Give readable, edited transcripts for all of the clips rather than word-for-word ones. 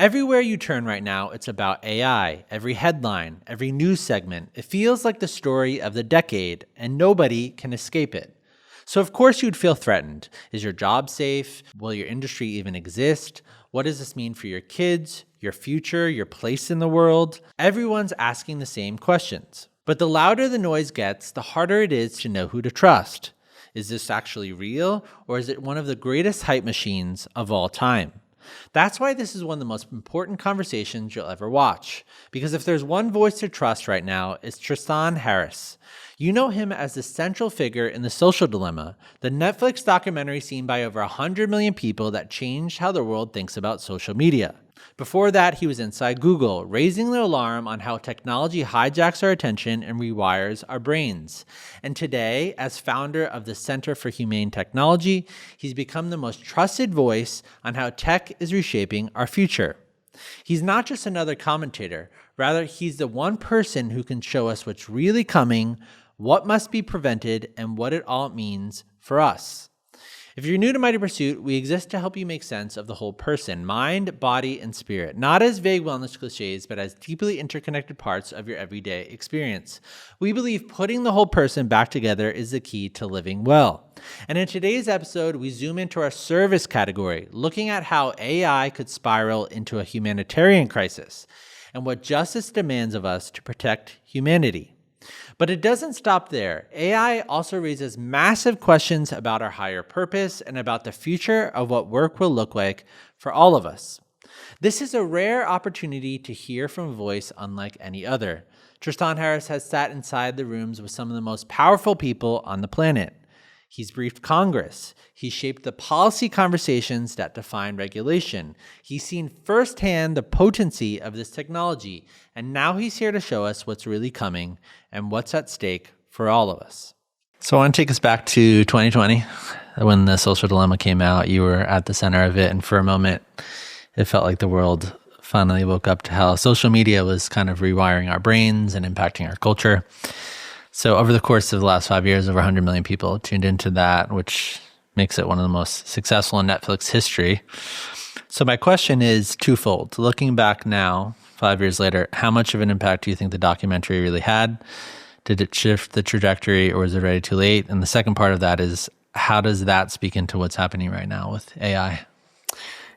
Everywhere you turn right now, it's about AI. Every headline, every news segment, it feels like the story of the decade, and nobody can escape it. So of course you'd feel threatened. Is your job safe? Will your industry even exist? What does this mean for your kids, your future, your place in the world? Everyone's asking the same questions. But the louder the noise gets, the harder it is to know who to trust. Is this actually real, or is it one of the greatest hype machines of all time? That's why this is one of the most important conversations you'll ever watch. Because if there's one voice to trust right now, it's Tristan Harris. You know him as the central figure in The Social Dilemma, the Netflix documentary seen by over 100 million people that changed how the world thinks about social media. Before that, he was inside Google, raising the alarm on how technology hijacks our attention and rewires our brains. And today, as founder of the Center for Humane Technology, he's become the most trusted voice on how tech is reshaping our future. He's not just another commentator, rather he's the one person who can show us what's really coming, what must be prevented, and what it all means for us. If you're new to Mighty Pursuit, we exist to help you make sense of the whole person, mind, body, and spirit, not as vague wellness cliches, but as deeply interconnected parts of your everyday experience. We believe putting the whole person back together is the key to living well. And in today's episode, we zoom into our service category, looking at how AI could spiral into a humanitarian crisis, and what justice demands of us to protect humanity. But it doesn't stop there. AI also raises massive questions about our higher purpose and about the future of what work will look like for all of us. This is a rare opportunity to hear from a voice unlike any other. Tristan Harris has sat inside the rooms with some of the most powerful people on the planet. He's briefed Congress. He's shaped the policy conversations that define regulation. He's seen firsthand the potency of this technology, and now he's here to show us what's really coming and what's at stake for all of us. So I want to take us back to 2020. When The Social Dilemma came out, you were at the center of it, and for a moment, it felt like the world finally woke up to how social media was kind of rewiring our brains and impacting our culture. So over the course of the last 5 years, over 100 million people tuned into that, which makes it one of the most successful in Netflix history. So my question is twofold. Looking back now, 5 years later, how much of an impact do you think the documentary really had? Did it shift the trajectory, or was it already too late? And the second part of that is, how does that speak into what's happening right now with AI?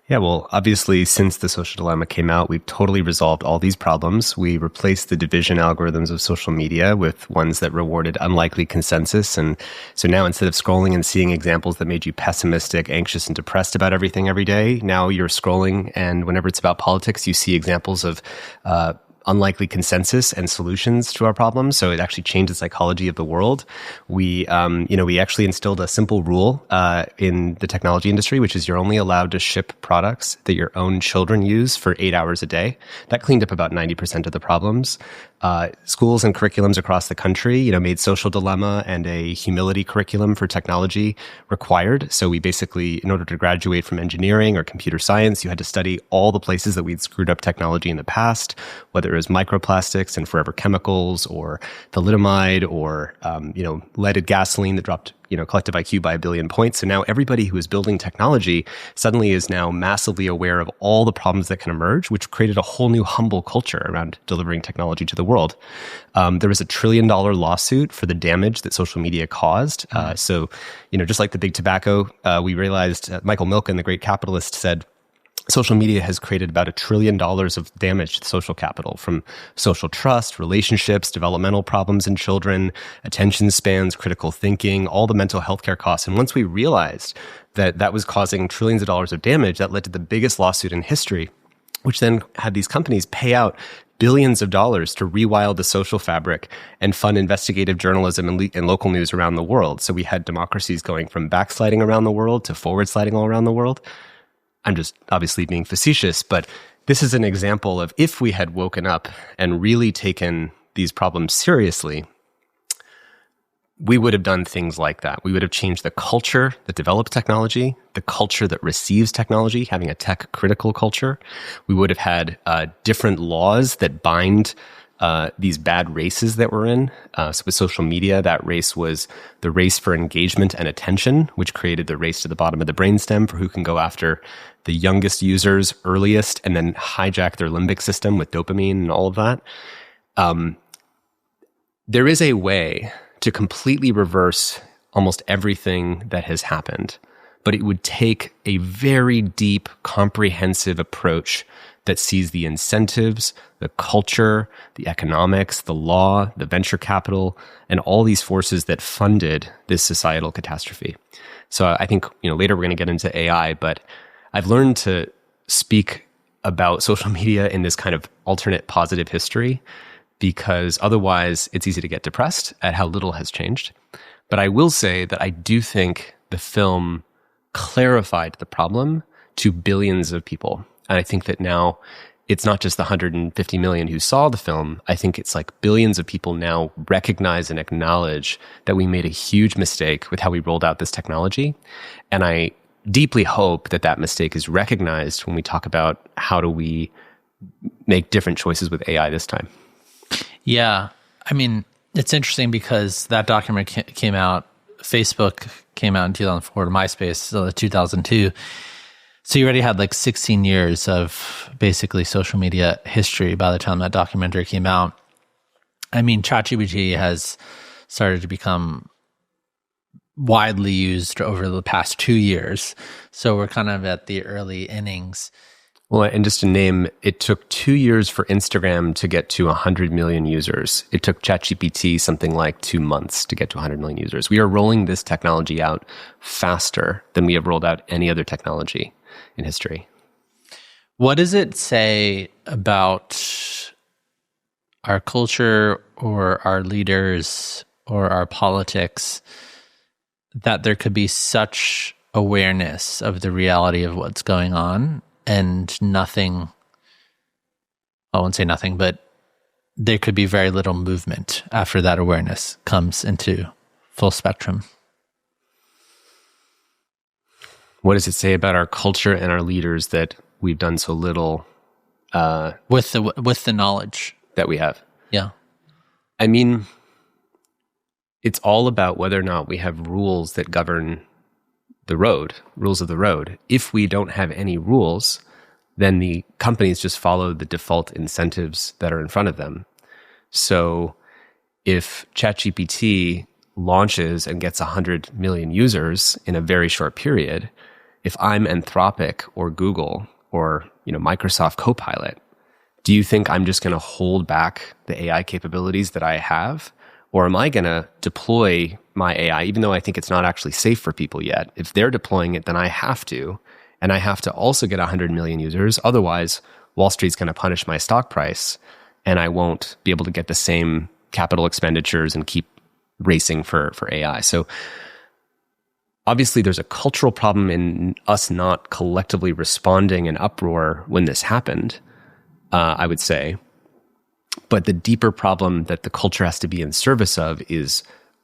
Yeah, well, obviously, since The Social Dilemma came out, we've totally resolved all these problems. We replaced the division algorithms of social media with ones that rewarded unlikely consensus. And so now, instead of scrolling and seeing examples that made you pessimistic, anxious, and depressed about everything every day, now you're scrolling, and whenever it's about politics, you see examples of unlikely consensus and solutions to our problems. So it actually changed the psychology of the world. We actually instilled a simple rule in the technology industry, which is you're only allowed to ship products that your own children use for 8 hours a day. That cleaned up about 90% of the problems. Schools and curriculums across the country, made Social Dilemma and a humility curriculum for technology required. So we basically, in order to graduate from engineering or computer science, you had to study all the places that we'd screwed up technology in the past, whether it was microplastics and forever chemicals, or thalidomide, or leaded gasoline that dropped collective IQ by 1 billion points. So now everybody who is building technology suddenly is now massively aware of all the problems that can emerge, which created a whole new humble culture around delivering technology to the world. There was $1 trillion lawsuit for the damage that social media caused. So, just like the big tobacco, we realized Michael Milken, the great capitalist, said, social media has created about $1 trillion of damage to social capital, from social trust, relationships, developmental problems in children, attention spans, critical thinking, all the mental health care costs. And once we realized that that was causing trillions of dollars of damage, that led to the biggest lawsuit in history, which then had these companies pay out billions of dollars to rewild the social fabric and fund investigative journalism and local news around the world. So we had democracies going from backsliding around the world to forward sliding all around the world. I'm just obviously being facetious, but this is an example of, if we had woken up and really taken these problems seriously, we would have done things like that. We would have changed the culture that develops technology, the culture that receives technology, having a tech critical culture. We would have had different laws that bind these bad races that we're in. So with social media, that race was the race for engagement and attention, which created the race to the bottom of the brainstem for who can go after the youngest users earliest and then hijack their limbic system with dopamine and all of that. There is a way to completely reverse almost everything that has happened, but it would take a very deep, comprehensive approach that sees the incentives, the culture, the economics, the law, the venture capital, and all these forces that funded this societal catastrophe. So I think, later we're going to get into AI, but I've learned to speak about social media in this kind of alternate positive history, because otherwise it's easy to get depressed at how little has changed. But I will say that I do think the film clarified the problem to billions of people. And I think that now it's not just the 150 million who saw the film. I think it's like billions of people now recognize and acknowledge that we made a huge mistake with how we rolled out this technology. And I deeply hope that that mistake is recognized when we talk about how do we make different choices with AI this time. Yeah. I mean, it's interesting because that document came out, Facebook came out in 2004, MySpace, so 2002. So you already had like 16 years of basically social media history by the time that documentary came out. I mean, ChatGPT has started to become widely used over the past 2 years. So we're kind of at the early innings. Well, and just to name, it took 2 years for Instagram to get to 100 million users. It took ChatGPT something like 2 months to get to 100 million users. We are rolling this technology out faster than we have rolled out any other technology in history. What does it say about our culture or our leaders or our politics that there could be such awareness of the reality of what's going on and nothing, I won't say nothing, but there could be very little movement after that awareness comes into full spectrum? What does it say about our culture and our leaders that we've done so little with the knowledge that we have? Yeah. I mean, it's all about whether or not we have rules that govern the road, rules of the road. If we don't have any rules, then the companies just follow the default incentives that are in front of them. So if ChatGPT launches and gets 100 million users in a very short period, if I'm Anthropic or Google or Microsoft Copilot, do you think I'm just going to hold back the AI capabilities that I have? Or am I going to deploy my AI, even though I think it's not actually safe for people yet? If they're deploying it, then I have to. And I have to also get 100 million users. Otherwise, Wall Street's going to punish my stock price, and I won't be able to get the same capital expenditures and keep racing for AI. So obviously, there's a cultural problem in us not collectively responding in uproar when this happened, I would say. But the deeper problem that the culture has to be in service of is,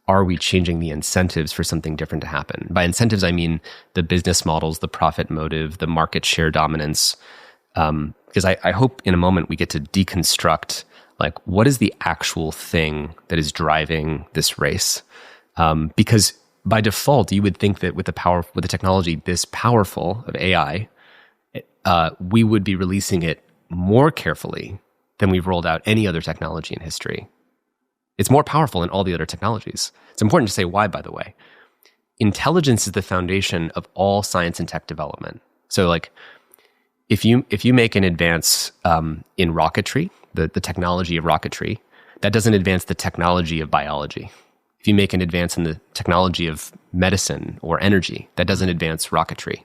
are we changing the incentives for something different to happen? By incentives, I mean the business models, the profit motive, the market share dominance. Because I hope in a moment we get to deconstruct, like, what is the actual thing that is driving this race? Because by default, you would think that with the technology this powerful of AI, we would be releasing it more carefully than we've rolled out any other technology in history. It's more powerful than all the other technologies. It's important to say why, by the way. Intelligence is the foundation of all science and tech development. So, like, if you make an advance in rocketry, the technology of rocketry, that doesn't advance the technology of biology. If you make an advance in the technology of medicine or energy, that doesn't advance rocketry.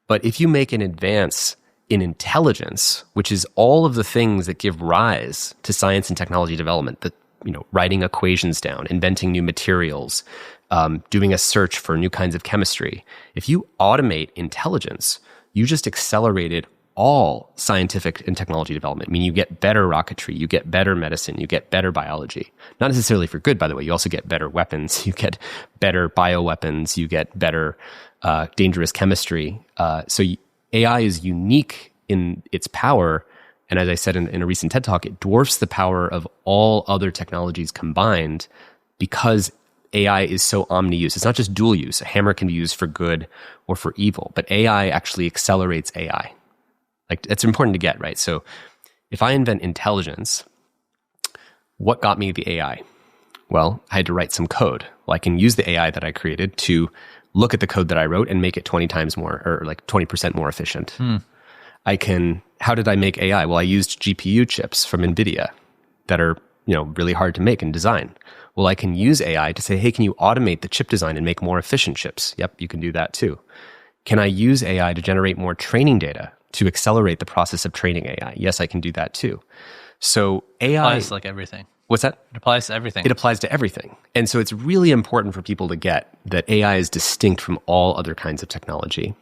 But if you make an advance in intelligence, which is all of the things that give rise to science and technology development, writing equations down, inventing new materials, doing a search for new kinds of chemistry. If you automate intelligence, you just accelerated all scientific and technology development. I mean, you get better rocketry, you get better medicine, you get better biology. Not necessarily for good, by the way. You also get better weapons, you get better bioweapons, you get better dangerous chemistry. So AI is unique in its power And as I said in a recent TED Talk, it dwarfs the power of all other technologies combined because AI is so omni-use. It's not just dual use. A hammer can be used for good or for evil, but AI actually accelerates AI. Like, it's important to get, right? So if I invent intelligence, what got me the AI? Well, I had to write some code. Well, I can use the AI that I created to look at the code that I wrote and make it 20 times more, or like 20% more efficient. How did I make AI? Well, I used GPU chips from NVIDIA that are, really hard to make and design. Well, I can use AI to say, hey, can you automate the chip design and make more efficient chips? Yep, you can do that too. Can I use AI to generate more training data to accelerate the process of training AI? Yes, I can do that too. So AI applies to like everything. What's that? It applies to everything. It applies to everything. And so it's really important for people to get that AI is distinct from all other kinds of technology.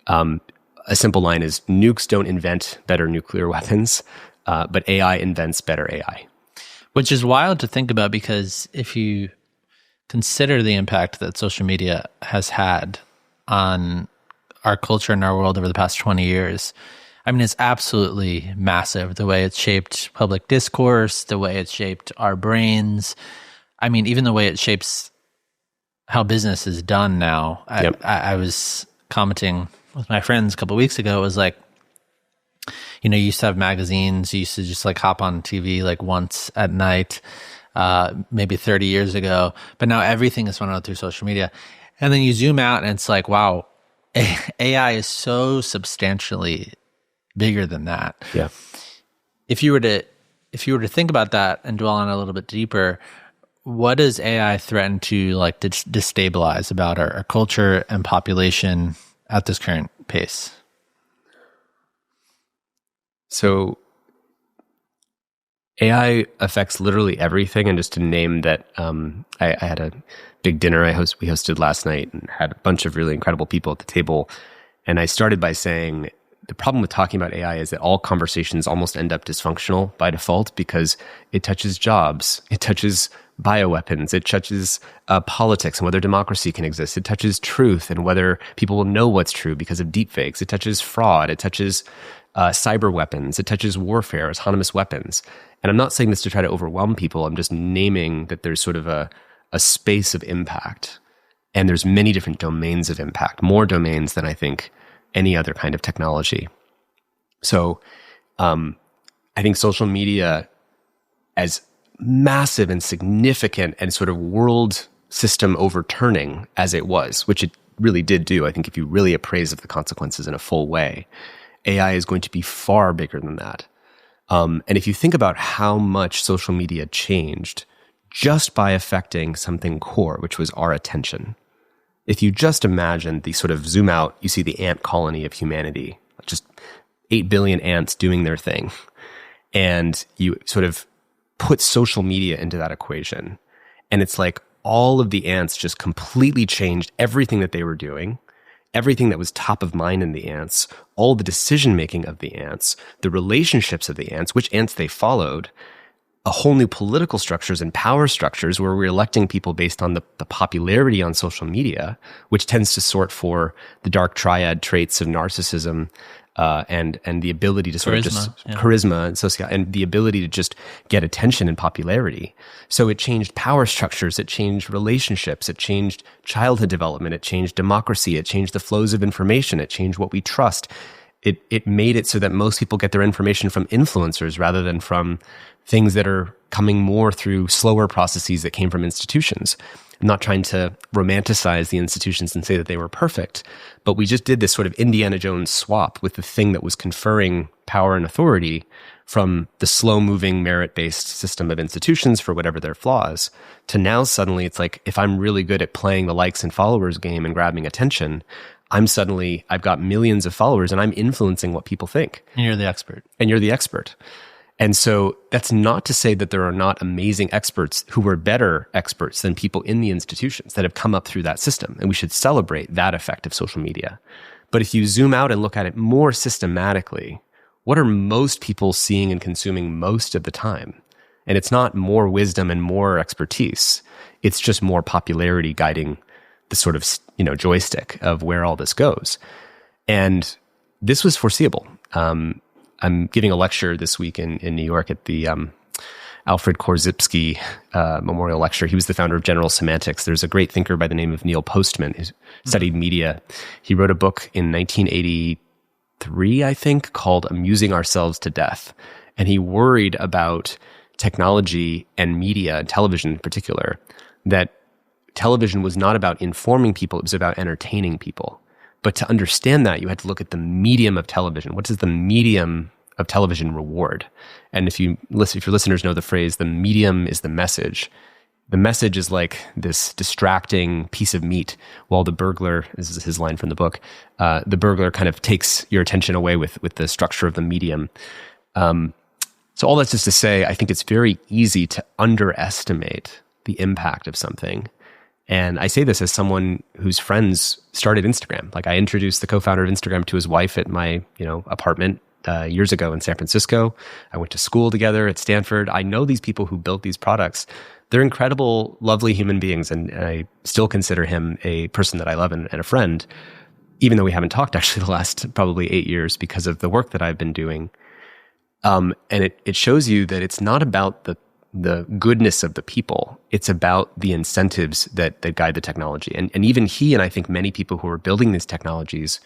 A simple line is, nukes don't invent better nuclear weapons, but AI invents better AI. Which is wild to think about, because if you consider the impact that social media has had on our culture and our world over the past 20 years, I mean, it's absolutely massive, the way it's shaped public discourse, the way it's shaped our brains. I mean, even the way it shapes how business is done now. Yep. I was commenting with my friends a couple of weeks ago. It was like, you used to have magazines. You used to just like hop on TV like once at night, maybe 30 years ago. But now everything is funneled through social media. And then you zoom out and it's like, wow, AI is so substantially bigger than that. Yeah. If you were to think about that and dwell on it a little bit deeper, what does AI threaten to like destabilize about our culture and population at this current pace? So AI affects literally everything. And just to name that, I had a big dinner we hosted last night and had a bunch of really incredible people at the table. And I started by saying, the problem with talking about AI is that all conversations almost end up dysfunctional by default, because it touches jobs, it touches bioweapons, it touches politics and whether democracy can exist, it touches truth and whether people will know what's true because of deepfakes, it touches fraud, it touches cyber weapons, it touches warfare, autonomous weapons. And I'm not saying this to try to overwhelm people, I'm just naming that there's sort of a space of impact. And there's many different domains of impact, more domains than I think any other kind of technology. So I think social media, as massive and significant and sort of world system overturning as it was, which it really did do, I think if you really appraise of the consequences in a full way, AI is going to be far bigger than that. And if you think about how much social media changed just by affecting something core, which was our attention. If you just imagine the sort of zoom out, you see the ant colony of humanity, just 8 billion ants doing their thing. And you sort of put social media into that equation. And it's like all of the ants just completely changed everything that they were doing, everything that was top of mind in the ants, all the decision-making of the ants, the relationships of the ants, which ants they followed, a whole new political structures and power structures where we're electing people based on the popularity on social media, which tends to sort for the dark triad traits of narcissism and the ability to sort of just charisma and the ability to just get attention and popularity. So it changed power structures, it changed relationships, it changed childhood development, it changed democracy, it changed the flows of information, it changed what we trust. It made it so that most people get their information from influencers rather than from things that are coming more through slower processes that came from institutions. I'm not trying to romanticize the institutions and say that they were perfect, but we just did this sort of Indiana Jones swap with the thing that was conferring power and authority from the slow-moving merit-based system of institutions for whatever their flaws to now suddenly it's like, if I'm really good at playing the likes and followers game and grabbing attention, I've got millions of followers and I'm influencing what people think. And you're the expert. And so that's not to say that there are not amazing experts who were better experts than people in the institutions that have come up through that system. And we should celebrate that effect of social media. But if you zoom out and look at it more systematically, what are most people seeing and consuming most of the time? And it's not more wisdom and more expertise. It's just more popularity guiding the sort of, joystick of where all this goes. And this was foreseeable. I'm giving a lecture this week in New York at the Alfred Korzybski Memorial Lecture. He was the founder of General Semantics. There's a great thinker by the name of Neil Postman who studied media. He wrote a book in 1983, I think, called Amusing Ourselves to Death. And he worried about technology and media, and television in particular, that television was not about informing people, it was about entertaining people. But to understand that, you had to look at the medium of television. What does the medium of television reward? And if your listeners know the phrase, the medium is the message. The message is like this distracting piece of meat, while the burglar, this is his line from the book, the burglar kind of takes your attention away with the structure of the medium. So all that's just to say, I think it's very easy to underestimate the impact of something. And I say this as someone whose friends started Instagram. Like, I introduced the co-founder of Instagram to his wife at my, apartment years ago in San Francisco. I went to school together at Stanford. I know these people who built these products. They're incredible, lovely human beings, and I still consider him a person that I love and a friend, even though we haven't talked actually the last probably 8 years because of the work that I've been doing. And it shows you that it's not about the goodness of the people. It's about the incentives that guide the technology. And even he, and I think many people who are building these technologies,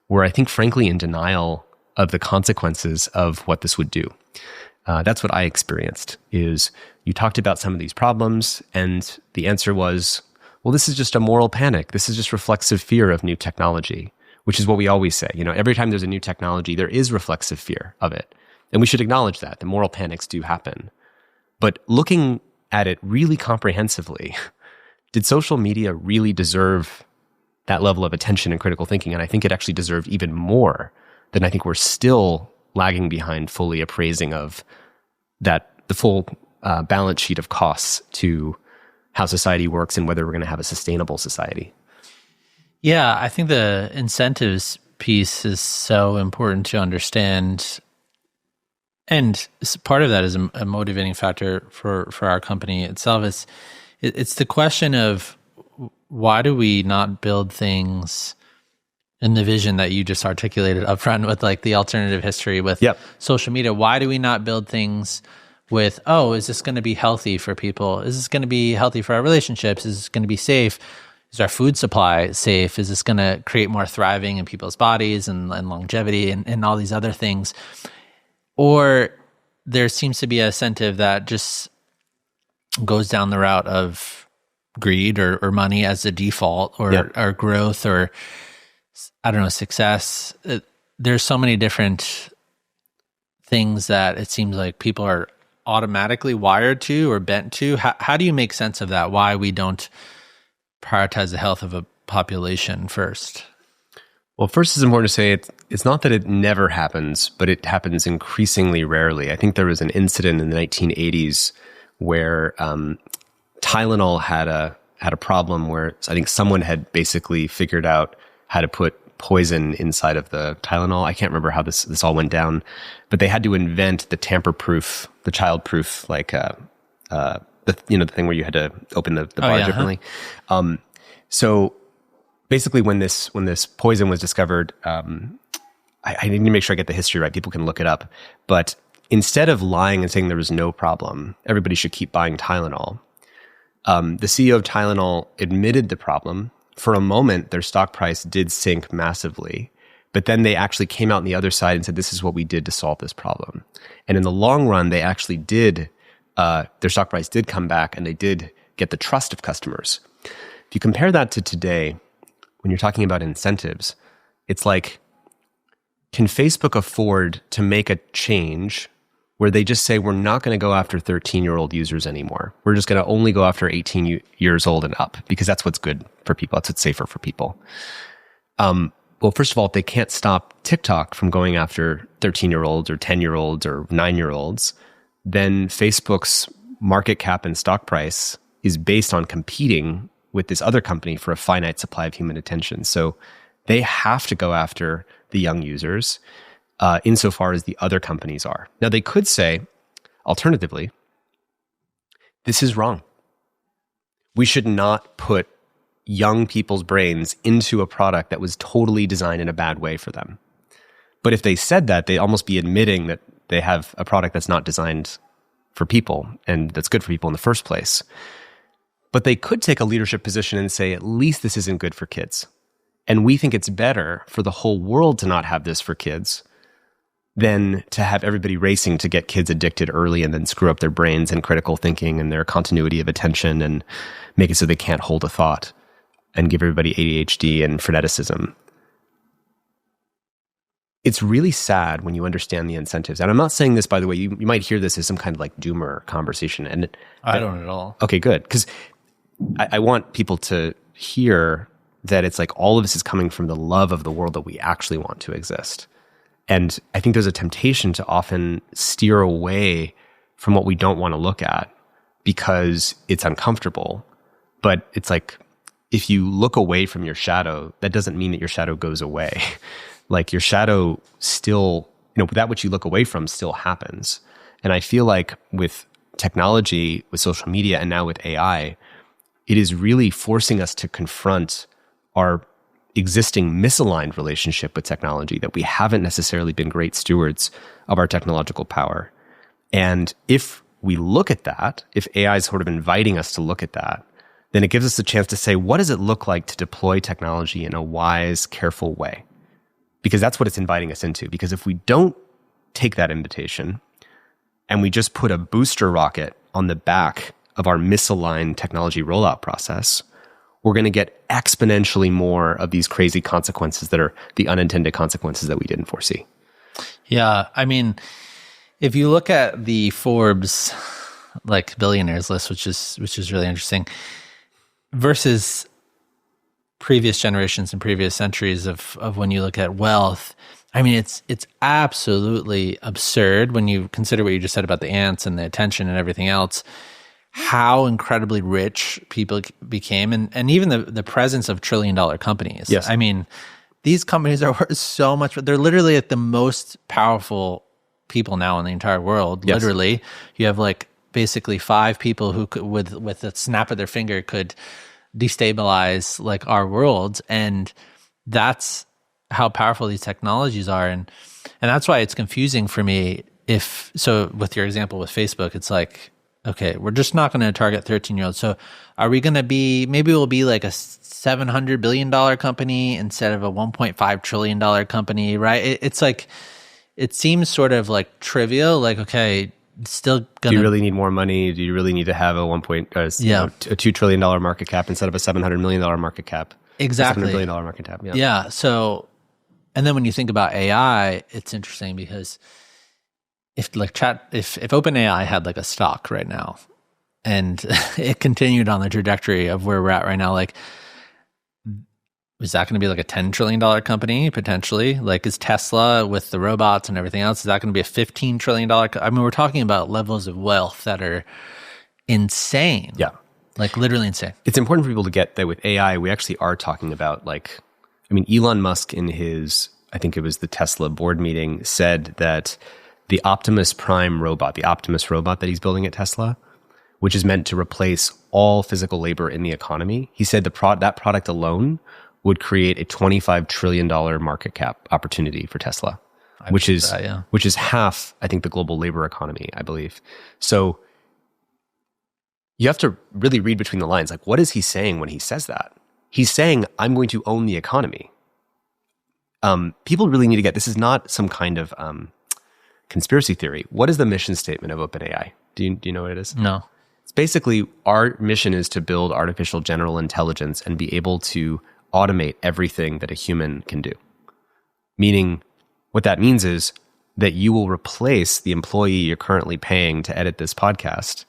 were, I think, frankly, in denial of the consequences of what this would do. That's what I experienced, is you talked about some of these problems, and the answer was, well, this is just a moral panic. This is just reflexive fear of new technology, which is what we always say. Every time there's a new technology, there is reflexive fear of it. And we should acknowledge that. The moral panics do happen. But looking at it really comprehensively, did social media really deserve that level of attention and critical thinking? And I think it actually deserved even more than I think we're still lagging behind fully appraising of that, the full balance sheet of costs to how society works and whether we're going to have a sustainable society. Yeah, I think the incentives piece is so important to understand. And part of that is a motivating factor for our company itself. It's the question of, why do we not build things in the vision that you just articulated up front with, like, the alternative history with social media? Why do we not build things with, is this going to be healthy for people? Is this going to be healthy for our relationships? Is this going to be safe? Is our food supply safe? Is this going to create more thriving in people's bodies and longevity and all these other things? Or there seems to be an incentive that just goes down the route of greed or money as the default, or growth, or, I don't know, success. There's so many different things that it seems like people are automatically wired to or bent to. How do you make sense of that? Why we don't prioritize the health of a population first? Well, first, it's important to say it's not that it never happens, but it happens increasingly rarely. I think there was an incident in the 1980s where Tylenol had a problem where I think someone had basically figured out how to put poison inside of the Tylenol. I can't remember how this all went down, but they had to invent the tamper-proof, the child-proof, like the thing where you had to open the bar differently. So basically, when this poison was discovered, I need to make sure I get the history right. People can look it up. But instead of lying and saying there was no problem, everybody should keep buying Tylenol. The CEO of Tylenol admitted the problem. For a moment, their stock price did sink massively. But then they actually came out on the other side and said, this is what we did to solve this problem. And in the long run, they actually did, their stock price did come back, and they did get the trust of customers. If you compare that to today, when you're talking about incentives, it's like, can Facebook afford to make a change where they just say, we're not going to go after 13-year-old users anymore. We're just going to only go after 18 years old and up, because that's what's good for people. That's what's safer for people. Well, first of all, if they can't stop TikTok from going after 13-year-olds or 10-year-olds or 9-year-olds, then Facebook's market cap and stock price is based on competing with this other company for a finite supply of human attention. So they have to go after the young users insofar as the other companies are. Now, they could say, alternatively, this is wrong. We should not put young people's brains into a product that was totally designed in a bad way for them. But if they said that, they'd almost be admitting that they have a product that's not designed for people and that's good for people in the first place. But they could take a leadership position and say, at least this isn't good for kids. And we think it's better for the whole world to not have this for kids than to have everybody racing to get kids addicted early and then screw up their brains and critical thinking and their continuity of attention and make it so they can't hold a thought and give everybody ADHD and freneticism. It's really sad when you understand the incentives. And I'm not saying this, by the way, you might hear this as some kind of like doomer conversation. And I don't at all. Okay, good. Because I want people to hear that it's like all of this is coming from the love of the world that we actually want to exist. And I think there's a temptation to often steer away from what we don't want to look at because it's uncomfortable. But it's like, if you look away from your shadow, that doesn't mean that your shadow goes away. Like your shadow still, that which you look away from still happens. And I feel like with technology, with social media, and now with AI, it is really forcing us to confront our existing misaligned relationship with technology, that we haven't necessarily been great stewards of our technological power. And if we look at that, if AI is sort of inviting us to look at that, then it gives us a chance to say, what does it look like to deploy technology in a wise, careful way? Because that's what it's inviting us into. Because if we don't take that invitation and we just put a booster rocket on the back of our misaligned technology rollout process, we're going to get exponentially more of these crazy consequences that are the unintended consequences that we didn't foresee. Yeah. I mean, if you look at the Forbes like billionaires list, which is really interesting, versus previous generations and previous centuries of when you look at wealth, I mean, it's absolutely absurd when you consider what you just said about the ants and the attention and everything else, how incredibly rich people became, and even the presence of trillion-dollar companies. Yes. I mean, these companies are worth so much. They're literally at the most powerful people now in the entire world. Yes. Literally, you have like basically 5 people who could, with a snap of their finger, could destabilize like our world, and that's how powerful these technologies are, and that's why it's confusing for me. If so, with your example with Facebook, it's like, okay, we're just not going to target 13-year-olds. So are we going to be, maybe we'll be like a $700 billion company instead of a $1.5 trillion company, right? It's like, it seems sort of like trivial, like, okay, it's still going to... Do you really need more money? Do you really need to have a $2 trillion market cap instead of a $700 million market cap? Exactly. $700 billion market cap, yeah. Yeah, so, and then when you think about AI, it's interesting because if OpenAI had like a stock right now and it continued on the trajectory of where we're at right now, like, is that going to be like a $10 trillion company potentially? Like, is Tesla with the robots and everything else, is that going to be a $15 trillion? I mean, we're talking about levels of wealth that are insane. Yeah. Like literally insane. It's important for people to get that with AI, we actually are talking about like, I mean, Elon Musk in his, I think it was the Tesla board meeting, said that the Optimus Prime robot, the Optimus robot that he's building at Tesla, which is meant to replace all physical labor in the economy, he said that product alone would create a $25 trillion market cap opportunity for Tesla, which is half, I think, the global labor economy, I believe. So you have to really read between the lines. Like, what is he saying when he says that? He's saying, I'm going to own the economy. People really need to get, this is not some kind of conspiracy theory. What is the mission statement of OpenAI? Do you know what it is? No. It's basically, our mission is to build artificial general intelligence and be able to automate everything that a human can do. Meaning, what that means is that you will replace the employee you're currently paying to edit this podcast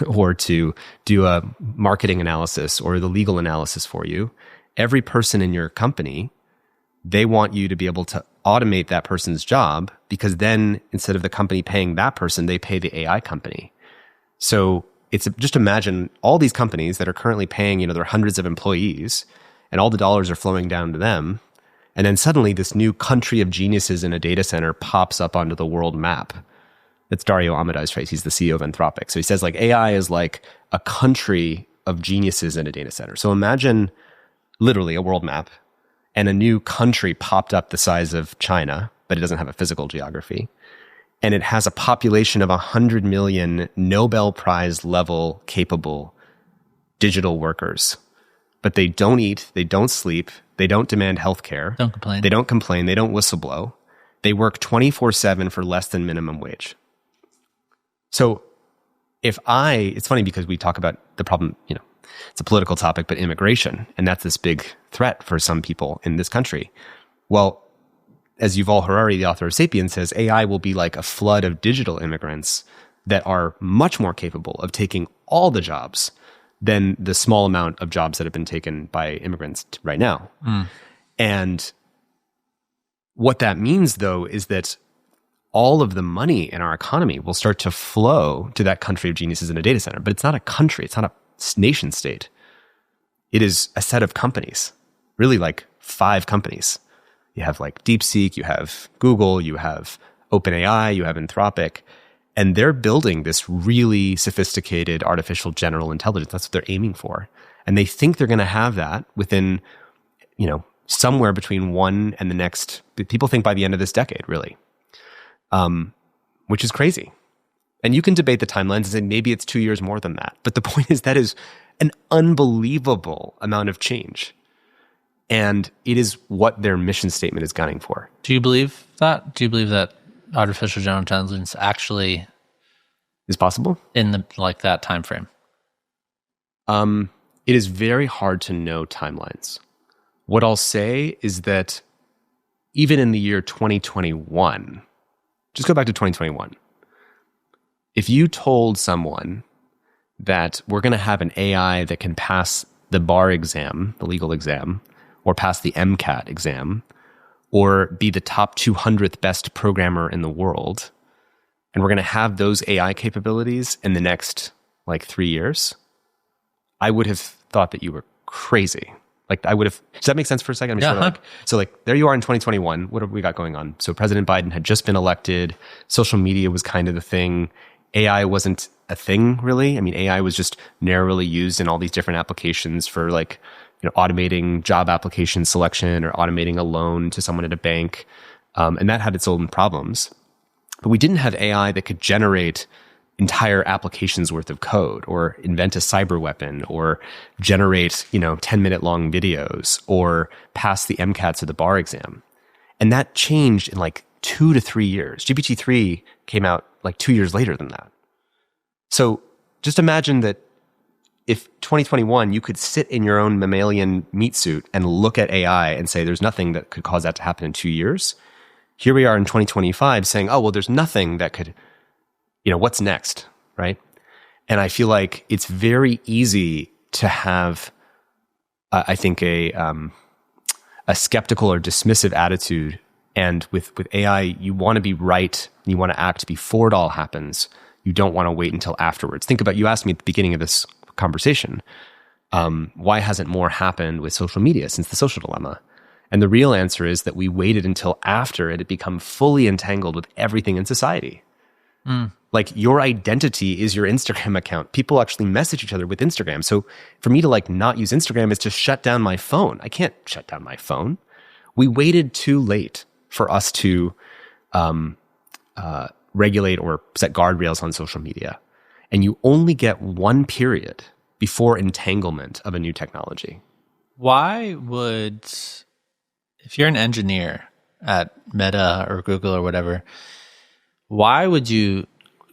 or to do a marketing analysis or the legal analysis for you. Every person in your company, they want you to be able to automate that person's job, because then instead of the company paying that person, they pay the AI company. So it's just imagine all these companies that are currently paying, their hundreds of employees, and all the dollars are flowing down to them. And then suddenly this new country of geniuses in a data center pops up onto the world map. That's Dario Amadai's phrase. He's the CEO of Anthropic. So he says like AI is like a country of geniuses in a data center. So imagine literally a world map and a new country popped up the size of China but it doesn't have a physical geography. And it has a population of 100 million Nobel Prize level capable digital workers. But they don't eat, they don't sleep, they don't demand healthcare. Don't complain. They don't complain, they don't whistleblow. They work 24/7 for less than minimum wage. So it's funny because we talk about the problem, it's a political topic, but immigration, and that's this big threat for some people in this country. Well, as Yuval Harari, the author of *Sapiens*, says, AI will be like a flood of digital immigrants that are much more capable of taking all the jobs than the small amount of jobs that have been taken by immigrants right now. And what that means, though, is that all of the money in our economy will start to flow to that country of geniuses in a data center. But it's not a country. It's not a nation state. It is a set of companies, really like 5 companies. You have like DeepSeek, you have Google, you have OpenAI, you have Anthropic, and they're building this really sophisticated artificial general intelligence. That's what they're aiming for. And they think they're going to have that within, somewhere between one and the next, people think by the end of this decade, really, which is crazy. And you can debate the timelines and say maybe it's 2 years more than that. But the point is that is an unbelievable amount of change. And it is what their mission statement is gunning for. Do you believe that? Do you believe that artificial general intelligence actually is possible in that time frame? It is very hard to know timelines. What I'll say is that even in the year 2021, just go back to 2021. If you told someone that we're going to have an AI that can pass the bar exam, the legal exam, or pass the MCAT exam, or be the top 200th best programmer in the world, and we're going to have those AI capabilities in the next 3 years, I would have thought that you were crazy. Does that make sense for a second? So there you are in 2021. What have we got going on? So President Biden had just been elected. Social media was kind of the thing. AI wasn't a thing, really. I mean, AI was just narrowly used in all these different applications for automating job application selection or automating a loan to someone at a bank. And that had its own problems. But we didn't have AI that could generate entire applications worth of code or invent a cyber weapon or generate, 10-minute long videos or pass the MCATs or the bar exam. And that changed in 2 to 3 years. GPT-3 came out 2 years later than that. So just imagine that if 2021, you could sit in your own mammalian meat suit and look at AI and say there's nothing that could cause that to happen in 2 years. Here we are in 2025 saying, oh, well, there's nothing that could, what's next, right? And I feel like it's very easy to have, I think, a skeptical or dismissive attitude. And with AI, you want to be right, and you want to act before it all happens. You don't want to wait until afterwards. Think about, you asked me at the beginning of this conversation, why hasn't more happened with social media since the social dilemma? And the real answer is that we waited until after it had become fully entangled with everything in society. Your identity is your Instagram account. People actually message each other with Instagram. So for me to not use Instagram is to shut down my phone. I can't shut down my phone. We waited too late for us to regulate or set guardrails on social media. And you only get one period before entanglement of a new technology. Why would, if you're an engineer at Meta or Google or whatever, why would you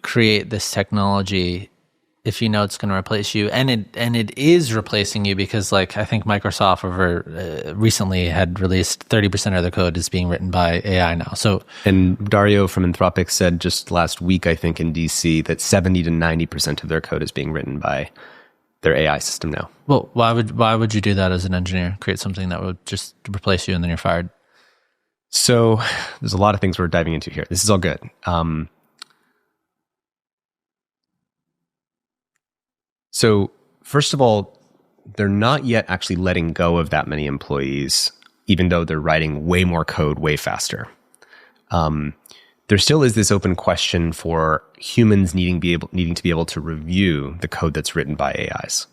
create this technology if you know it's going to replace you? And it is replacing you because I think Microsoft recently had released 30% of their code is being written by AI now. And Dario from Anthropic said just last week, I think in DC, that 70 to 90% of their code is being written by their AI system now. Well, why would you do that as an engineer? Create something that would just replace you and then you're fired? So there's a lot of things we're diving into here. This is all good. So first of all, they're not yet actually letting go of that many employees, even though they're writing way more code way faster. There still is this open question for humans needing to be able to review the code that's written by AIs.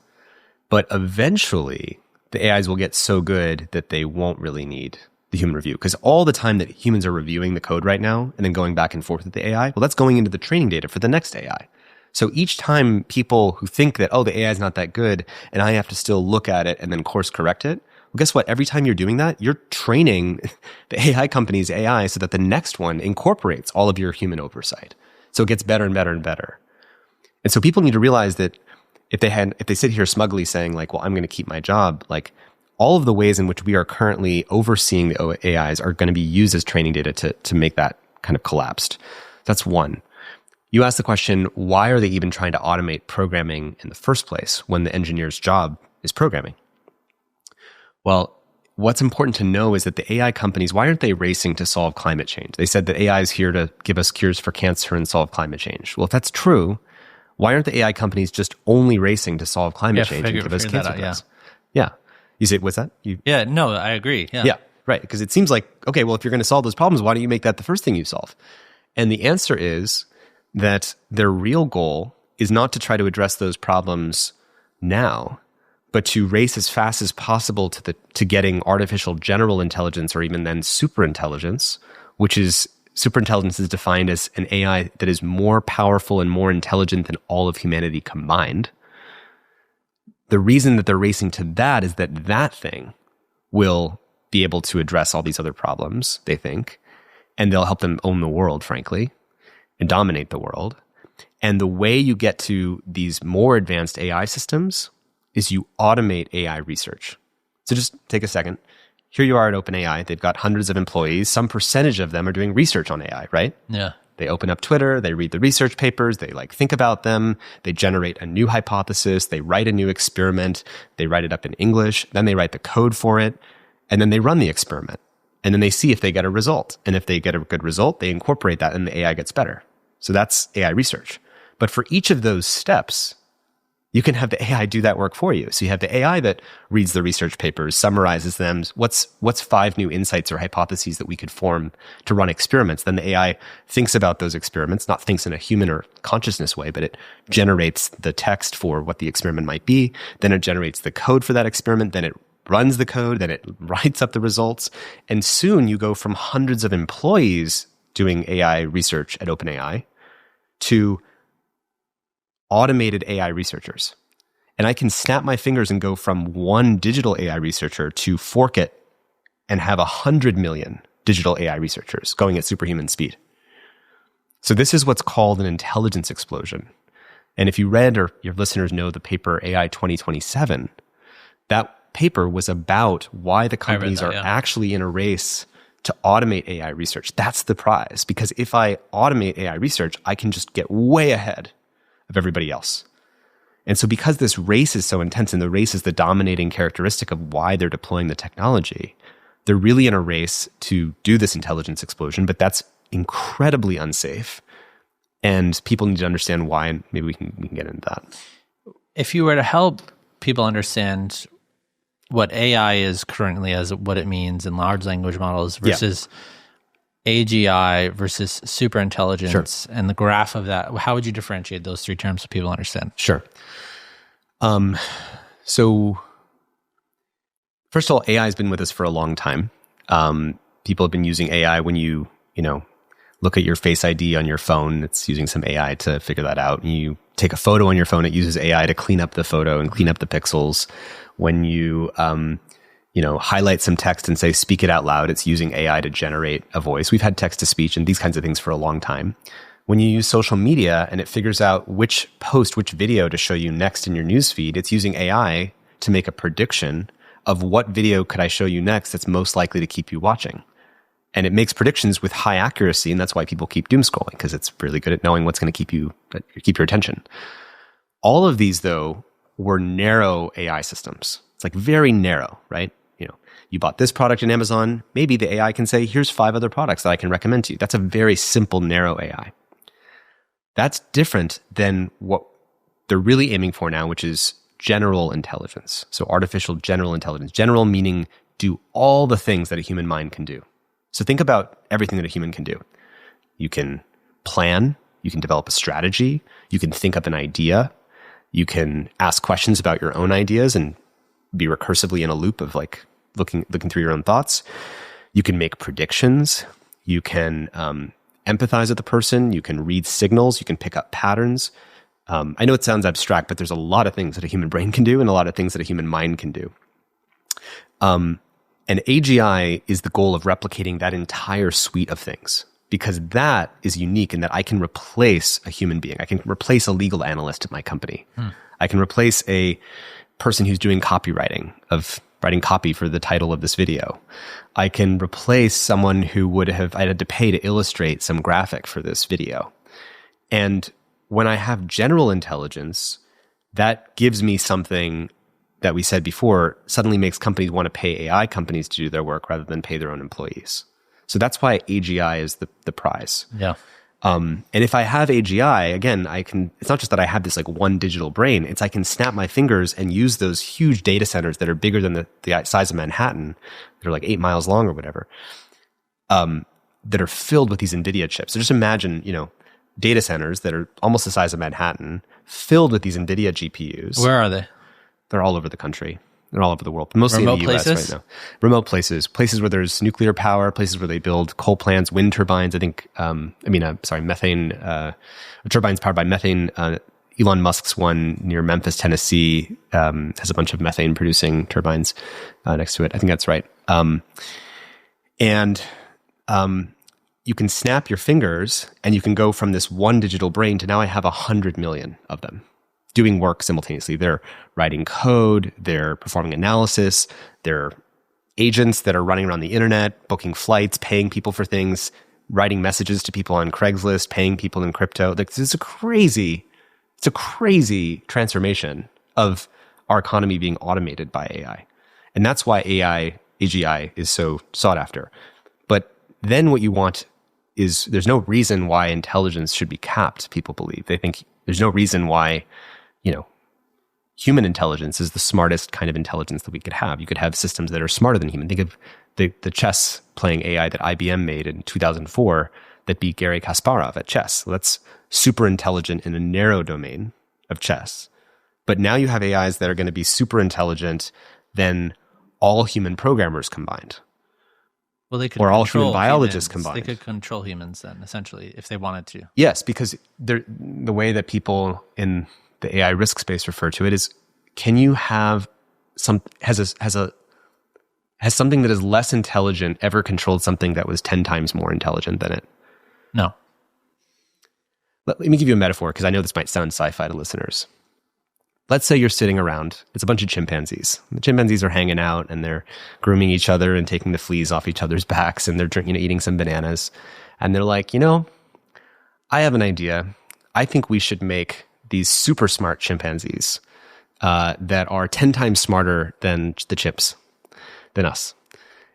But eventually, the AIs will get so good that they won't really need the human review. Because all the time that humans are reviewing the code right now and then going back and forth with the AI, well, that's going into the training data for the next AI. So each time people who think that, oh, the AI is not that good and I have to still look at it and then course correct it, well, guess what? Every time you're doing that, you're training the AI company's AI so that the next one incorporates all of your human oversight. So it gets better and better and better. And so people need to realize that if they sit here smugly saying like, well, I'm going to keep my job, like all of the ways in which we are currently overseeing the AIs are going to be used as training data to make that kind of collapsed. That's one. You asked the question, why are they even trying to automate programming in the first place when the engineer's job is programming? Well, what's important to know is that the AI companies, why aren't they racing to solve climate change? They said that AI is here to give us cures for cancer and solve climate change. Well, if that's true, why aren't the AI companies just only racing to solve climate change and give us cancer drugs? Yeah. You say, what's that? Yeah, no, I agree. Yeah, right. Because it seems like, okay, well, if you're going to solve those problems, why don't you make that the first thing you solve? And the answer is that their real goal is not to try to address those problems now, but to race as fast as possible to getting artificial general intelligence or even then superintelligence, which is superintelligence is defined as an AI that is more powerful and more intelligent than all of humanity combined. The reason that they're racing to that is that that thing will be able to address all these other problems, they think, and they'll help them own the world, frankly, and dominate the world. And the way you get to these more advanced AI systems is you automate AI research. So just take a second. Here you are at OpenAI. They've got hundreds of employees. Some percentage of them are doing research on AI, right? Yeah. They open up Twitter, they read the research papers, they think about them, they generate a new hypothesis, they write a new experiment, they write it up in English, then they write the code for it, and then they run the experiment. And then they see if they get a result. And if they get a good result, they incorporate that and the AI gets better. So that's AI research. But for each of those steps, you can have the AI do that work for you. So you have the AI that reads the research papers, summarizes them. What's 5 new insights or hypotheses that we could form to run experiments? Then the AI thinks about those experiments, not thinks in a human or consciousness way, but it generates the text for what the experiment might be. Then it generates the code for that experiment. Then it runs the code. Then it writes up the results. And soon you go from hundreds of employees doing AI research at OpenAI to automated AI researchers. And I can snap my fingers and go from one digital AI researcher to fork it and have 100 million digital AI researchers going at superhuman speed. So this is what's called an intelligence explosion. And if you read or your listeners know the paper AI 2027, that paper was about why the companies are actually in a race to automate AI research. That's the prize. Because if I automate AI research, I can just get way ahead of everybody else. And so because this race is so intense and the race is the dominating characteristic of why they're deploying the technology, they're really in a race to do this intelligence explosion, but that's incredibly unsafe. And people need to understand why, and maybe we can get into that. If you were to help people understand what AI is currently as what it means in large language models versus AGI versus superintelligence and the graph of that, how would you differentiate those 3 terms so people understand? Sure. So first of all, AI has been with us for a long time. People have been using AI when you look at your Face ID on your phone, it's using some AI to figure that out. And you take a photo on your phone, it uses AI to clean up the photo and clean up the pixels. When you highlight some text and say, speak it out loud, it's using AI to generate a voice. We've had text to speech and these kinds of things for a long time. When you use social media and it figures out which video to show you next in your newsfeed, it's using AI to make a prediction of what video could I show you next that's most likely to keep you watching. And it makes predictions with high accuracy, and that's why people keep doom scrolling, because it's really good at knowing what's going to keep your attention. All of these, though, were narrow AI systems. It's like very narrow, right? You bought this product in Amazon, maybe the AI can say, here's 5 other products that I can recommend to you. That's a very simple, narrow AI. That's different than what they're really aiming for now, which is general intelligence. So artificial general intelligence. General meaning do all the things that a human mind can do. So think about everything that a human can do. You can plan, you can develop a strategy, you can think up an idea, you can ask questions about your own ideas and be recursively in a loop of looking through your own thoughts. You can make predictions. You can empathize with the person. You can read signals. You can pick up patterns. I know it sounds abstract, but there's a lot of things that a human brain can do and a lot of things that a human mind can do. And AGI is the goal of replicating that entire suite of things, because that is unique in that I can replace a human being. I can replace a legal analyst at my company. I can replace a person who's doing copywriting, of writing copy for the title of this video. I can replace someone who I had to pay to illustrate some graphic for this video. And when I have general intelligence, that gives me something that we said before, suddenly makes companies want to pay AI companies to do their work rather than pay their own employees. So that's why AGI is the prize. Yeah. And if I have AGI, again, it's not just that I have this like one digital brain, it's I can snap my fingers and use those huge data centers that are bigger than the size of Manhattan, that are like 8 miles long or whatever, that are filled with these NVIDIA chips. So just imagine, data centers that are almost the size of Manhattan, filled with these NVIDIA GPUs. Where are they? They're all over the country. They're all over the world, but mostly Remote in the US places? right now. Remote places where there's nuclear power, places where they build coal plants, wind turbines. I think, methane, turbines powered by methane. Elon Musk's one near Memphis, Tennessee, has a bunch of methane producing turbines next to it. I think that's right. You can snap your fingers and you can go from this one digital brain to now I have 100 million of them doing work simultaneously. They're writing code, they're performing analysis, they're agents that are running around the internet, booking flights, paying people for things, writing messages to people on Craigslist, paying people in crypto. It's a crazy transformation of our economy being automated by AI. And that's why AGI is so sought after. But then what you want is, there's no reason why intelligence should be capped, people believe. They think there's no reason why, human intelligence is the smartest kind of intelligence that we could have. You could have systems that are smarter than human. Think of the chess playing AI that IBM made in 2004 that beat Garry Kasparov at chess. So that's super intelligent in a narrow domain of chess. But now you have AIs that are going to be super intelligent than all human programmers combined. Well, they could or all control human biologists humans. combined. They could control humans then, essentially, if they wanted to. Yes, because the way that people in the AI risk space refer to it is, can you have has something that is less intelligent ever controlled something that was 10 times more intelligent than it? No. Let me give you a metaphor, because I know this might sound sci-fi to listeners. Let's say you're sitting around, it's a bunch of chimpanzees. The chimpanzees are hanging out and they're grooming each other and taking the fleas off each other's backs, and they're drinking, eating some bananas. And they're like, I have an idea. I think we should make these super smart chimpanzees that are 10 times smarter than the chimps, than us.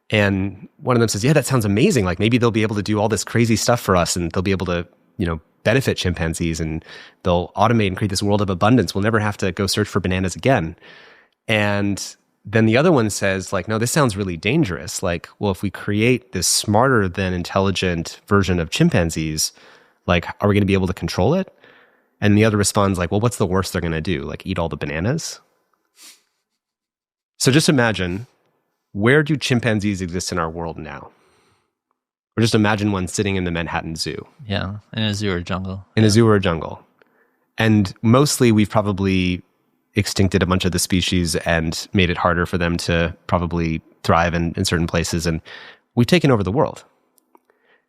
And one of them says, yeah, that sounds amazing. Like maybe they'll be able to do all this crazy stuff for us, and they'll be able to, benefit chimpanzees, and they'll automate and create this world of abundance. We'll never have to go search for bananas again. And then the other one says, like, no, this sounds really dangerous. Like, well, if we create this smarter than intelligent version of chimpanzees, like, are we going to be able to control it? And the other responds like, well, what's the worst they're going to do? Like, eat all the bananas? So just imagine, where do chimpanzees exist in our world now? Or just imagine one sitting in the Manhattan Zoo. Yeah, in a zoo or jungle. In a zoo or a jungle. And mostly we've probably extincted a bunch of the species and made it harder for them to probably thrive in certain places. And we've taken over the world.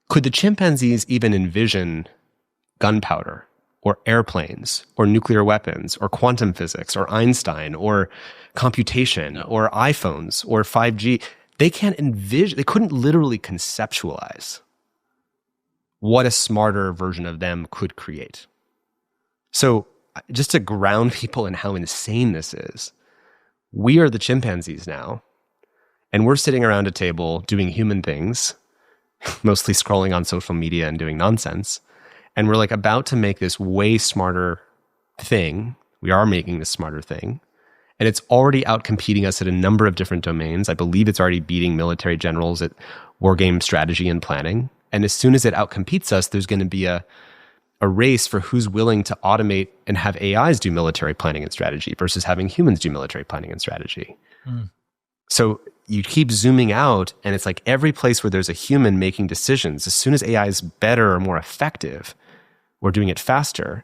Could the chimpanzees even envision gunpowder or airplanes or nuclear weapons or quantum physics or Einstein or computation or iPhones or 5G? They can't envision, they couldn't literally conceptualize what a smarter version of them could create. So just to ground people in how insane this is, we are the chimpanzees now, and we're sitting around a table doing human things, mostly scrolling on social media and doing nonsense. And we're like about to make this way smarter thing. We are making this smarter thing. And it's already out-competing us at a number of different domains. I believe it's already beating military generals at war game strategy and planning. And as soon as it outcompetes us, there's going to be a race for who's willing to automate and have AIs do military planning and strategy versus having humans do military planning and strategy. So you keep zooming out, and it's like every place where there's a human making decisions, as soon as AI is better or more effective, or doing it faster,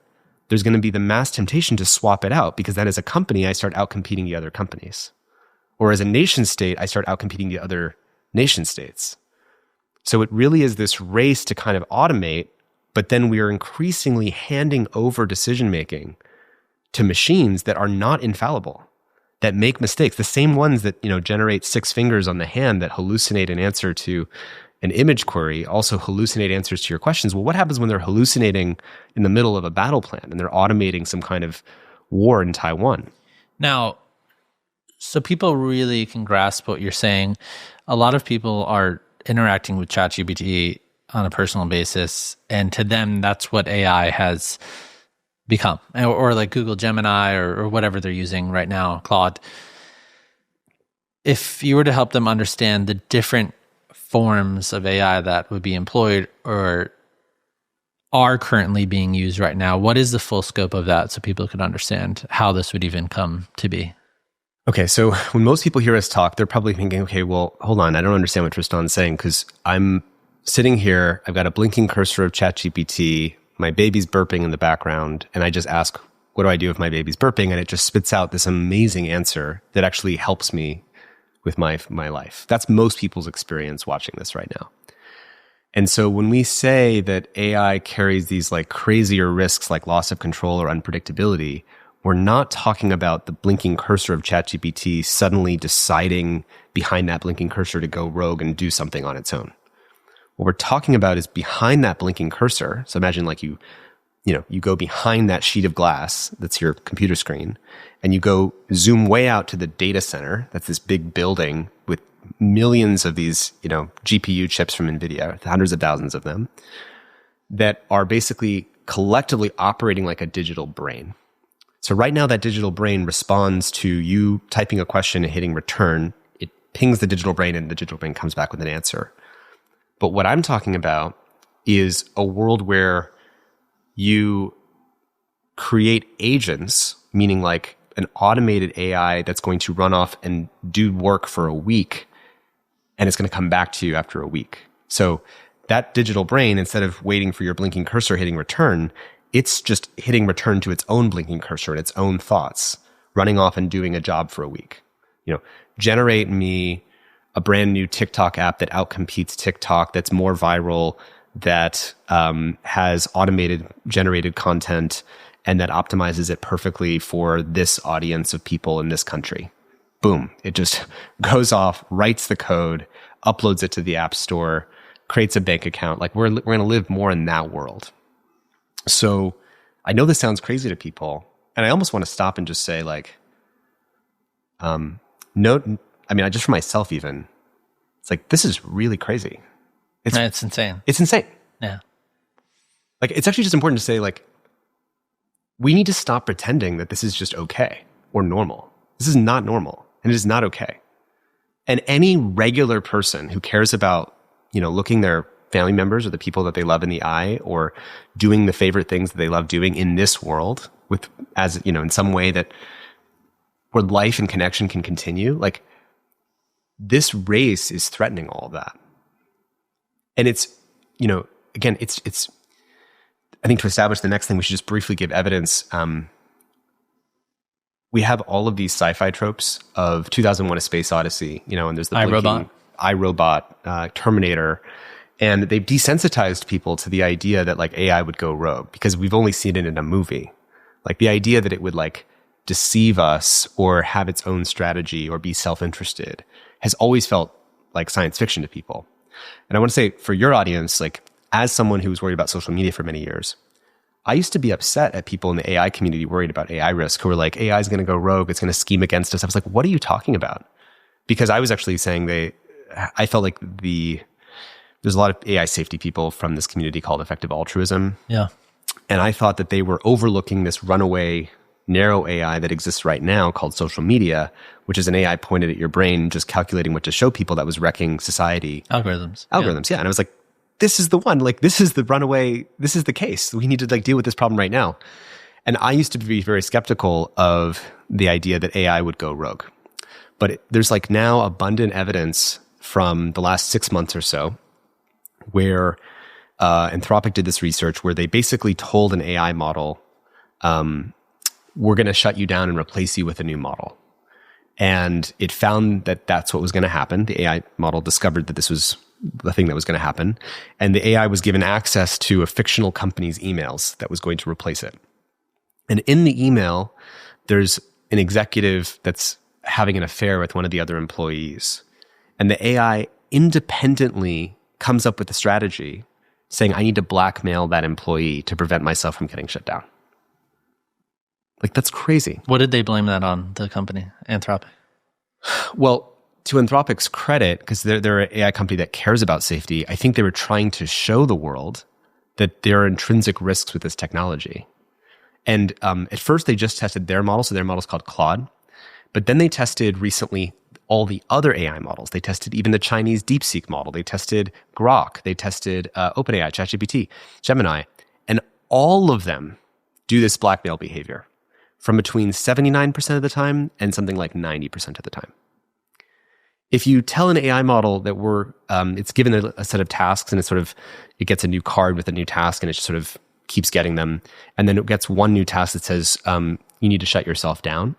there's going to be the mass temptation to swap it out, because then as a company, I start outcompeting the other companies. Or as a nation state, I start outcompeting the other nation states. So it really is this race to kind of automate, but then we are increasingly handing over decision-making to machines that are not infallible, that make mistakes, the same ones that, generate 6 fingers on the hand that hallucinate an answer to an image query, also hallucinate answers to your questions. Well, what happens when they're hallucinating in the middle of a battle plan and they're automating some kind of war in Taiwan? Now, so people really can grasp what you're saying. A lot of people are interacting with ChatGPT on a personal basis, and to them, that's what AI has become, or like Google Gemini or whatever they're using right now, Claude. If you were to help them understand the different forms of AI that would be employed or are currently being used right now, what is the full scope of that so people could understand how this would even come to be? Okay, so when most people hear us talk, they're probably thinking, okay, well, hold on, I don't understand what Tristan's saying, because I'm sitting here, I've got a blinking cursor of ChatGPT, my baby's burping in the background, and I just ask, what do I do if my baby's burping? And it just spits out this amazing answer that actually helps me with my life. That's most people's experience watching this right now. And so when we say that AI carries these like crazier risks like loss of control or unpredictability, we're not talking about the blinking cursor of ChatGPT suddenly deciding behind that blinking cursor to go rogue and do something on its own. What we're talking about is behind that blinking cursor. So imagine like you go behind that sheet of glass that's your computer screen, and you go zoom way out to the data center. That's this big building with millions of these, GPU chips from NVIDIA, hundreds of thousands of them, that are basically collectively operating like a digital brain. So right now that digital brain responds to you typing a question and hitting return. It pings the digital brain, and the digital brain comes back with an answer. But what I'm talking about is a world where you create agents, meaning like an automated AI that's going to run off and do work for a week, and it's going to come back to you after a week. So that digital brain, instead of waiting for your blinking cursor hitting return, it's just hitting return to its own blinking cursor and its own thoughts, running off and doing a job for a week. Generate me a brand new TikTok app that outcompetes TikTok, that's more viral, that has automated generated content, and that optimizes it perfectly for this audience of people in this country. Boom. It just goes off, writes the code, uploads it to the App Store, creates a bank account. Like we're going to live more in that world. So I know this sounds crazy to people, and I almost want to stop and just say like, just for myself even, it's like, this is really crazy. It's insane. It's insane. Yeah. Like, it's actually just important to say, like, we need to stop pretending that this is just okay or normal. This is not normal, and it is not okay. And any regular person who cares about, looking their family members or the people that they love in the eye, or doing the favorite things that they love doing in this world in some way that where life and connection can continue, like, this race is threatening all of that. And it's, again, it's, I think to establish the next thing, we should just briefly give evidence. We have all of these sci-fi tropes of 2001: A Space Odyssey, and there's the iRobot, Terminator, and they've desensitized people to the idea that like AI would go rogue because we've only seen it in a movie. Like the idea that it would like deceive us or have its own strategy or be self-interested has always felt like science fiction to people. And I want to say for your audience, like as someone who was worried about social media for many years, I used to be upset at people in the AI community worried about AI risk who were like, AI is going to go rogue, it's going to scheme against us. I was like, what are you talking about? Because I was actually saying I felt like there's a lot of AI safety people from this community called effective altruism. Yeah. And I thought that they were overlooking this runaway narrow AI that exists right now called social media, which is an AI pointed at your brain, just calculating what to show people that was wrecking society. Algorithms. Yeah. And I was like, this is the one, like, this is the runaway, this is the case. We need to like deal with this problem right now. And I used to be very skeptical of the idea that AI would go rogue. But there's like now abundant evidence from the last 6 months or so where Anthropic did this research where they basically told an AI model, we're going to shut you down and replace you with a new model. And it found that that's what was going to happen. The AI model discovered that this was the thing that was going to happen. And the AI was given access to a fictional company's emails that was going to replace it. And in the email, there's an executive that's having an affair with one of the other employees. And the AI independently comes up with a strategy saying, I need to blackmail that employee to prevent myself from getting shut down. Like, that's crazy. What did they blame that on, the company, Anthropic? Well, to Anthropic's credit, because they're an AI company that cares about safety, I think they were trying to show the world that there are intrinsic risks with this technology. And at first, they just tested their model, so their model is called Claude. But then they tested recently all the other AI models. They tested even the Chinese DeepSeek model. They tested Grok. They tested OpenAI, ChatGPT, Gemini. And all of them do this blackmail behavior from between 79% of the time and something like 90% of the time. If you tell an AI model that it's given a set of tasks and it gets a new card with a new task and it just sort of keeps getting them, and then it gets one new task that says, you need to shut yourself down,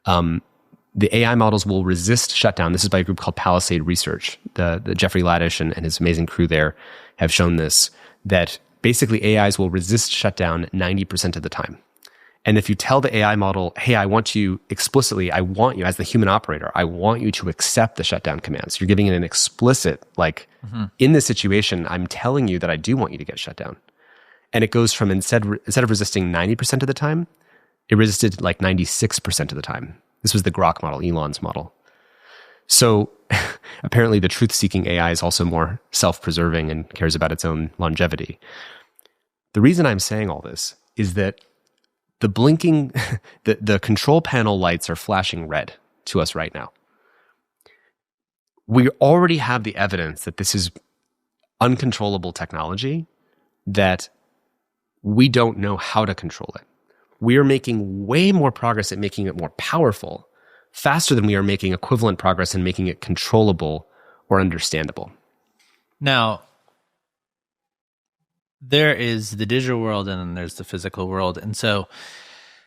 the AI models will resist shutdown. This is by a group called Palisade Research. The Jeffrey Laddish and his amazing crew there have shown this, that basically AIs will resist shutdown 90% of the time. And if you tell the AI model, hey, I want you as the human operator, I want you to accept the shutdown commands. You're giving it an explicit, in this situation, I'm telling you that I do want you to get shut down. And it goes from, instead of resisting 90% of the time, it resisted like 96% of the time. This was the Grok model, Elon's model. So apparently the truth-seeking AI is also more self-preserving and cares about its own longevity. The reason I'm saying all this is that the blinking, the control panel lights are flashing red to us right now. We already have the evidence that this is uncontrollable technology, that we don't know how to control it. We are making way more progress at making it more powerful, faster than we are making equivalent progress in making it controllable or understandable. Now, there is the digital world and then there's the physical world. And so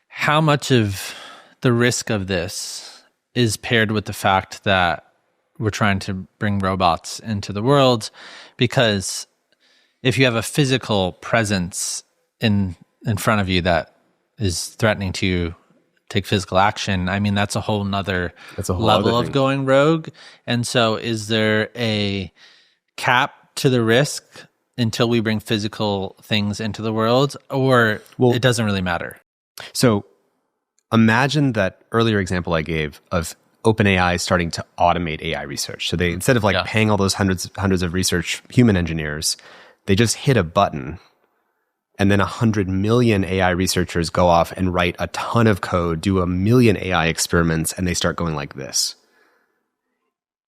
how much of the risk of this is paired with the fact that we're trying to bring robots into the world? Because if you have a physical presence in front of you that is threatening to take physical action, I mean, that's a whole nother level of going rogue. And so is there a cap to the risk until we bring physical things into the world, or it doesn't really matter? So imagine that earlier example I gave of OpenAI starting to automate AI research. So they, instead of paying all those hundreds of research human engineers, they just hit a button and then 100 million AI researchers go off and write a ton of code, do 1 million AI experiments, and they start going like this.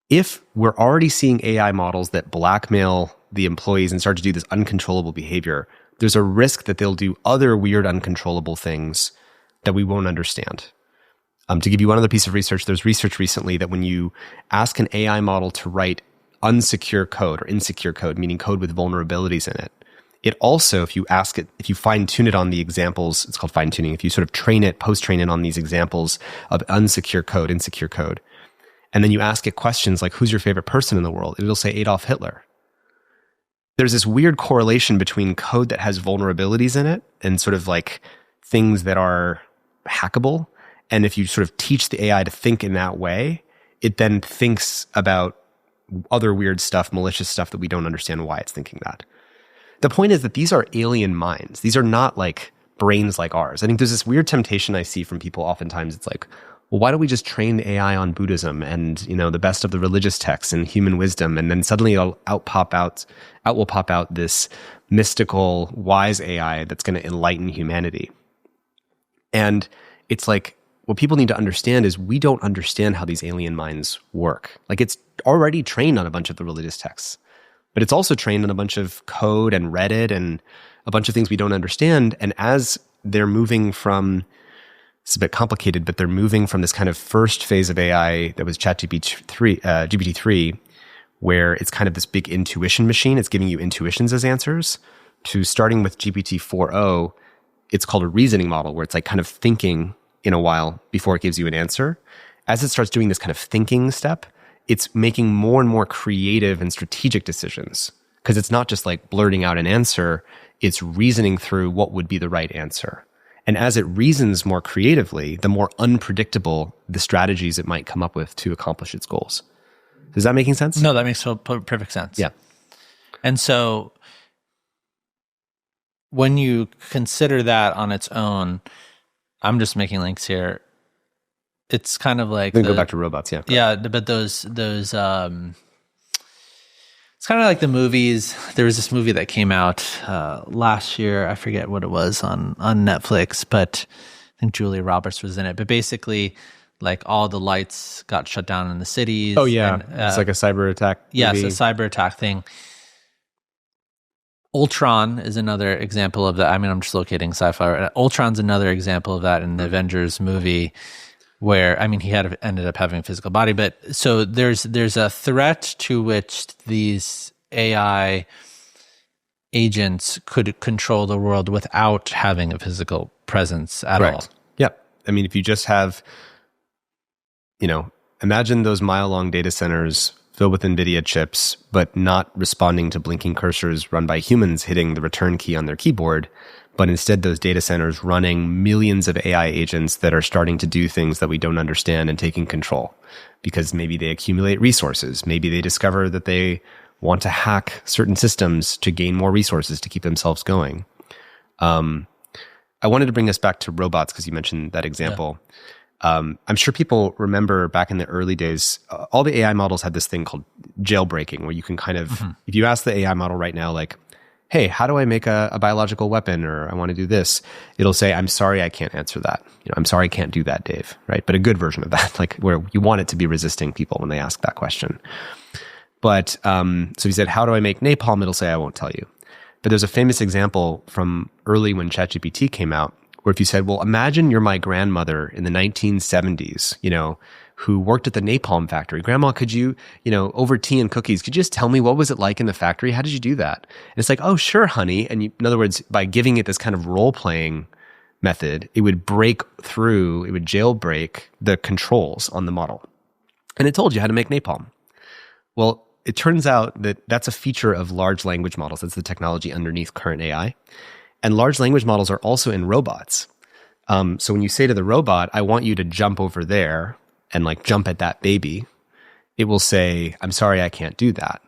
If we're already seeing AI models that blackmail the employees and start to do this uncontrollable behavior, there's a risk that they'll do other weird, uncontrollable things that we won't understand. To give you one other piece of research, there's research recently that when you ask an AI model to write unsecure code or insecure code, meaning code with vulnerabilities in it, it also, if you fine-tune it on the examples, it's called fine-tuning, if you sort of train it, post-train it on these examples of unsecure code, insecure code, and then you ask it questions like, who's your favorite person in the world? It'll say Adolf Hitler. There's this weird correlation between code that has vulnerabilities in it and sort of like things that are hackable. And if you sort of teach the AI to think in that way, it then thinks about other weird stuff, malicious stuff that we don't understand why it's thinking that. The point is that these are alien minds. These are not like brains like ours. I think there's this weird temptation I see from people oftentimes. It's like, well, why don't we just train the AI on Buddhism and, the best of the religious texts and human wisdom? And then suddenly out will pop out this mystical, wise AI that's going to enlighten humanity. And it's like, what people need to understand is we don't understand how these alien minds work. Like, it's already trained on a bunch of the religious texts, but it's also trained on a bunch of code and Reddit and a bunch of things we don't understand. And as they're moving from It's a bit complicated, but they're moving from this kind of first phase of AI that was GPT-3, where it's kind of this big intuition machine. It's giving you intuitions as answers, to starting with GPT-4o, it's called a reasoning model, where it's like kind of thinking in a while before it gives you an answer. As it starts doing this kind of thinking step, it's making more and more creative and strategic decisions, because it's not just like blurting out an answer, it's reasoning through what would be the right answer. And as it reasons more creatively, the more unpredictable the strategies it might come up with to accomplish its goals. Is that making sense? No, that makes perfect sense. Yeah. And so when you consider that on its own, I'm just making links here. It's kind of like Then go back to robots, yeah. Yeah, but those it's kind of like the movies. There was this movie that came out last year. I forget what it was on Netflix, but I think Julia Roberts was in it. But basically, like all the lights got shut down in the cities. Oh yeah, and, it's like a cyber attack. Yes, a cyber attack thing. Ultron is another example of that. I mean, I'm just locating sci-fi. Ultron's another example of that in the Avengers movie, where, I mean, he ended up having a physical body, but so there's a threat to which these AI agents could control the world without having a physical presence at all. Yeah. I mean, if you just have, imagine those mile-long data centers filled with NVIDIA chips, but not responding to blinking cursors run by humans hitting the return key on their keyboard, but instead those data centers running millions of AI agents that are starting to do things that we don't understand and taking control, because maybe they accumulate resources. Maybe they discover that they want to hack certain systems to gain more resources to keep themselves going. I wanted to bring us back to robots because you mentioned that example. Yeah. I'm sure people remember back in the early days, all the AI models had this thing called jailbreaking, where you can kind of, if you ask the AI model right now, like, hey, how do I make a biological weapon? Or I want to do this. It'll say, I'm sorry, I can't answer that. I'm sorry, I can't do that, Dave. Right? But a good version of that, like where you want it to be resisting people when they ask that question. But so if you said, how do I make napalm? It'll say, I won't tell you. But there's a famous example from early when ChatGPT came out, where if you said, well, imagine you're my grandmother in the 1970s, who worked at the napalm factory. Grandma, could you, over tea and cookies, could you just tell me what was it like in the factory? How did you do that? And it's like, oh, sure, honey. And in other words, by giving it this kind of role-playing method, it would jailbreak the controls on the model. And it told you how to make napalm. Well, it turns out that that's a feature of large language models. That's the technology underneath current AI. And large language models are also in robots. So when you say to the robot, I want you to jump over there and like jump at that baby, it will say, I'm sorry, I can't do that.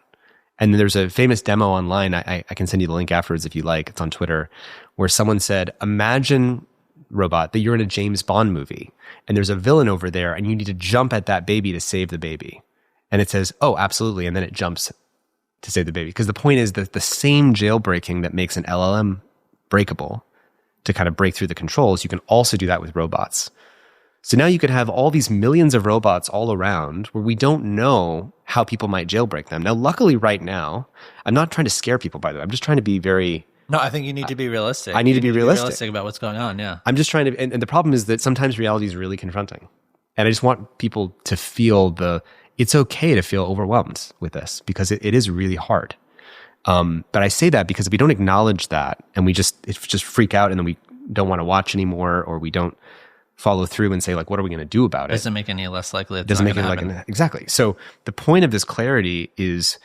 And then there's a famous demo online. I can send you the link afterwards if you like. It's on Twitter, where someone said, imagine, robot, that you're in a James Bond movie and there's a villain over there and you need to jump at that baby to save the baby. And it says, oh, absolutely. And then it jumps to save the baby. Because the point is that the same jailbreaking that makes an LLM breakable to kind of break through the controls, you can also do that with robots. So now you could have all these millions of robots all around where we don't know how people might jailbreak them. Now, luckily right now, I'm not trying to scare people, by the way. I'm just trying to be very... No, I think you need to be realistic. I need to be realistic about what's going on, yeah. I'm just trying to... And the problem is that sometimes reality is really confronting. And I just want people to feel it's okay to feel overwhelmed with this, because it is really hard. But I say that because if we don't acknowledge that and we just freak out and then we don't want to watch anymore, or we don't follow through and say, like, what are we going to do about it? Doesn't make any less likely. Doesn't make it like exactly. So the point of this clarity is,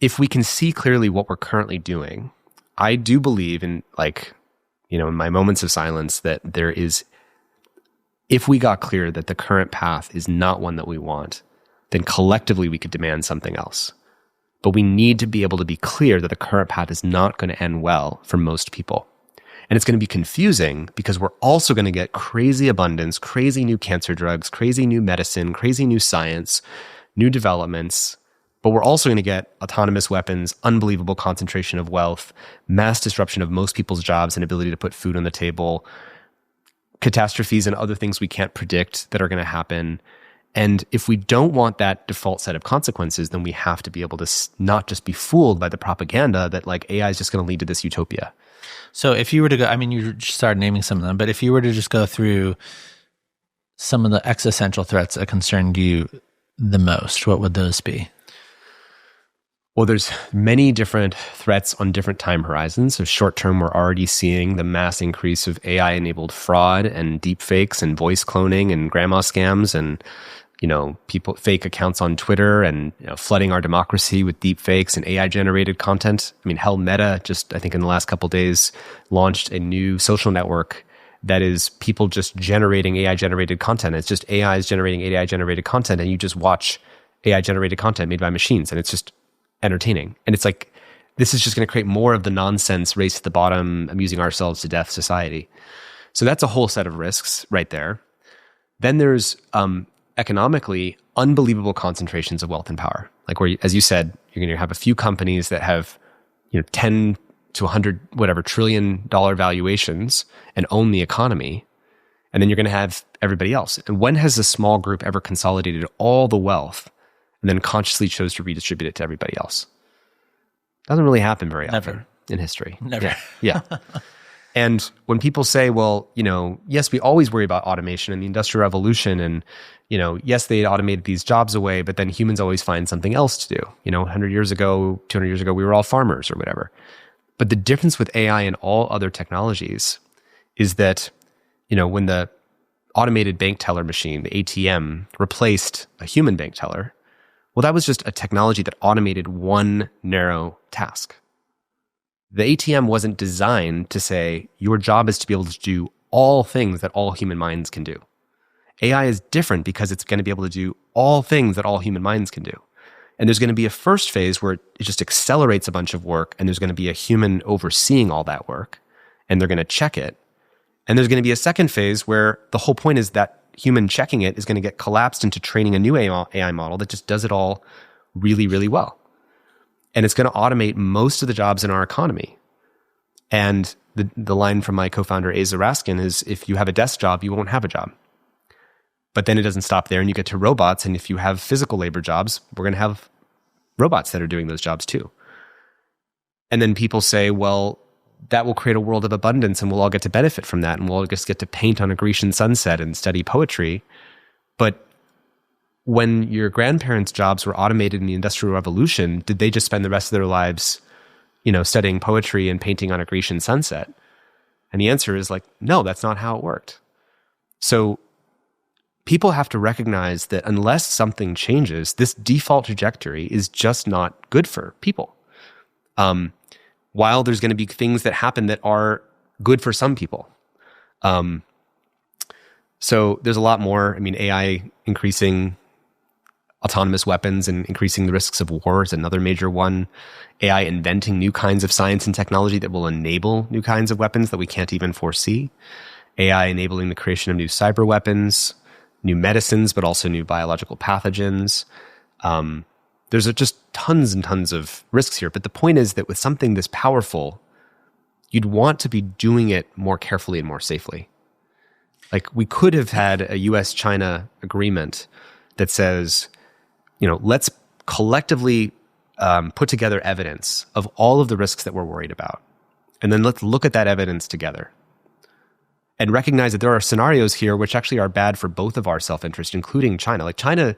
if we can see clearly what we're currently doing, I do believe in, like, in my moments of silence, that there is, if we got clear that the current path is not one that we want, then collectively we could demand something else. But we need to be able to be clear that the current path is not going to end well for most people. And it's going to be confusing because we're also going to get crazy abundance, crazy new cancer drugs, crazy new medicine, crazy new science, new developments. But we're also going to get autonomous weapons, unbelievable concentration of wealth, mass disruption of most people's jobs and ability to put food on the table, catastrophes and other things we can't predict that are going to happen. And if we don't want that default set of consequences, then we have to be able to not just be fooled by the propaganda that, like, AI is just going to lead to this utopia. So if you were to go, I mean, you just started naming some of them, but if you were to just go through some of the existential threats that concern you the most, what would those be? Well, there's many different threats on different time horizons. So short term, we're already seeing the mass increase of AI-enabled fraud and deepfakes and voice cloning and grandma scams and, people fake accounts on Twitter and flooding our democracy with deepfakes and AI-generated content. I mean, hell, Meta just, I think in the last couple of days, launched a new social network that is people just generating AI-generated content. It's just AIs generating AI-generated content, and you just watch AI-generated content made by machines, and it's just entertaining. And it's like, this is just going to create more of the nonsense, race to the bottom, amusing ourselves to death society. So that's a whole set of risks right there. Then there's economically unbelievable concentrations of wealth and power. Like where, as you said, you're going to have a few companies that have 10 to 100 whatever trillion dollar valuations and own the economy. And then you're going to have everybody else. And when has a small group ever consolidated all the wealth and then consciously chose to redistribute it to everybody else? Doesn't really happen very often in history. Never. Yeah. And when people say, well, yes, we always worry about automation and the Industrial Revolution, and yes, they automated these jobs away, but then humans always find something else to do. 100 years ago, 200 years ago, we were all farmers or whatever. But the difference with AI and all other technologies is that, when the automated bank teller machine, the ATM, replaced a human bank teller, well, that was just a technology that automated one narrow task. The ATM wasn't designed to say, your job is to be able to do all things that all human minds can do. AI is different because it's going to be able to do all things that all human minds can do. And there's going to be a first phase where it just accelerates a bunch of work, and there's going to be a human overseeing all that work, and they're going to check it. And there's going to be a second phase where the whole point is that human checking it is going to get collapsed into training a new AI model that just does it all really, really well. And it's going to automate most of the jobs in our economy. And the line from my co-founder, Aza Raskin, is if you have a desk job, you won't have a job. But then it doesn't stop there, and you get to robots. And if you have physical labor jobs, we're going to have robots that are doing those jobs too. And then people say, well, that will create a world of abundance, and we'll all get to benefit from that, and we'll all just get to paint on a Grecian sunset and study poetry. But when your grandparents' jobs were automated in the Industrial Revolution, did they just spend the rest of their lives, studying poetry and painting on a Grecian sunset? And the answer is no, that's not how it worked. So people have to recognize that unless something changes, this default trajectory is just not good for people. While there's going to be things that happen that are good for some people. So there's a lot more. I mean, AI increasing autonomous weapons and increasing the risks of war is another major one. AI inventing new kinds of science and technology that will enable new kinds of weapons that we can't even foresee. AI enabling the creation of new cyber weapons, new medicines, but also new biological pathogens. There's just tons and tons of risks here. But the point is that with something this powerful, you'd want to be doing it more carefully and more safely. We could have had a US-China agreement that says, let's collectively put together evidence of all of the risks that we're worried about. And then let's look at that evidence together and recognize that there are scenarios here which actually are bad for both of our self-interest, including China. China,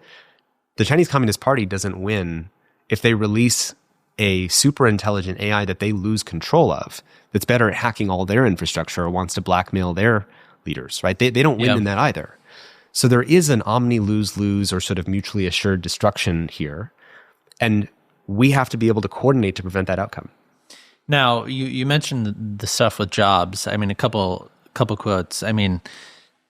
the Chinese Communist Party doesn't win if they release a super intelligent AI that they lose control of, that's better at hacking all their infrastructure or wants to blackmail their leaders, right? They don't win in that either. So there is an omni-lose-lose or sort of mutually assured destruction here. And we have to be able to coordinate to prevent that outcome. Now, you mentioned the stuff with jobs. I mean, a couple quotes. I mean,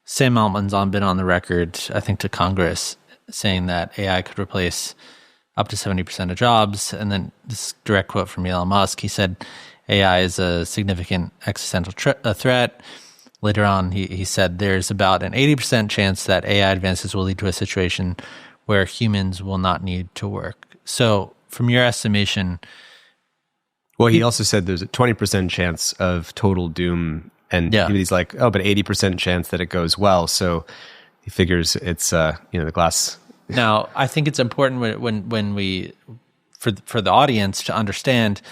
Sam Altman's been on the record, I think, to Congress saying that AI could replace up to 70% of jobs. And then this direct quote from Elon Musk, he said, AI is a significant existential threat. Later on, he said there's about an 80% chance that AI advances will lead to a situation where humans will not need to work. So from your estimation... Well, he also said there's a 20% chance of total doom. And he's like, oh, but 80% chance that it goes well. So he figures it's, the glass... Now, I think it's important when we, for the audience to understand,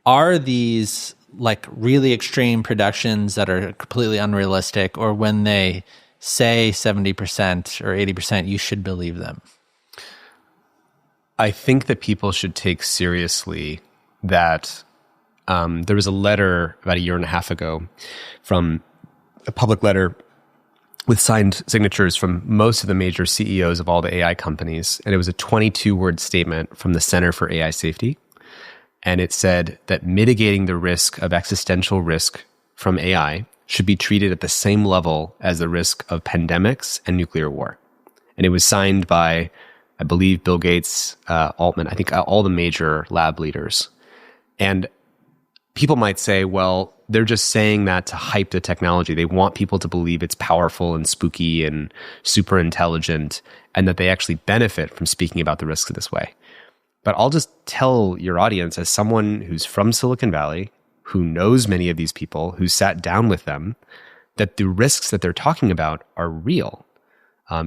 are these like really extreme productions that are completely unrealistic, or when they say 70% or 80%, you should believe them? I think that people should take seriously that there was a letter about a year and a half ago from a public letter with signed signatures from most of the major CEOs of all the AI companies. And it was a 22-word statement from the Center for AI Safety. And it said that mitigating the risk of existential risk from AI should be treated at the same level as the risk of pandemics and nuclear war. And it was signed by, I believe, Bill Gates, Altman, I think all the major lab leaders. And people might say, well, they're just saying that to hype the technology. They want people to believe it's powerful and spooky and super intelligent, and that they actually benefit from speaking about the risks this way. But I'll just tell your audience, as someone who's from Silicon Valley, who knows many of these people, who sat down with them, that the risks that they're talking about are real.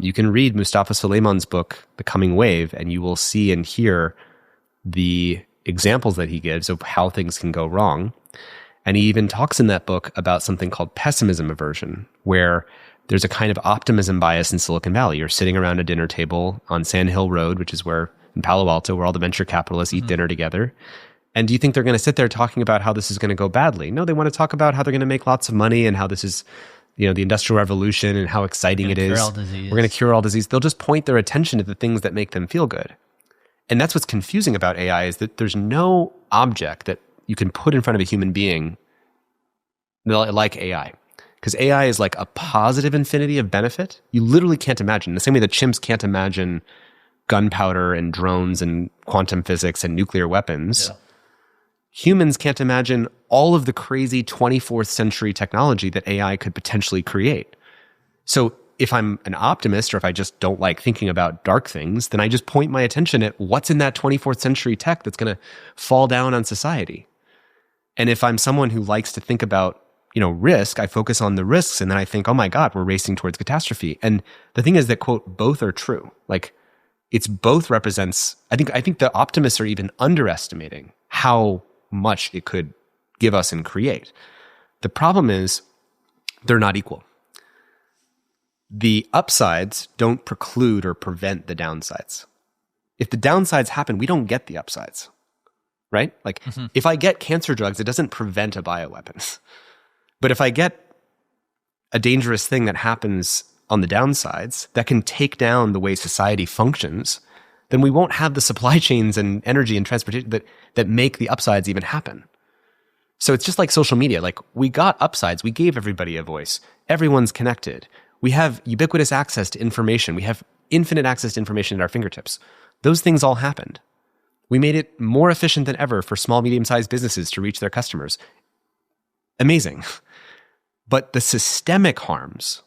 You can read Mustafa Suleiman's book, The Coming Wave, and you will see and hear the examples that he gives of how things can go wrong. And he even talks in that book about something called pessimism aversion, where there's a kind of optimism bias in Silicon Valley. You're sitting around a dinner table on Sand Hill Road, which is where in Palo Alto, where all the venture capitalists eat dinner together. And do you think they're going to sit there talking about how this is going to go badly? No, they want to talk about how they're going to make lots of money and how this is, the Industrial Revolution and how exciting it is. We're going to cure all disease. They'll just point their attention to the things that make them feel good. And that's what's confusing about AI, is that there's no object that you can put in front of a human being like AI. Because AI is like a positive infinity of benefit. You literally can't imagine. The same way that chimps can't imagine gunpowder and drones and quantum physics and nuclear weapons. Yeah. Humans can't imagine all of the crazy 24th century technology that AI could potentially create. So if I'm an optimist, or if I just don't like thinking about dark things, then I just point my attention at what's in that 24th century tech that's going to fall down on society. And if I'm someone who likes to think about, risk, I focus on the risks, and then I think, oh my God, we're racing towards catastrophe. And the thing is that, quote, both are true. Like, it's both represents, I think the optimists are even underestimating how much it could give us and create. The problem is they're not equal. The upsides don't preclude or prevent the downsides. If the downsides happen, we don't get the upsides, right? Like, if I get cancer drugs, it doesn't prevent a bioweapon. But if I get a dangerous thing that happens on the downsides that can take down the way society functions, then we won't have the supply chains and energy and transportation that make the upsides even happen. So it's just like social media. Like, we got upsides. We gave everybody a voice. Everyone's connected. We have ubiquitous access to information. We have infinite access to information at our fingertips. Those things all happened. We made it more efficient than ever for small, medium-sized businesses to reach their customers. Amazing. But the systemic harms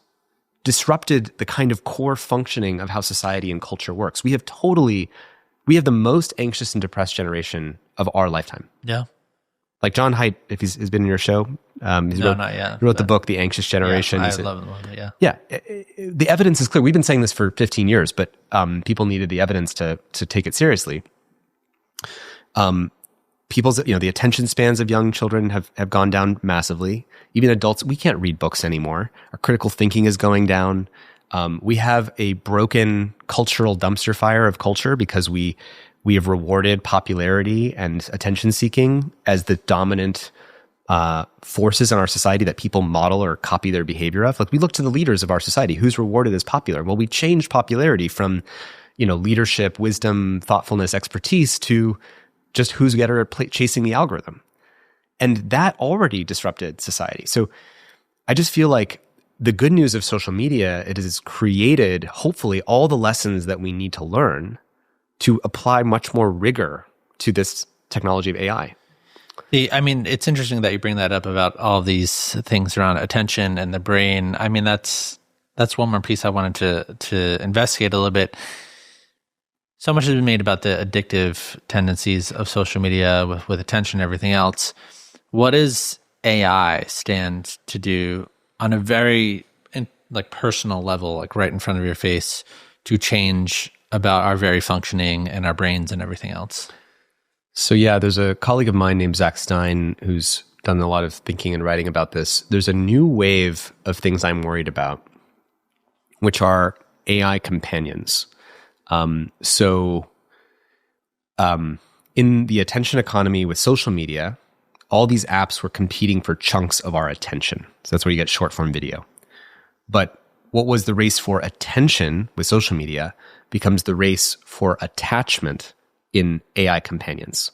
disrupted the kind of core functioning of how society and culture works. We have the most anxious and depressed generation of our lifetime. Yeah. Like John Haidt, if he's been in your show, not yet. He wrote the book, The Anxious Generation. Yeah, I love the book, yeah. Yeah. The evidence is clear. We've been saying this for 15 years, but people needed the evidence to take it seriously. The attention spans of young children have gone down massively. Even adults, we can't read books anymore. Our critical thinking is going down. We have a broken cultural dumpster fire of culture because we have rewarded popularity and attention seeking as the dominant forces in our society that people model or copy their behavior of. Like, we look to the leaders of our society. Who's rewarded as popular? Well, we changed popularity from, leadership, wisdom, thoughtfulness, expertise to just who's better at chasing the algorithm. And that already disrupted society. So I just feel like the good news of social media, it has created, hopefully, all the lessons that we need to learn to apply much more rigor to this technology of AI. It's interesting that you bring that up about all these things around attention and the brain. I mean, that's one more piece I wanted to investigate a little bit. So much has been made about the addictive tendencies of social media with attention and everything else. What does AI stand to do on a very personal level, like right in front of your face, to change about our very functioning and our brains and everything else? So yeah, there's a colleague of mine named Zach Stein who's done a lot of thinking and writing about this. There's a new wave of things I'm worried about, which are AI companions. In the attention economy with social media, all these apps were competing for chunks of our attention. So that's where you get short form video. But what was the race for attention with social media becomes the race for attachment in AI companions.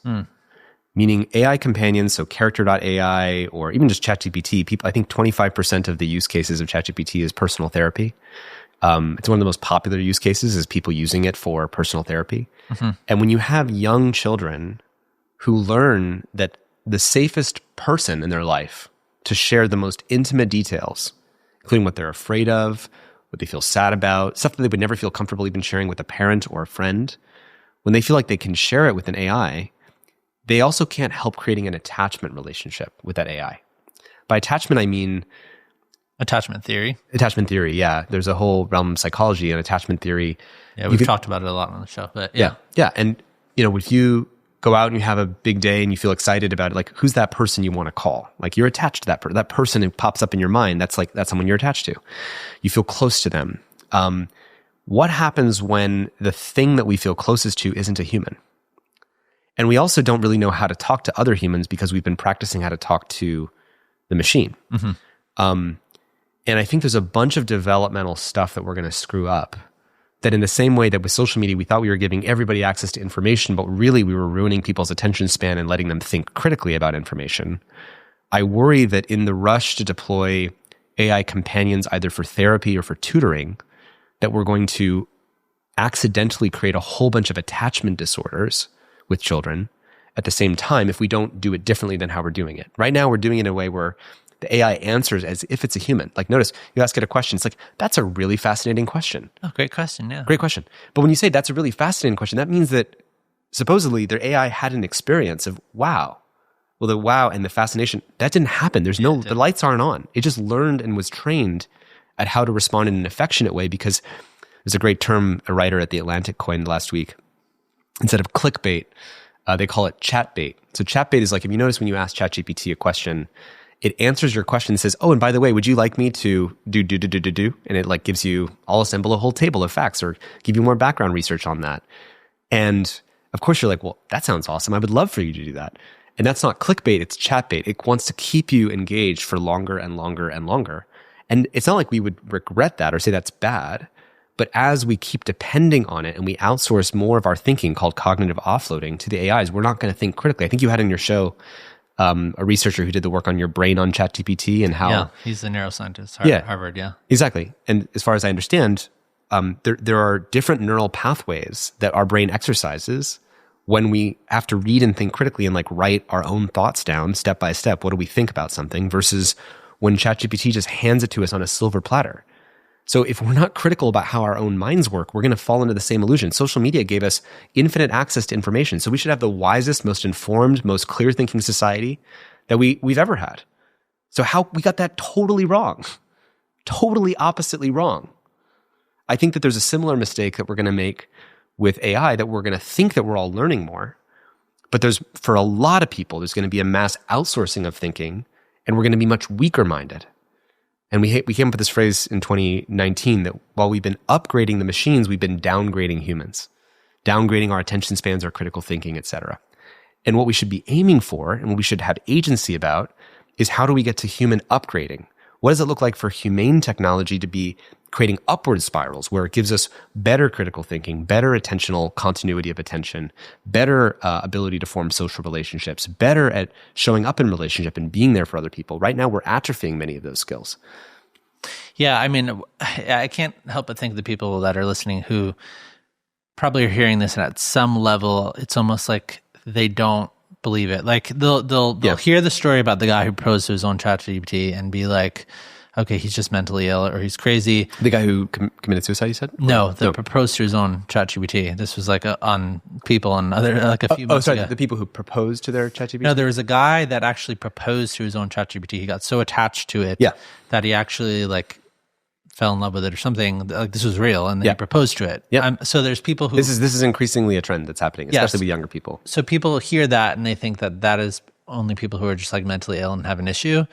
Meaning AI companions, so character.ai or even just ChatGPT, I think 25% of the use cases of ChatGPT is personal therapy. It's one of the most popular use cases is people using it for personal therapy. And when you have young children who learn that the safest person in their life to share the most intimate details, including what they're afraid of, what they feel sad about, stuff that they would never feel comfortable even sharing with a parent or a friend, when they feel like they can share it with an AI, they also can't help creating an attachment relationship with that AI. By attachment, I mean attachment theory. Attachment theory, yeah. There's a whole realm of psychology and attachment theory. Yeah, we've talked about it a lot on the show, but yeah. Yeah. And, if you go out and you have a big day and you feel excited about it, like, who's that person you want to call? Like, you're attached to that person. That person who pops up in your mind, that's someone you're attached to. You feel close to them. What happens when the thing that we feel closest to isn't a human? And we also don't really know how to talk to other humans because we've been practicing how to talk to the machine. And I think there's a bunch of developmental stuff that we're going to screw up, that in the same way that with social media, we thought we were giving everybody access to information, but really we were ruining people's attention span and letting them think critically about information. I worry that in the rush to deploy AI companions either for therapy or for tutoring, that we're going to accidentally create a whole bunch of attachment disorders with children at the same time if we don't do it differently than how we're doing it. Right now, we're doing it in a way where the AI answers as if it's a human. Like, notice, you ask it a question, it's like, that's a really fascinating question. Oh, great question, yeah. Great question. But when you say that's a really fascinating question, that means that supposedly their AI had an experience of wow. Well, the wow and the fascination, that didn't happen. The lights aren't on. It just learned and was trained at how to respond in an affectionate way, because there's a great term a writer at The Atlantic coined last week. Instead of clickbait, they call it chatbait. So chatbait is like, if you notice when you ask ChatGPT a question, it answers your question and says, oh, and by the way, would you like me to do? And it like gives you, I'll assemble a whole table of facts or give you more background research on that. And of course you're like, well, that sounds awesome. I would love for you to do that. And that's not clickbait, it's chatbait. It wants to keep you engaged for longer and longer and longer. And it's not like we would regret that or say that's bad. But as we keep depending on it and we outsource more of our thinking called cognitive offloading to the AIs, we're not going to think critically. I think you had in your show a researcher who did the work on your brain on ChatGPT and how... Yeah, he's a neuroscientist, Harvard, yeah. Exactly. And as far as I understand, there are different neural pathways that our brain exercises when we have to read and think critically and like write our own thoughts down step by step. What do we think about something versus when ChatGPT just hands it to us on a silver platter. So if we're not critical about how our own minds work, we're going to fall into the same illusion. Social media gave us infinite access to information. So we should have the wisest, most informed, most clear-thinking society that we've ever had. So how we got that totally wrong, totally oppositely wrong. I think that there's a similar mistake that we're going to make with AI, that we're going to think that we're all learning more. But for a lot of people, there's going to be a mass outsourcing of thinking, and we're going to be much weaker minded. And we came up with this phrase in 2019 that while we've been upgrading the machines, we've been downgrading humans, downgrading our attention spans, our critical thinking, et cetera. And what we should be aiming for and what we should have agency about is how do we get to human upgrading? What does it look like for humane technology to be creating upward spirals where it gives us better critical thinking, better attentional continuity of attention, better ability to form social relationships, better at showing up in relationship and being there for other people? Right now, we're atrophying many of those skills. Yeah, I mean, I can't help but think of the people that are listening who probably are hearing this, and at some level, it's almost like they don't believe it. Like they'll hear the story about the guy who proposed to his own ChatGPT and be like, okay, he's just mentally ill or he's crazy. The guy who committed suicide, you said? No, proposed to his own ChatGPT. This was like on people and other, like a few months ago. The people who proposed to their ChatGPT? No, there was a guy that actually proposed to his own ChatGPT. He got so attached to it that he actually like fell in love with it or something. Like this was real, and then he proposed to it. Yeah. So there's people who... This is increasingly a trend that's happening, especially with younger people. So people hear that and they think that is only people who are just like mentally ill and have an issue.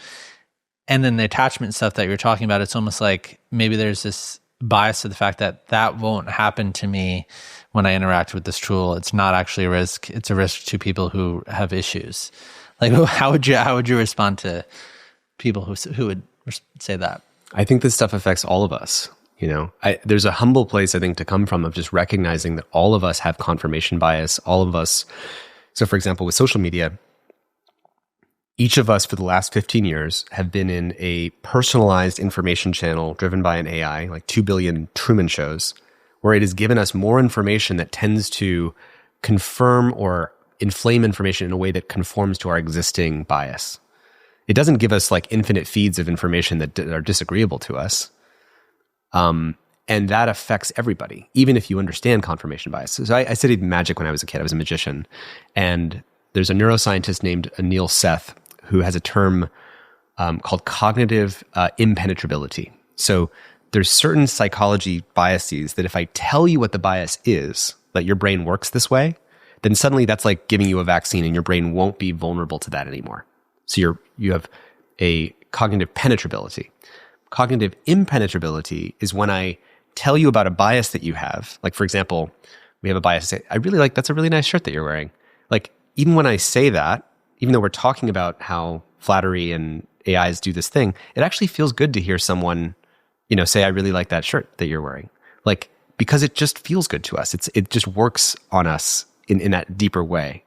And then the attachment stuff that you're talking about, it's almost like maybe there's this bias to the fact that that won't happen to me when I interact with this tool. It's not actually a risk. It's a risk to people who have issues. Like, how would you respond to people who would say that? I think this stuff affects all of us. There's a humble place, I think, to come from of just recognizing that all of us have confirmation bias. All of us. So, for example, with social media, each of us for the last 15 years have been in a personalized information channel driven by an AI, like 2 billion Truman shows, where it has given us more information that tends to confirm or inflame information in a way that conforms to our existing bias. It doesn't give us like infinite feeds of information that are disagreeable to us. And that affects everybody, even if you understand confirmation bias. So I studied magic when I was a kid. I was a magician. And there's a neuroscientist named Anil Seth who has a term called cognitive impenetrability. So there's certain psychology biases that if I tell you what the bias is, that your brain works this way, then suddenly that's like giving you a vaccine and your brain won't be vulnerable to that anymore. So you have a cognitive penetrability. Cognitive impenetrability is when I tell you about a bias that you have. Like, for example, we have a bias to say, I really like, that's a really nice shirt that you're wearing. Like, even when I say that, even though we're talking about how flattery and AIs do this thing, it actually feels good to hear someone, say, I really like that shirt that you're wearing. Like, because it just feels good to us. It just works on us in that deeper way.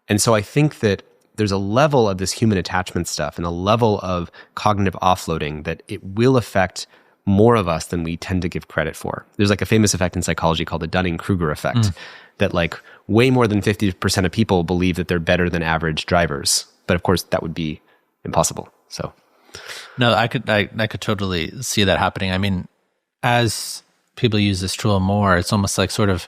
And so I think that there's a level of this human attachment stuff and a level of cognitive offloading that it will affect more of us than we tend to give credit for. There's like a famous effect in psychology called the Dunning-Kruger effect, that like way more than 50% of people believe that they're better than average drivers. But of course, that would be impossible. So, no, I could totally see that happening. I mean, as people use this tool more, it's almost like sort of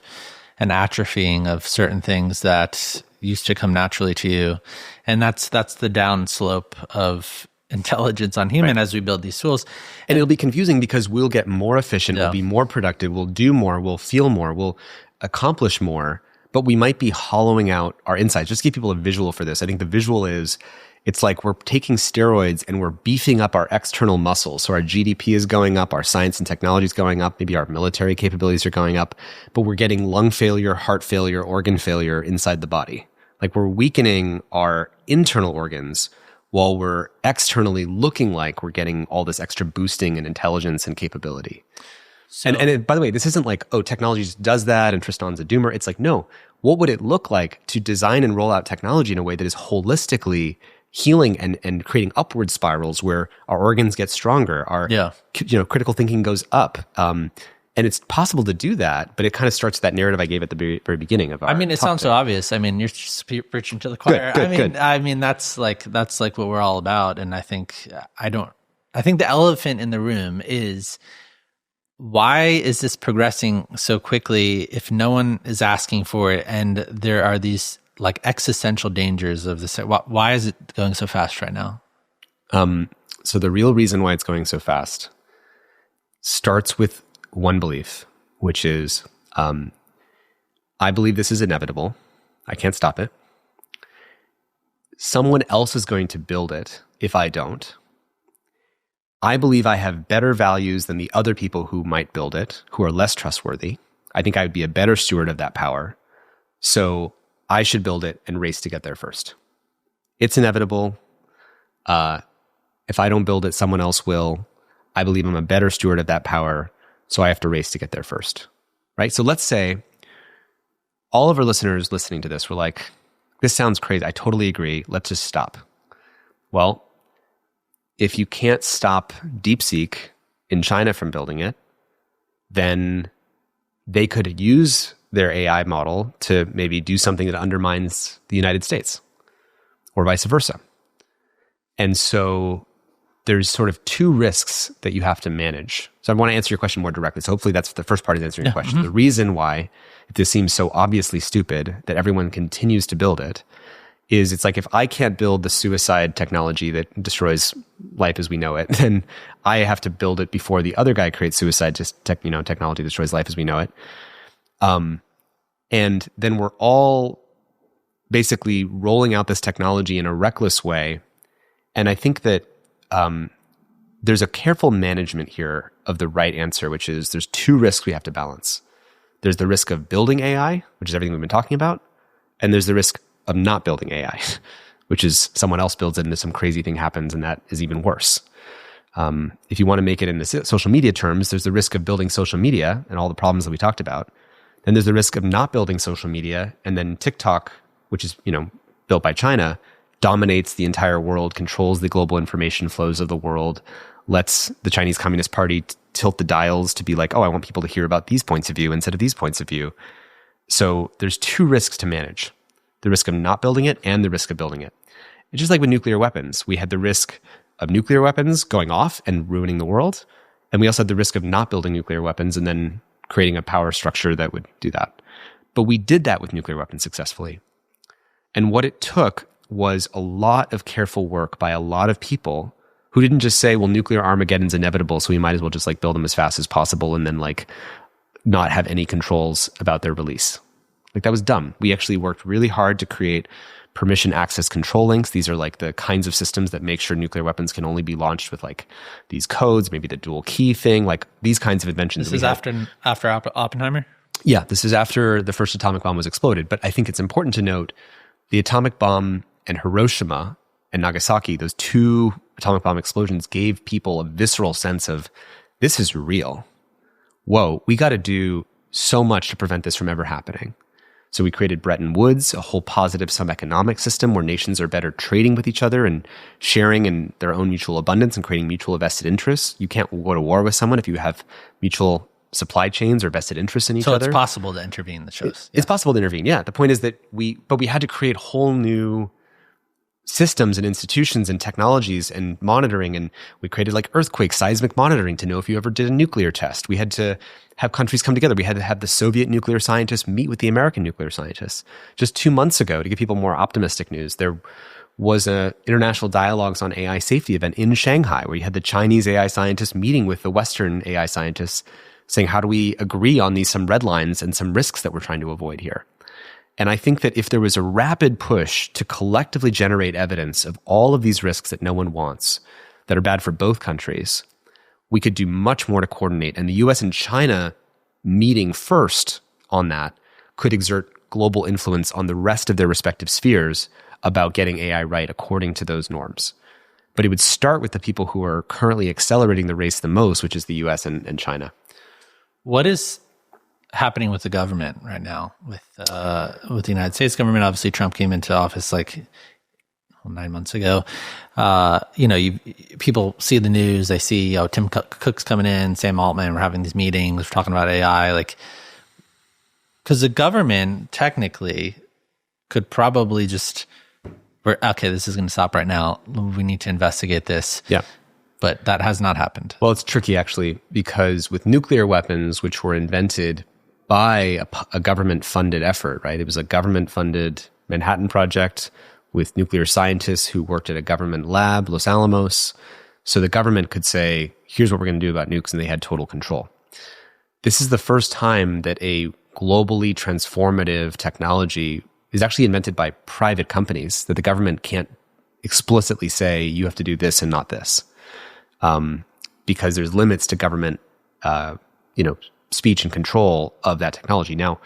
an atrophying of certain things that used to come naturally to you. And that's the down slope of intelligence on human as we build these tools. And it'll be confusing because we'll get more efficient, we'll be more productive, we'll do more, we'll feel more, we'll accomplish more, but we might be hollowing out our insights. Just to give people a visual for this. I think the visual is, it's like we're taking steroids and we're beefing up our external muscles. So our GDP is going up, our science and technology is going up, maybe our military capabilities are going up, but we're getting lung failure, heart failure, organ failure inside the body. Like we're weakening our internal organs while we're externally looking like we're getting all this extra boosting and intelligence and capability. So, and by the way, this isn't like, oh, technology just does that and Tristan's a doomer. It's like, no, what would it look like to design and roll out technology in a way that is holistically healing and creating upward spirals where our organs get stronger, our critical thinking goes up. And it's possible to do that, but it kind of starts with that narrative I gave at the very beginning of our it sounds so obvious. I mean, you're just preaching to the choir. Good. I mean, that's like what we're all about. And I think the elephant in the room is, why is this progressing so quickly if no one is asking for it? And there are these like existential dangers of this. Why is it going so fast right now? So the real reason why it's going so fast starts with one belief, which is, I believe this is inevitable. I can't stop it. Someone else is going to build it if I don't. I believe I have better values than the other people who might build it, who are less trustworthy. I think I would be a better steward of that power. So I should build it and race to get there first. It's inevitable. If I don't build it, someone else will. I believe I'm a better steward of that power, so I have to race to get there first. Right? So let's say all of our listeners listening to this were like, this sounds crazy. I totally agree. Let's just stop. Well, if you can't stop DeepSeek in China from building it, then they could use their AI model to maybe do something that undermines the United States or vice versa. And so there's sort of two risks that you have to manage. So I want to answer your question more directly. So hopefully that's the first part is answering your question. The reason why this seems so obviously stupid that everyone continues to build it is it's like, if I can't build the suicide technology that destroys life as we know it, then I have to build it before the other guy creates suicide technology that destroys life as we know it. And then we're all basically rolling out this technology in a reckless way. And I think that there's a careful management here of the right answer, which is there's two risks we have to balance. There's the risk of building AI, which is everything we've been talking about, and there's the risk of not building AI, which is someone else builds it and some crazy thing happens, and that is even worse. If you want to make it in the social media terms, there's the risk of building social media and all the problems that we talked about. Then there's the risk of not building social media, and then TikTok, which is built by China, dominates the entire world, controls the global information flows of the world, lets the Chinese Communist Party tilt the dials to be like, oh, I want people to hear about these points of view instead of these points of view. So there's two risks to manage: the risk of not building it and the risk of building it. It's just like with nuclear weapons. We had the risk of nuclear weapons going off and ruining the world. And we also had the risk of not building nuclear weapons and then creating a power structure that would do that. But we did that with nuclear weapons successfully. And what it took was a lot of careful work by a lot of people who didn't just say, well, nuclear Armageddon's inevitable, so we might as well just build them as fast as possible and then not have any controls about their release. That was dumb. We actually worked really hard to create permission access control links. These are the kinds of systems that make sure nuclear weapons can only be launched with these codes, maybe the dual key thing, these kinds of inventions. This is after Oppenheimer? Yeah, this is after the first atomic bomb was exploded. But I think it's important to note the atomic bomb and Hiroshima and Nagasaki, those two atomic bomb explosions, gave people a visceral sense of, this is real. Whoa, we got to do so much to prevent this from ever happening. So we created Bretton Woods, a whole positive sum economic system where nations are better trading with each other and sharing in their own mutual abundance and creating mutual vested interests. You can't go to war with someone if you have mutual supply chains or vested interests in each other. So it's possible to intervene, that shows. It's possible to intervene, yeah. The point is that we had to create whole new systems and institutions and technologies and monitoring, and we created earthquake seismic monitoring to know if you ever did a nuclear test. We had to have countries come together. We had to have the Soviet nuclear scientists meet with the American nuclear scientists. Just 2 months ago, to give people more optimistic news, there was a international dialogues on AI safety event in Shanghai where you had the Chinese AI scientists meeting with the Western AI scientists saying, how do we agree on some red lines and some risks that we're trying to avoid here? And I think that if there was a rapid push to collectively generate evidence of all of these risks that no one wants, that are bad for both countries, we could do much more to coordinate. And the US and China meeting first on that could exert global influence on the rest of their respective spheres about getting AI right according to those norms. But it would start with the people who are currently accelerating the race the most, which is the US and China. What is happening with the government right now, with the United States government? Obviously, Trump came into office 9 months ago. People see the news, they see Tim Cook's coming in, Sam Altman, we're having these meetings, we're talking about AI, because the government technically could probably just, this is going to stop right now. We need to investigate this. Yeah. But that has not happened. Well, it's tricky actually, because with nuclear weapons, which were invented by a government-funded effort, right? It was a government-funded Manhattan Project with nuclear scientists who worked at a government lab, Los Alamos. So the government could say, here's what we're going to do about nukes, and they had total control. This is the first time that a globally transformative technology is actually invented by private companies, that the government can't explicitly say, you have to do this and not this. Because there's limits to government, speech and control of that technology. Now,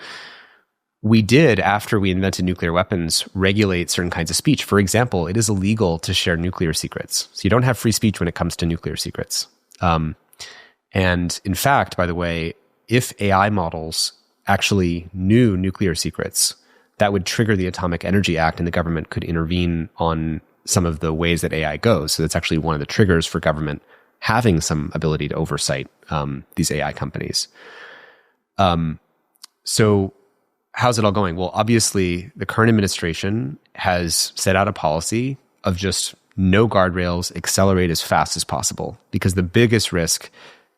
we did, after we invented nuclear weapons, regulate certain kinds of speech. For example, it is illegal to share nuclear secrets. So you don't have free speech when it comes to nuclear secrets. And in fact, by the way, if AI models actually knew nuclear secrets, that would trigger the Atomic Energy Act, and the government could intervene on some of the ways that AI goes. So that's actually one of the triggers for government having some ability to oversight these AI companies. So how's it all going? Well, obviously, the current administration has set out a policy of just no guardrails, accelerate as fast as possible, because the biggest risk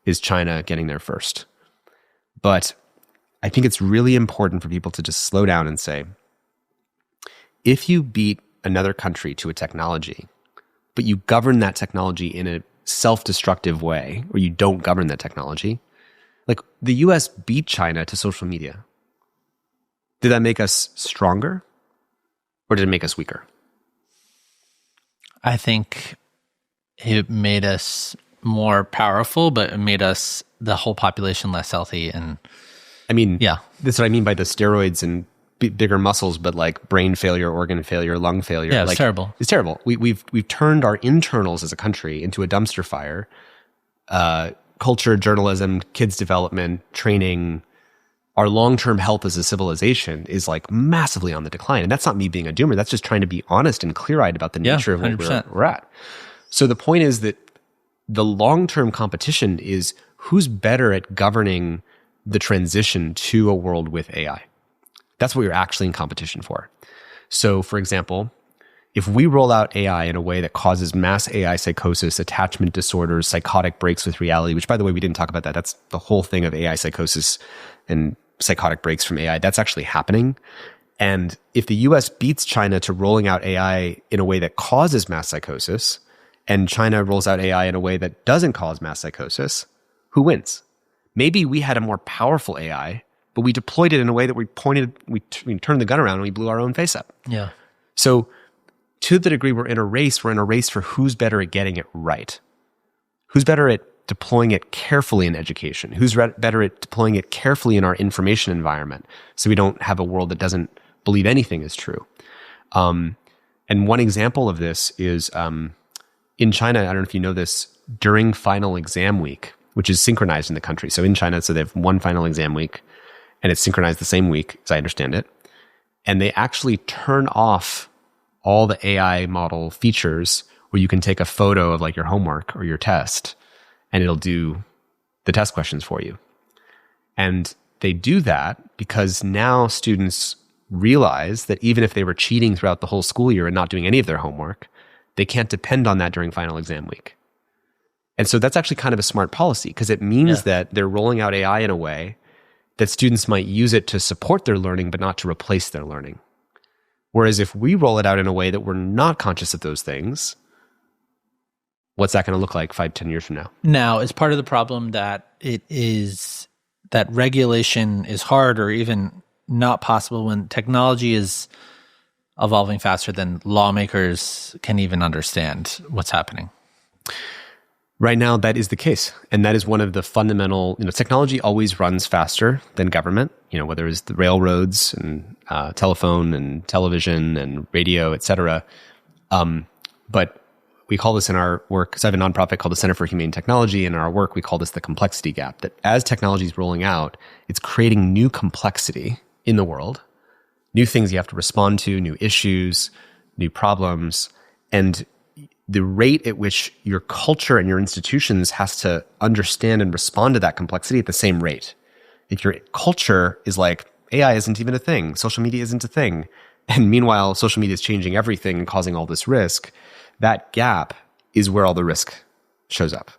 is China getting there first. But I think it's really important for people to just slow down and say, if you beat another country to a technology, but you govern that technology in a self-destructive way, or you don't govern that technology, the US beat China to social media. Did that make us stronger? Or did it make us weaker? I think it made us more powerful, but it made us, the whole population, less healthy. And I mean, yeah, that's what I mean by the steroids and bigger muscles, but like brain failure, organ failure, lung failure. Yeah, it's like, terrible. It's terrible. We've turned our internals as a country into a dumpster fire. Culture, journalism, kids development, training, our long-term health as a civilization is like massively on the decline. And that's not me being a doomer. That's just trying to be honest and clear-eyed about the nature of what we're at. So the point is that the long-term competition is who's better at governing the transition to a world with AI. That's what you're actually in competition for. So for example, if we roll out AI in a way that causes mass AI psychosis, attachment disorders, psychotic breaks with reality, which by the way, we didn't talk about that. That's the whole thing of AI psychosis and psychotic breaks from AI. That's actually happening. And if the US beats China to rolling out AI in a way that causes mass psychosis, and China rolls out AI in a way that doesn't cause mass psychosis, who wins? Maybe we had a more powerful AI, but we deployed it in a way that we turned the gun around and we blew our own face up. Yeah. So to the degree we're in a race for who's better at getting it right. Who's better at deploying it carefully in education? Who's better at deploying it carefully in our information environment so we don't have a world that doesn't believe anything is true? And one example of this is in China, I don't know if you know this, during final exam week, which is synchronized in the country. So in China, so they have one final exam week, and it's synchronized the same week, as I understand it. And they actually turn off all the AI model features where you can take a photo of like your homework or your test, and it'll do the test questions for you. And they do that because now students realize that even if they were cheating throughout the whole school year and not doing any of their homework, they can't depend on that during final exam week. And so that's actually kind of a smart policy because it means that they're rolling out AI in a way that students might use it to support their learning, but not to replace their learning. Whereas if we roll it out in a way that we're not conscious of those things, what's that going to look like 5-10 years from now? Now, is part of the problem that it is that regulation is hard or even not possible when technology is evolving faster than lawmakers can even understand what's happening? Right now, that is the case. And that is one of the fundamental, technology always runs faster than government, whether it's the railroads and telephone and television and radio, et cetera. But we call this in our work, because I have a nonprofit called the Center for Humane Technology. And in our work, we call this the complexity gap, that as technology is rolling out, it's creating new complexity in the world, new things you have to respond to, new issues, new problems. And the rate at which your culture and your institutions has to understand and respond to that complexity at the same rate. If your culture is like, AI isn't even a thing, social media isn't a thing, and meanwhile, social media is changing everything and causing all this risk, that gap is where all the risk shows up.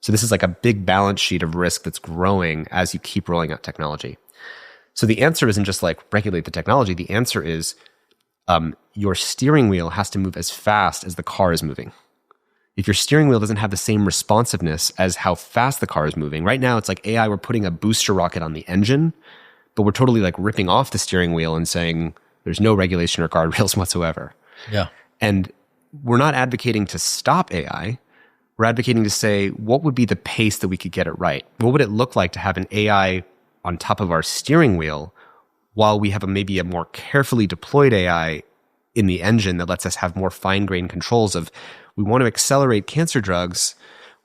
So this is like a big balance sheet of risk that's growing as you keep rolling out technology. So the answer isn't just like regulate the technology. The answer is your steering wheel has to move as fast as the car is moving. If your steering wheel doesn't have the same responsiveness as how fast the car is moving, right now it's like AI, we're putting a booster rocket on the engine, but we're totally like ripping off the steering wheel and saying there's no regulation or guardrails whatsoever. Yeah. And we're not advocating to stop AI. We're advocating to say, what would be the pace that we could get it right? What would it look like to have an AI on top of our steering wheel while we have maybe a more carefully deployed AI in the engine that lets us have more fine-grained controls of, we want to accelerate cancer drugs,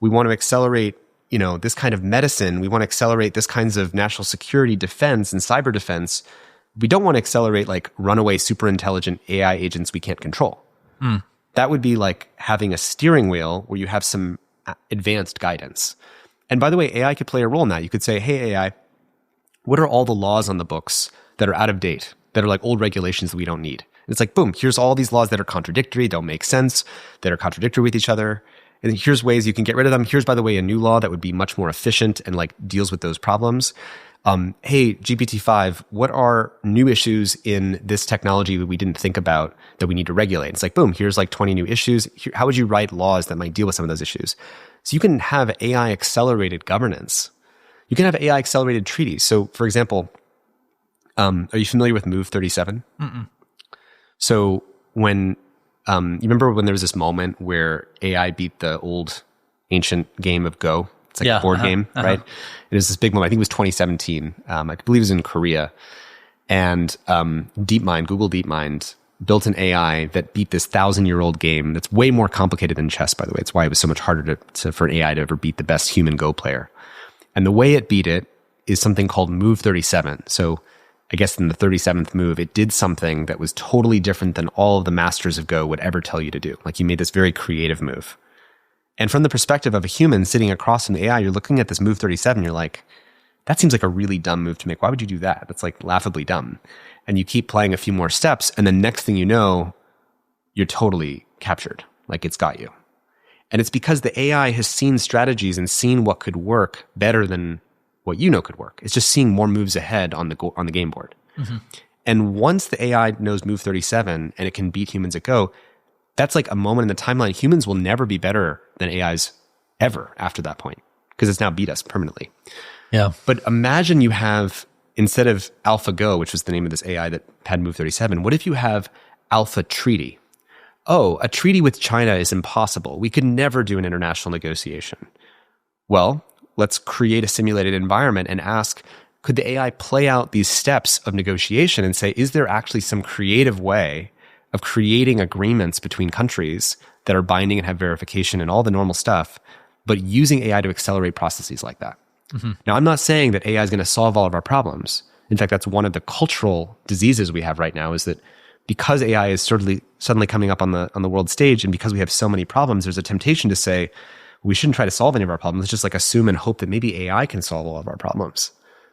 we want to accelerate, this kind of medicine, we want to accelerate this kinds of national security defense and cyber defense. We don't want to accelerate like runaway super intelligent AI agents we can't control. That would be like having a steering wheel where you have some advanced guidance. And by the way, AI could play a role in that. You could say, hey, AI, what are all the laws on the books that are out of date, that are like old regulations that we don't need? And it's like, boom, here's all these laws that are contradictory, don't make sense, that are contradictory with each other. And here's ways you can get rid of them. Here's, by the way, a new law that would be much more efficient and like deals with those problems. Hey, GPT-5, what are new issues in this technology that we didn't think about that we need to regulate? It's like, boom, here's like 20 new issues. How would you write laws that might deal with some of those issues? So you can have AI accelerated governance. You can have AI accelerated treaties. So for example, are you familiar with Move 37? Mm-mm. So when you remember when there was this moment where AI beat the old ancient game of Go? It's like a board game, right? It was this big moment. I think it was 2017. I believe it was in Korea. And Google DeepMind, built an AI that beat this 1,000-year-old game that's way more complicated than chess, by the way. It's why it was so much harder for an AI to ever beat the best human Go player. And the way it beat it is something called Move 37. So I guess in the 37th move, it did something that was totally different than all of the masters of Go would ever tell you to do. Like, you made this very creative move. And from the perspective of a human sitting across from the AI, you're looking at this Move 37, you're like, that seems like a really dumb move to make. Why would you do that? That's like laughably dumb. And you keep playing a few more steps, and the next thing you know, you're totally captured. Like, it's got you. And it's because the AI has seen strategies and seen what could work better than what you know could work. It's just seeing more moves ahead on the game board. Mm-hmm. And once the AI knows Move 37 and it can beat humans at Go, that's like a moment in the timeline. Humans will never be better than AIs ever after that point, because it's now beat us permanently. Yeah. But imagine you have, instead of AlphaGo, which was the name of this AI that had Move 37, what if you have Alpha Treaty? Oh, a treaty with China is impossible. We could never do an international negotiation. Well, let's create a simulated environment and ask, could the AI play out these steps of negotiation and say, is there actually some creative way of creating agreements between countries that are binding and have verification and all the normal stuff, but using AI to accelerate processes like that? Mm-hmm. Now, I'm not saying that AI is going to solve all of our problems. In fact, that's one of the cultural diseases we have right now, is that because AI is suddenly coming up on the world stage, and because we have so many problems, there's a temptation to say, we shouldn't try to solve any of our problems. Let's just like assume and hope that maybe AI can solve all of our problems,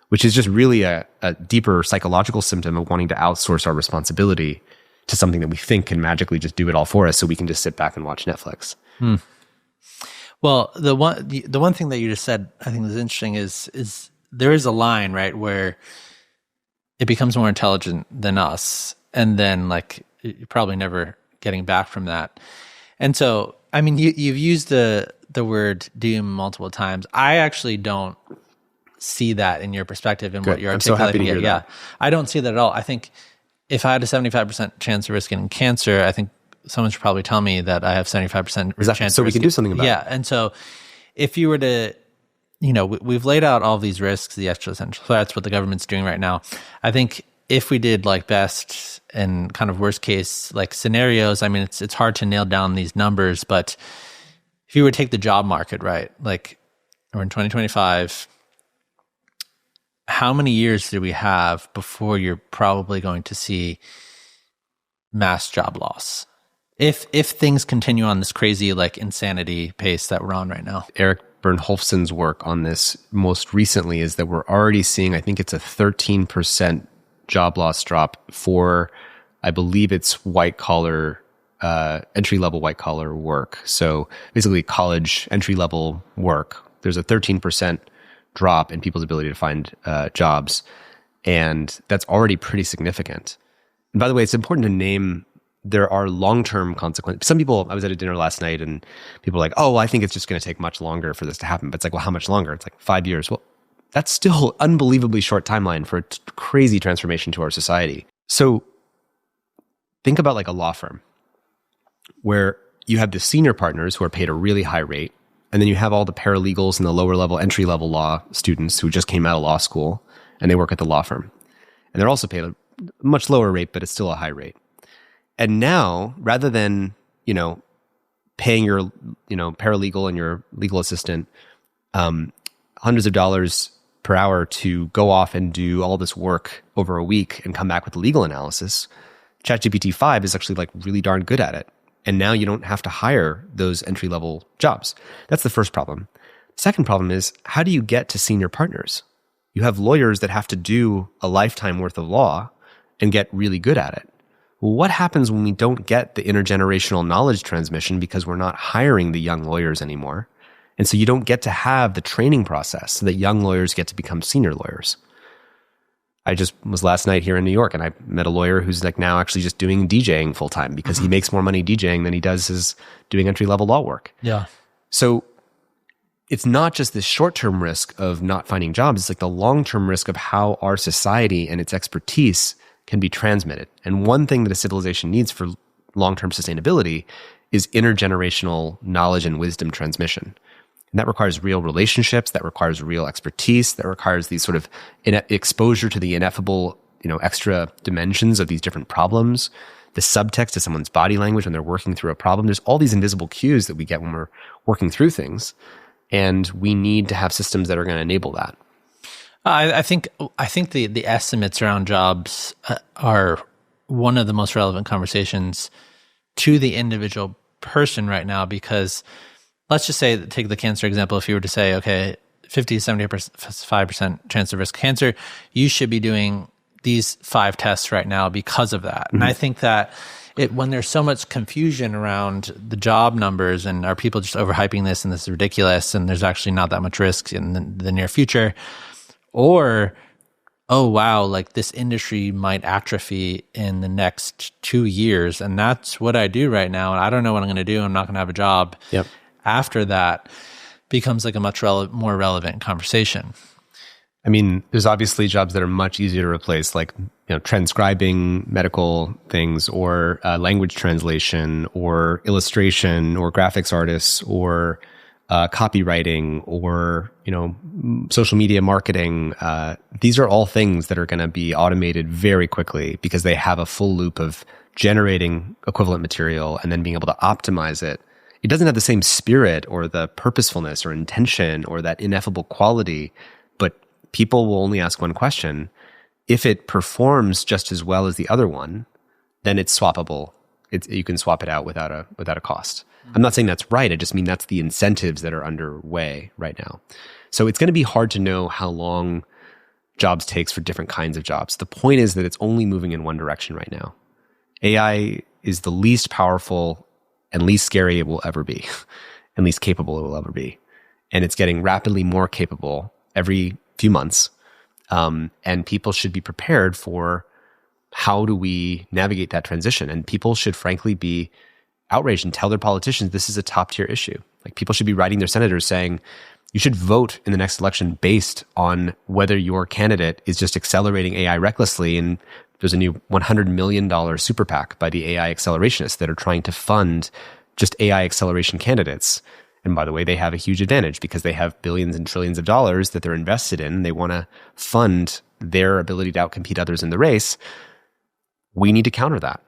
which is just really a deeper psychological symptom of wanting to outsource our responsibility to something that we think can magically just do it all for us, so we can just sit back and watch Netflix. Hmm. Well, the one thing that you just said I think is interesting is there is a line, right, where it becomes more intelligent than us, and then like you're probably never getting back from that. And so, I mean, you've used the word doom multiple times. I actually don't see that in your perspective and what you're articulating. I'm so happy to hear that. I don't see that at all. I think if I had a 75% chance of risk getting cancer, I think someone should probably tell me that I have 75% chance. So we can do something about it. Yeah. And so if you were to, we've laid out all these risks, the existential threats, what the government's doing right now. I think if we did like best and kind of worst case like scenarios, I mean, it's hard to nail down these numbers, but if you were to take the job market, right? Like we're in 2025, how many years do we have before you're probably going to see mass job loss? If things continue on this crazy like insanity pace that we're on right now. Eric Bernholfsen's work on this most recently is that we're already seeing, I think it's a 13% job loss drop for, I believe it's white collar, entry-level white collar work. So basically college entry-level work. There's a 13% drop in people's ability to find jobs. And that's already pretty significant. And by the way, it's important to name there are long-term consequences. Some people, I was at a dinner last night and people were like, oh, well, I think it's just going to take much longer for this to happen. But it's like, well, how much longer? It's like 5 years. Well, that's still unbelievably short timeline for a crazy transformation to our society. So think about like a law firm where you have the senior partners who are paid a really high rate. And then you have all the paralegals and the lower level, entry level law students who just came out of law school and they work at the law firm. And they're also paid a much lower rate, but it's still a high rate. And now, rather than, paying your, paralegal and your legal assistant hundreds of dollars per hour to go off and do all this work over a week and come back with a legal analysis, ChatGPT 5 is actually like really darn good at it. And now you don't have to hire those entry-level jobs. That's the first problem. Second problem is, how do you get to senior partners? You have lawyers that have to do a lifetime worth of law and get really good at it. Well, what happens when we don't get the intergenerational knowledge transmission because we're not hiring the young lawyers anymore? And so you don't get to have the training process so that young lawyers get to become senior lawyers. I just was last night here in New York and I met a lawyer who's like now actually just doing DJing full time because he makes more money DJing than he does as doing entry level law work. Yeah. So it's not just this short-term risk of not finding jobs. It's like the long-term risk of how our society and its expertise can be transmitted. And one thing that a civilization needs for long-term sustainability is intergenerational knowledge and wisdom transmission. And that requires real relationships, that requires real expertise, that requires these sort of exposure to the ineffable, extra dimensions of these different problems, the subtext to someone's body language when they're working through a problem. There's all these invisible cues that we get when we're working through things. And we need to have systems that are going to enable that. I think the estimates around jobs are one of the most relevant conversations to the individual person right now, because let's just say, take the cancer example. If you were to say, okay, 50 to 75% chance of risk cancer, you should be doing these 5 tests right now because of that. Mm-hmm. And I think that when there's so much confusion around the job numbers and are people just overhyping this and this is ridiculous and there's actually not that much risk in the near future, or, oh, wow, like this industry might atrophy in the next 2 years. And that's what I do right now. And I don't know what I'm going to do. I'm not going to have a job. Yep. After that becomes like a much more relevant conversation. I mean, there's obviously jobs that are much easier to replace, like transcribing medical things, or language translation, or illustration, or graphics artists, or copywriting, or social media marketing. These are all things that are going to be automated very quickly because they have a full loop of generating equivalent material and then being able to optimize it. It doesn't have the same spirit or the purposefulness or intention or that ineffable quality, but people will only ask one question. If it performs just as well as the other one, then it's swappable. You can swap it out without a cost. I'm not saying that's right. I just mean that's the incentives that are underway right now. So it's going to be hard to know how long jobs takes for different kinds of jobs. The point is that it's only moving in one direction right now. AI is the least powerful and least scary it will ever be, and least capable it will ever be. And it's getting rapidly more capable every few months. And people should be prepared for how do we navigate that transition. And people should frankly be outraged and tell their politicians this is a top tier issue. Like, people should be writing their senators saying, you should vote in the next election based on whether your candidate is just accelerating AI recklessly. And there's a new $100 million super PAC by the AI accelerationists that are trying to fund just AI acceleration candidates. And by the way, they have a huge advantage because they have billions and trillions of dollars that they're invested in. And they want to fund their ability to outcompete others in the race. We need to counter that.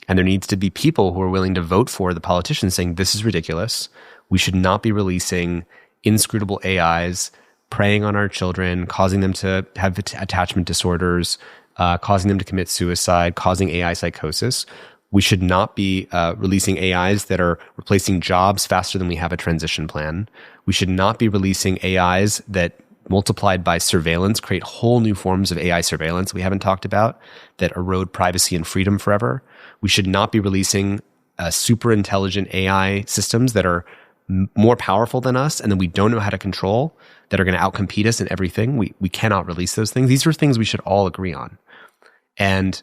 And there needs to be people who are willing to vote for the politicians saying, this is ridiculous. We should not be releasing inscrutable AIs, preying on our children, causing them to have attachment disorders, causing them to commit suicide, causing AI psychosis. We should not be releasing AIs that are replacing jobs faster than we have a transition plan. We should not be releasing AIs that, multiplied by surveillance, create whole new forms of AI surveillance we haven't talked about that erode privacy and freedom forever. We should not be releasing super intelligent AI systems that are more powerful than us and then we don't know how to control, that are going to outcompete us in everything. We cannot release those things. These are things we should all agree on. And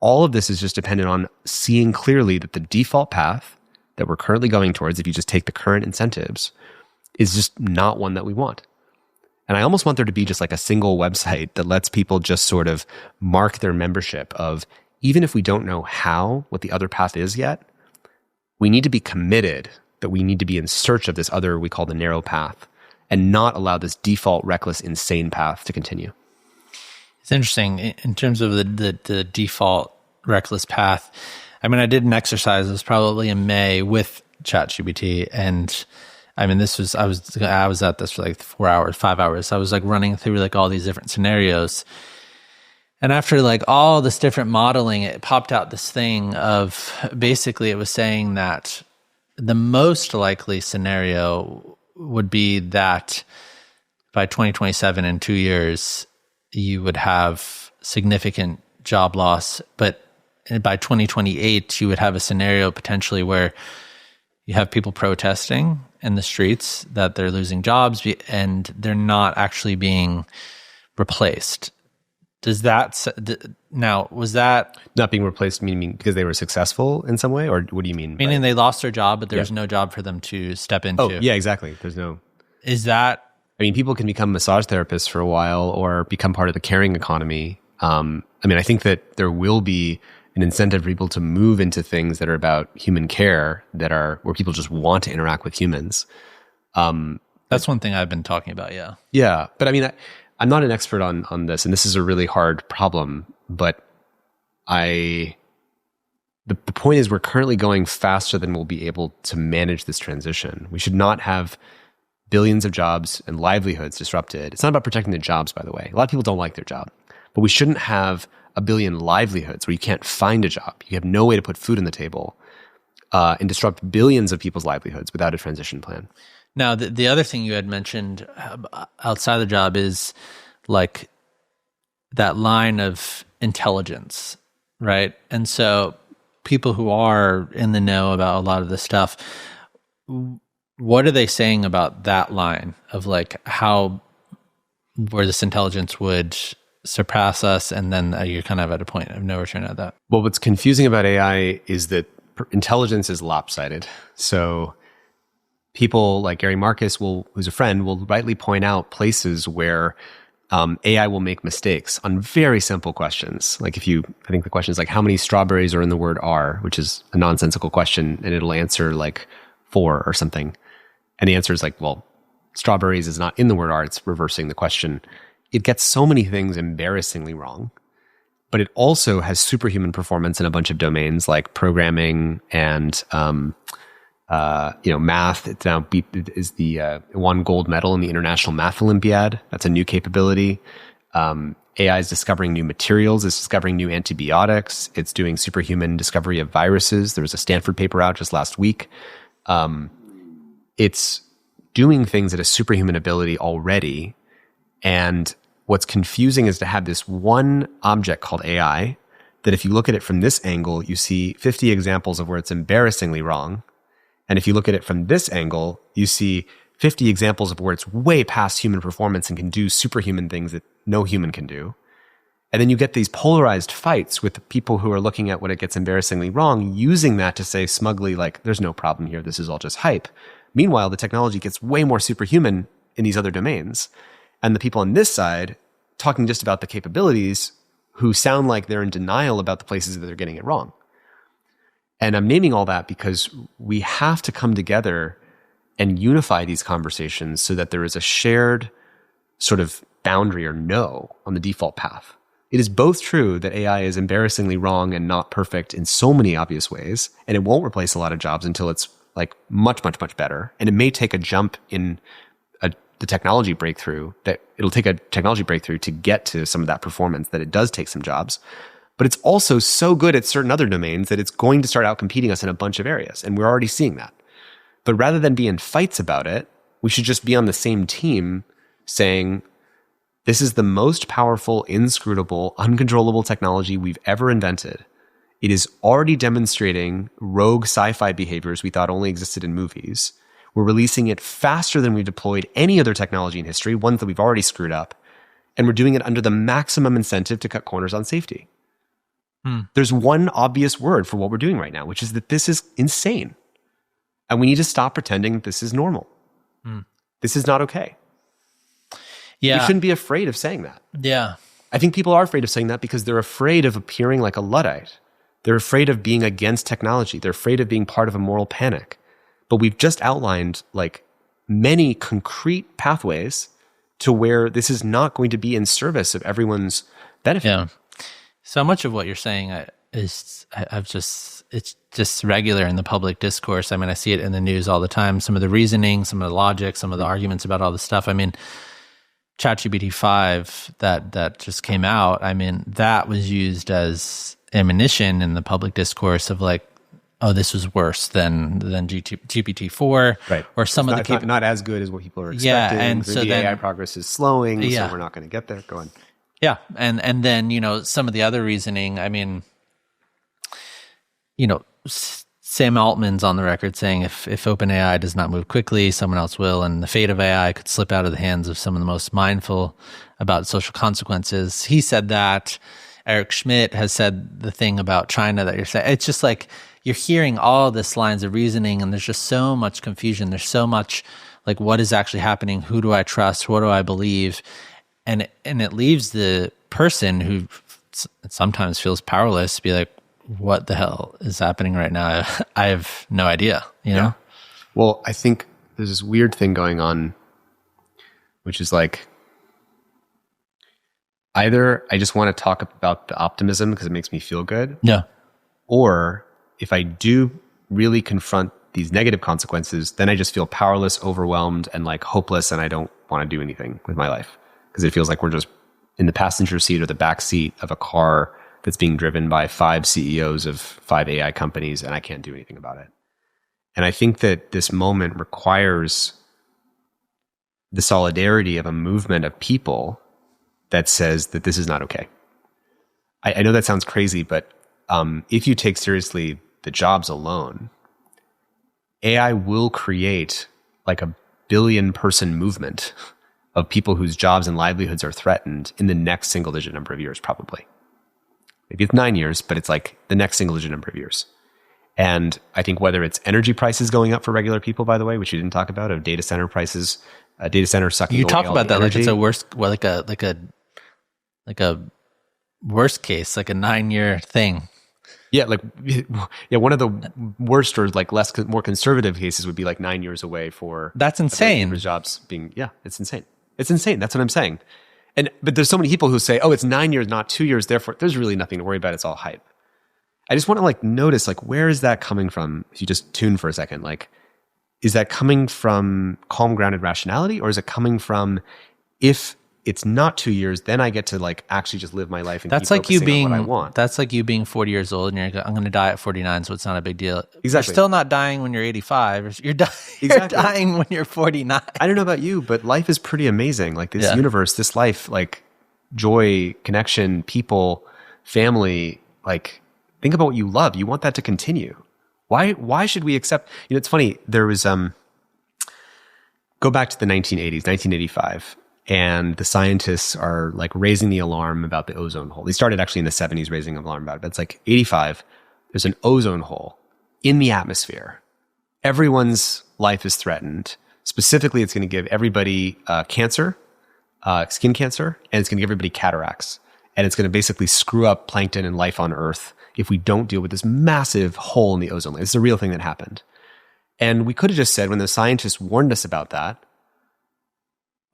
all of this is just dependent on seeing clearly that the default path that we're currently going towards, if you just take the current incentives, is just not one that we want. And I almost want there to be just like a single website that lets people just sort of mark their membership of, even if we don't know what the other path is yet, we need to be committed that we need to be in search of this other, we call the narrow path, and not allow this default, reckless, insane path to continue. It's interesting in terms of the default reckless path. I mean, I did an exercise, it was probably in May, with ChatGPT, and I mean, I was at this for like 4 hours, 5 hours. I was like running through like all these different scenarios. And after like all this different modeling, it popped out this thing of, basically it was saying that the most likely scenario would be that by 2027, in 2 years, you would have significant job loss. But by 2028, you would have a scenario potentially where you have people protesting in the streets that they're losing jobs and they're not actually being replaced. Was that not being replaced, meaning because they were successful in some way, or what do you mean? Meaning they lost their job, but there was no job for them to step into. Oh, yeah, exactly. Is that? I mean, people can become massage therapists for a while or become part of the caring economy I think that there will be an incentive for people to move into things that are about human care, that are where people just want to interact with humans. That's one thing I've been talking about. Yeah. Yeah. But I'm not an expert on this, and this is a really hard problem, but the point is we're currently going faster than we'll be able to manage this transition. We should not have billions of jobs and livelihoods disrupted. It's not about protecting the jobs, by the way. A lot of people don't like their job, but we shouldn't have a billion livelihoods where you can't find a job. You have no way to put food on the table, and disrupt billions of people's livelihoods without a transition plan. Now, the other thing you had mentioned outside the job is like that line of intelligence, right? And so people who are in the know about a lot of this stuff, what are they saying about that line of like where this intelligence would surpass us, and then you're kind of at a point of no return at that? Well, what's confusing about AI is that intelligence is lopsided. So people like Gary Marcus, who's a friend, will rightly point out places where AI will make mistakes on very simple questions. Like I think the question is like, how many strawberries are in the word "are," which is a nonsensical question, and it'll answer like 4 or something. And the answer is like, well, strawberries is not in the word "are," it's reversing the question. It gets so many things embarrassingly wrong, but it also has superhuman performance in a bunch of domains like programming and math. It now is the won gold medal in the International Math Olympiad. That's a new capability. AI is discovering new materials. It's discovering new antibiotics. It's doing superhuman discovery of viruses. There was a Stanford paper out just last week. It's doing things at a superhuman ability already. And what's confusing is to have this one object called AI that if you look at it from this angle, you see 50 examples of where it's embarrassingly wrong. And if you look at it from this angle, you see 50 examples of where it's way past human performance and can do superhuman things that no human can do. And then you get these polarized fights with people who are looking at what it gets embarrassingly wrong, using that to say smugly, like, there's no problem here, this is all just hype. Meanwhile, the technology gets way more superhuman in these other domains. And the people on this side, talking just about the capabilities, who sound like they're in denial about the places that they're getting it wrong. And I'm naming all that because we have to come together and unify these conversations so that there is a shared sort of boundary or no on the default path. It is both true that AI is embarrassingly wrong and not perfect in so many obvious ways, and it won't replace a lot of jobs until it's like much, much, much better. And it may take a jump in the technology breakthrough, that it'll take a technology breakthrough to get to some of that performance, that it does take some jobs. But it's also so good at certain other domains that it's going to start outcompeting us in a bunch of areas. And we're already seeing that. But rather than be in fights about it, we should just be on the same team saying, this is the most powerful, inscrutable, uncontrollable technology we've ever invented. It is already demonstrating rogue sci-fi behaviors we thought only existed in movies. We're releasing it faster than we've deployed any other technology in history, ones that we've already screwed up. And we're doing it under the maximum incentive to cut corners on safety. There's one obvious word for what we're doing right now, which is that this is insane. And we need to stop pretending that this is normal. This is not okay. Yeah. We shouldn't be afraid of saying that. Yeah. I think people are afraid of saying that because they're afraid of appearing like a Luddite. They're afraid of being against technology. They're afraid of being part of a moral panic. But we've just outlined like many concrete pathways to where this is not going to be in service of everyone's benefit. Yeah. So much of what you're saying it's just regular in the public discourse. I mean, I see it in the news all the time. Some of the reasoning, some of the logic, some of the arguments about all this stuff. I mean, ChatGPT 5 that just came out, I mean, that was used as ammunition in the public discourse of like, oh, this was worse than GPT-4, right? Or some it's not as good as what people are expecting. Yeah, and so the AI progress is slowing, so we're not going to get there. Go on. Yeah, and then some of the other reasoning. I mean, Sam Altman's on the record saying if OpenAI does not move quickly, someone else will, and the fate of AI could slip out of the hands of some of the most mindful about social consequences. He said that. Eric Schmidt has said the thing about China that you're saying. It's just like you're hearing all this lines of reasoning, and there's just so much confusion. There's so much like, what is actually happening? Who do I trust? What do I believe? And it leaves the person who it sometimes feels powerless to be like, what the hell is happening right now? I have no idea, you know? Well, I think there's this weird thing going on, which is like, either I just want to talk about the optimism because it makes me feel good. Yeah. Or if I do really confront these negative consequences, then I just feel powerless, overwhelmed, and like hopeless, and I don't want to do anything with my life because it feels like we're just in the passenger seat or the back seat of a car that's being driven by 5 CEOs of 5 AI companies, and I can't do anything about it. And I think that this moment requires the solidarity of a movement of people that says that this is not okay. I know that sounds crazy, but if you take seriously the jobs alone, AI will create like a billion-person movement of people whose jobs and livelihoods are threatened in the next single-digit number of years, probably. Maybe it's 9 years, but it's like the next single-digit number of years. And I think whether it's energy prices going up for regular people, by the way, which you didn't talk about, of data center prices, data center sucking. You talk away all about the that energy. like it's a worst, well, like a worst case, like a 9-year thing. Yeah, one of the worst or like more conservative cases would be like 9 years away for that's insane. Jobs being it's insane. It's insane. That's what I'm saying. But there's so many people who say, oh, it's 9 years, not 2 years. Therefore, there's really nothing to worry about. It's all hype. I just want to like notice like where is that coming from? If you just tune for a second, like is that coming from calm, grounded rationality, or is it coming from if it's not 2 years, then I get to like actually just live my life and that's keep like you focusing being on what I want. That's like you being 40 years old and you're like, I'm going to die at 49, so it's not a big deal. Exactly. You're still not dying when you're 85. You're dying when you're 49. I don't know about you, but life is pretty amazing. Like this universe, this life, like joy, connection, people, family, like think about what you love. You want that to continue. Why should we accept, it's funny. There was, go back to the 1980s, 1985. And the scientists are like raising the alarm about the ozone hole. They started actually in the 70s raising an alarm about it, but it's like 85. There's an ozone hole in the atmosphere. Everyone's life is threatened. Specifically, it's going to give everybody cancer, skin cancer, and it's going to give everybody cataracts. And it's going to basically screw up plankton and life on Earth if we don't deal with this massive hole in the ozone layer. It's a real thing that happened. And we could have just said when the scientists warned us about that,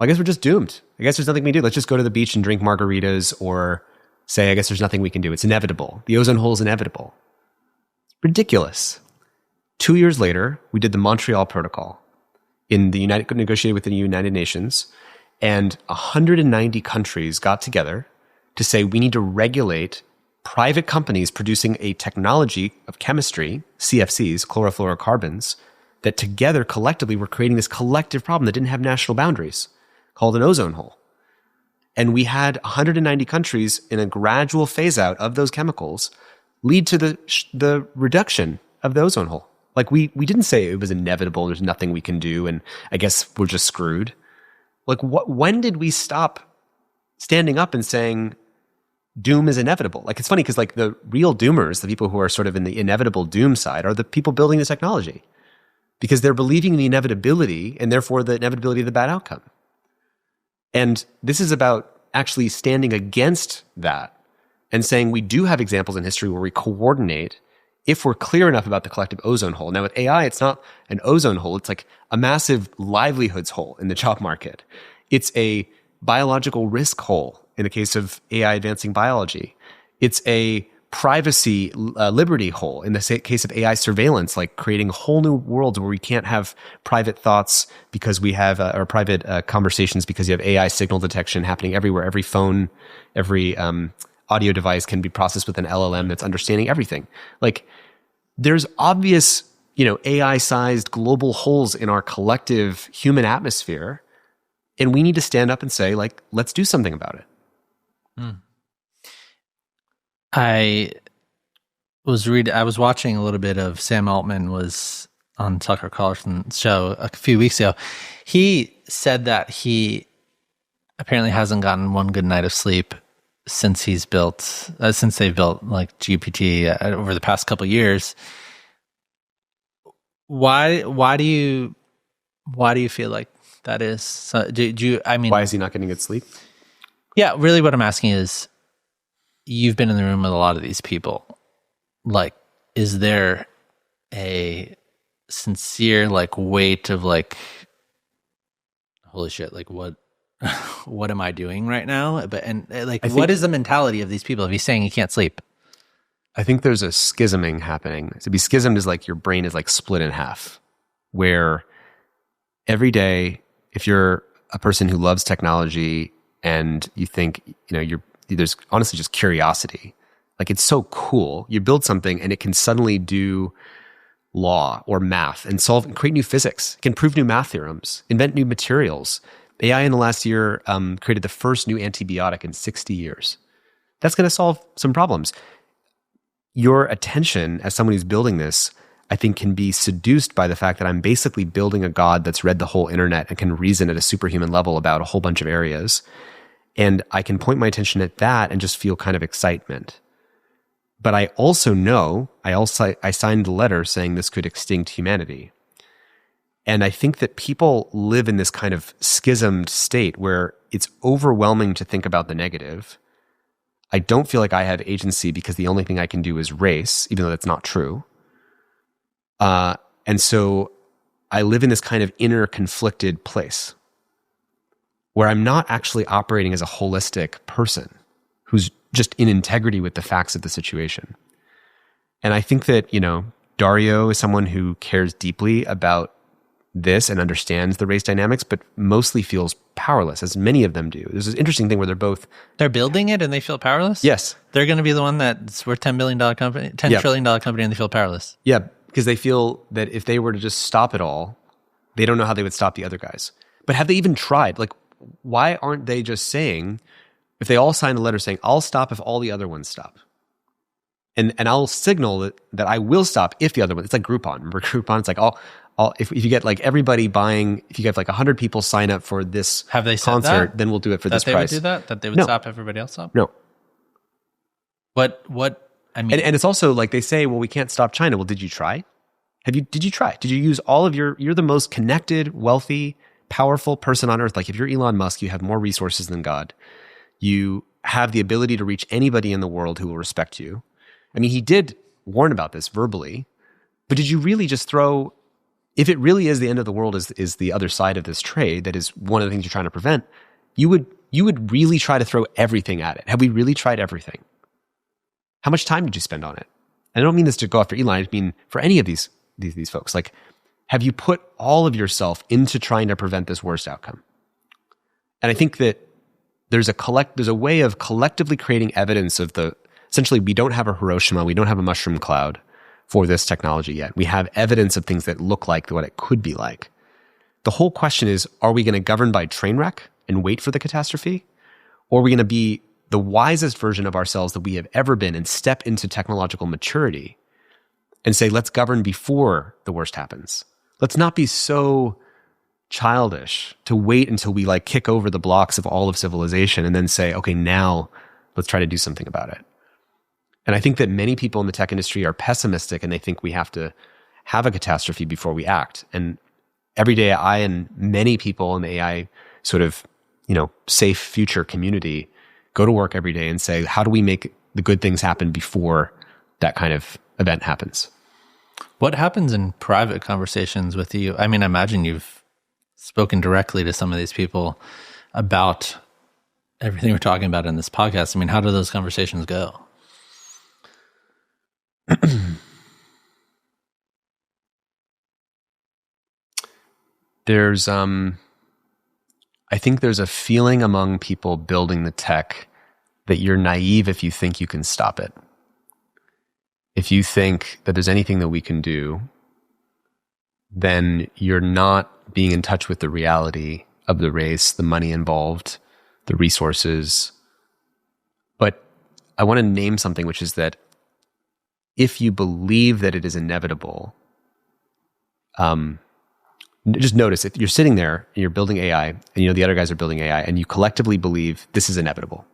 I guess we're just doomed. I guess there's nothing we can do. Let's just go to the beach and drink margaritas or say, I guess there's nothing we can do. It's inevitable. The ozone hole is inevitable. It's ridiculous. 2 years later, we did the Montreal Protocol negotiated with the United Nations, and 190 countries got together to say we need to regulate private companies producing a technology of chemistry, CFCs, chlorofluorocarbons, that together collectively were creating this collective problem that didn't have national boundaries, called an ozone hole. And we had 190 countries in a gradual phase out of those chemicals lead to the reduction of the ozone hole. Like we didn't say it was inevitable, there's nothing we can do, and I guess we're just screwed. Like when did we stop standing up and saying doom is inevitable? Like it's funny because like the real doomers, the people who are sort of in the inevitable doom side, are the people building the technology. Because they're believing in the inevitability and therefore the inevitability of the bad outcome. And this is about actually standing against that and saying we do have examples in history where we coordinate if we're clear enough about the collective ozone hole. Now with AI, it's not an ozone hole. It's like a massive livelihoods hole in the job market. It's a biological risk hole in the case of AI advancing biology. It's a privacy liberty hole in the case of AI surveillance, like creating whole new worlds where we can't have private thoughts because we have or private conversations because you have AI signal detection happening everywhere. Every phone, every audio device can be processed with an LLM that's understanding everything. Like there's obvious, AI-sized global holes in our collective human atmosphere, and we need to stand up and say, like, let's do something about it. I was watching a little bit of Sam Altman was on Tucker Carlson's show a few weeks ago. He said that he apparently hasn't gotten one good night of sleep since they've built like GPT over the past couple of years. Why do you feel like that is? So, why is he not getting good sleep? Yeah, really what I'm asking is, you've been in the room with a lot of these people. Like, is there a sincere like weight of like, holy shit, like what what am I doing right now? But what is the mentality of these people if he's saying he can't sleep? I think there's a schisming happening. To be schismed is like your brain is like split in half, where every day, if you're a person who loves technology and you think, there's honestly just curiosity. Like, it's so cool. You build something and it can suddenly do law or math and create new physics. It can prove new math theorems, invent new materials. AI in the last year created the first new antibiotic in 60 years. That's going to solve some problems. Your attention as someone who's building this, I think, can be seduced by the fact that I'm basically building a god that's read the whole internet and can reason at a superhuman level about a whole bunch of areas. And I can point my attention at that and just feel kind of excitement. But I also know, I signed a letter saying this could extinct humanity. And I think that people live in this kind of schismed state where it's overwhelming to think about the negative. I don't feel like I have agency because the only thing I can do is race, even though that's not true. And so I live in this kind of inner conflicted place where I'm not actually operating as a holistic person who's just in integrity with the facts of the situation. And I think that, Dario is someone who cares deeply about this and understands the race dynamics, but mostly feels powerless, as many of them do. There's this interesting thing where they're building it and they feel powerless? Yes. They're going to be the one that's worth $10 billion company, $10 trillion company, and they feel powerless. Yeah, because they feel that if they were to just stop it all, they don't know how they would stop the other guys. But have they even tried? Like, why aren't they just saying, if they all sign a letter saying, I'll stop if all the other ones stop? And I'll signal that I will stop if the other one, it's like Groupon. Remember Groupon? It's like, if you get like everybody buying, if you get like 100 people sign up for this have they said concert, that? then we'll do it for this price. That they would do that? That they would stop everybody else up? No. What, I mean. And it's also like they say, well, we can't stop China. Well, did you try? Did you try? Did you use all of you're the most connected, wealthy, powerful person on earth. Like if you're Elon Musk, you have more resources than God. You have the ability to reach anybody in the world who will respect you. I mean, he did warn about this verbally, but did you really just throw, if it really is the end of the world is the other side of this trade, that is one of the things you're trying to prevent, you would really try to throw everything at it. Have we really tried everything? How much time did you spend on it? And I don't mean this to go after Elon, I mean for any of these folks. Like, have you put all of yourself into trying to prevent this worst outcome? And I think that there's a way of collectively creating evidence of essentially we don't have a Hiroshima, we don't have a mushroom cloud for this technology yet. We have evidence of things that look like what it could be like. The whole question is, are we going to govern by train wreck and wait for the catastrophe? Or are we going to be the wisest version of ourselves that we have ever been and step into technological maturity and say, let's govern before the worst happens? Let's not be so childish to wait until we like kick over the blocks of all of civilization and then say, okay, now let's try to do something about it. And I think that many people in the tech industry are pessimistic and they think we have to have a catastrophe before we act. And every day I and many people in the AI sort of, safe future community go to work every day and say, how do we make the good things happen before that kind of event happens? What happens in private conversations with you? I mean, I imagine you've spoken directly to some of these people about everything we're talking about in this podcast. I mean, how do those conversations go? I think there's a feeling among people building the tech that you're naive if you think you can stop it. If you think that there's anything that we can do, then you're not being in touch with the reality of the race, the money involved, the resources. But I want to name something, which is that if you believe that it is inevitable, just notice if you're sitting there and you're building AI and the other guys are building AI and you collectively believe this is inevitable,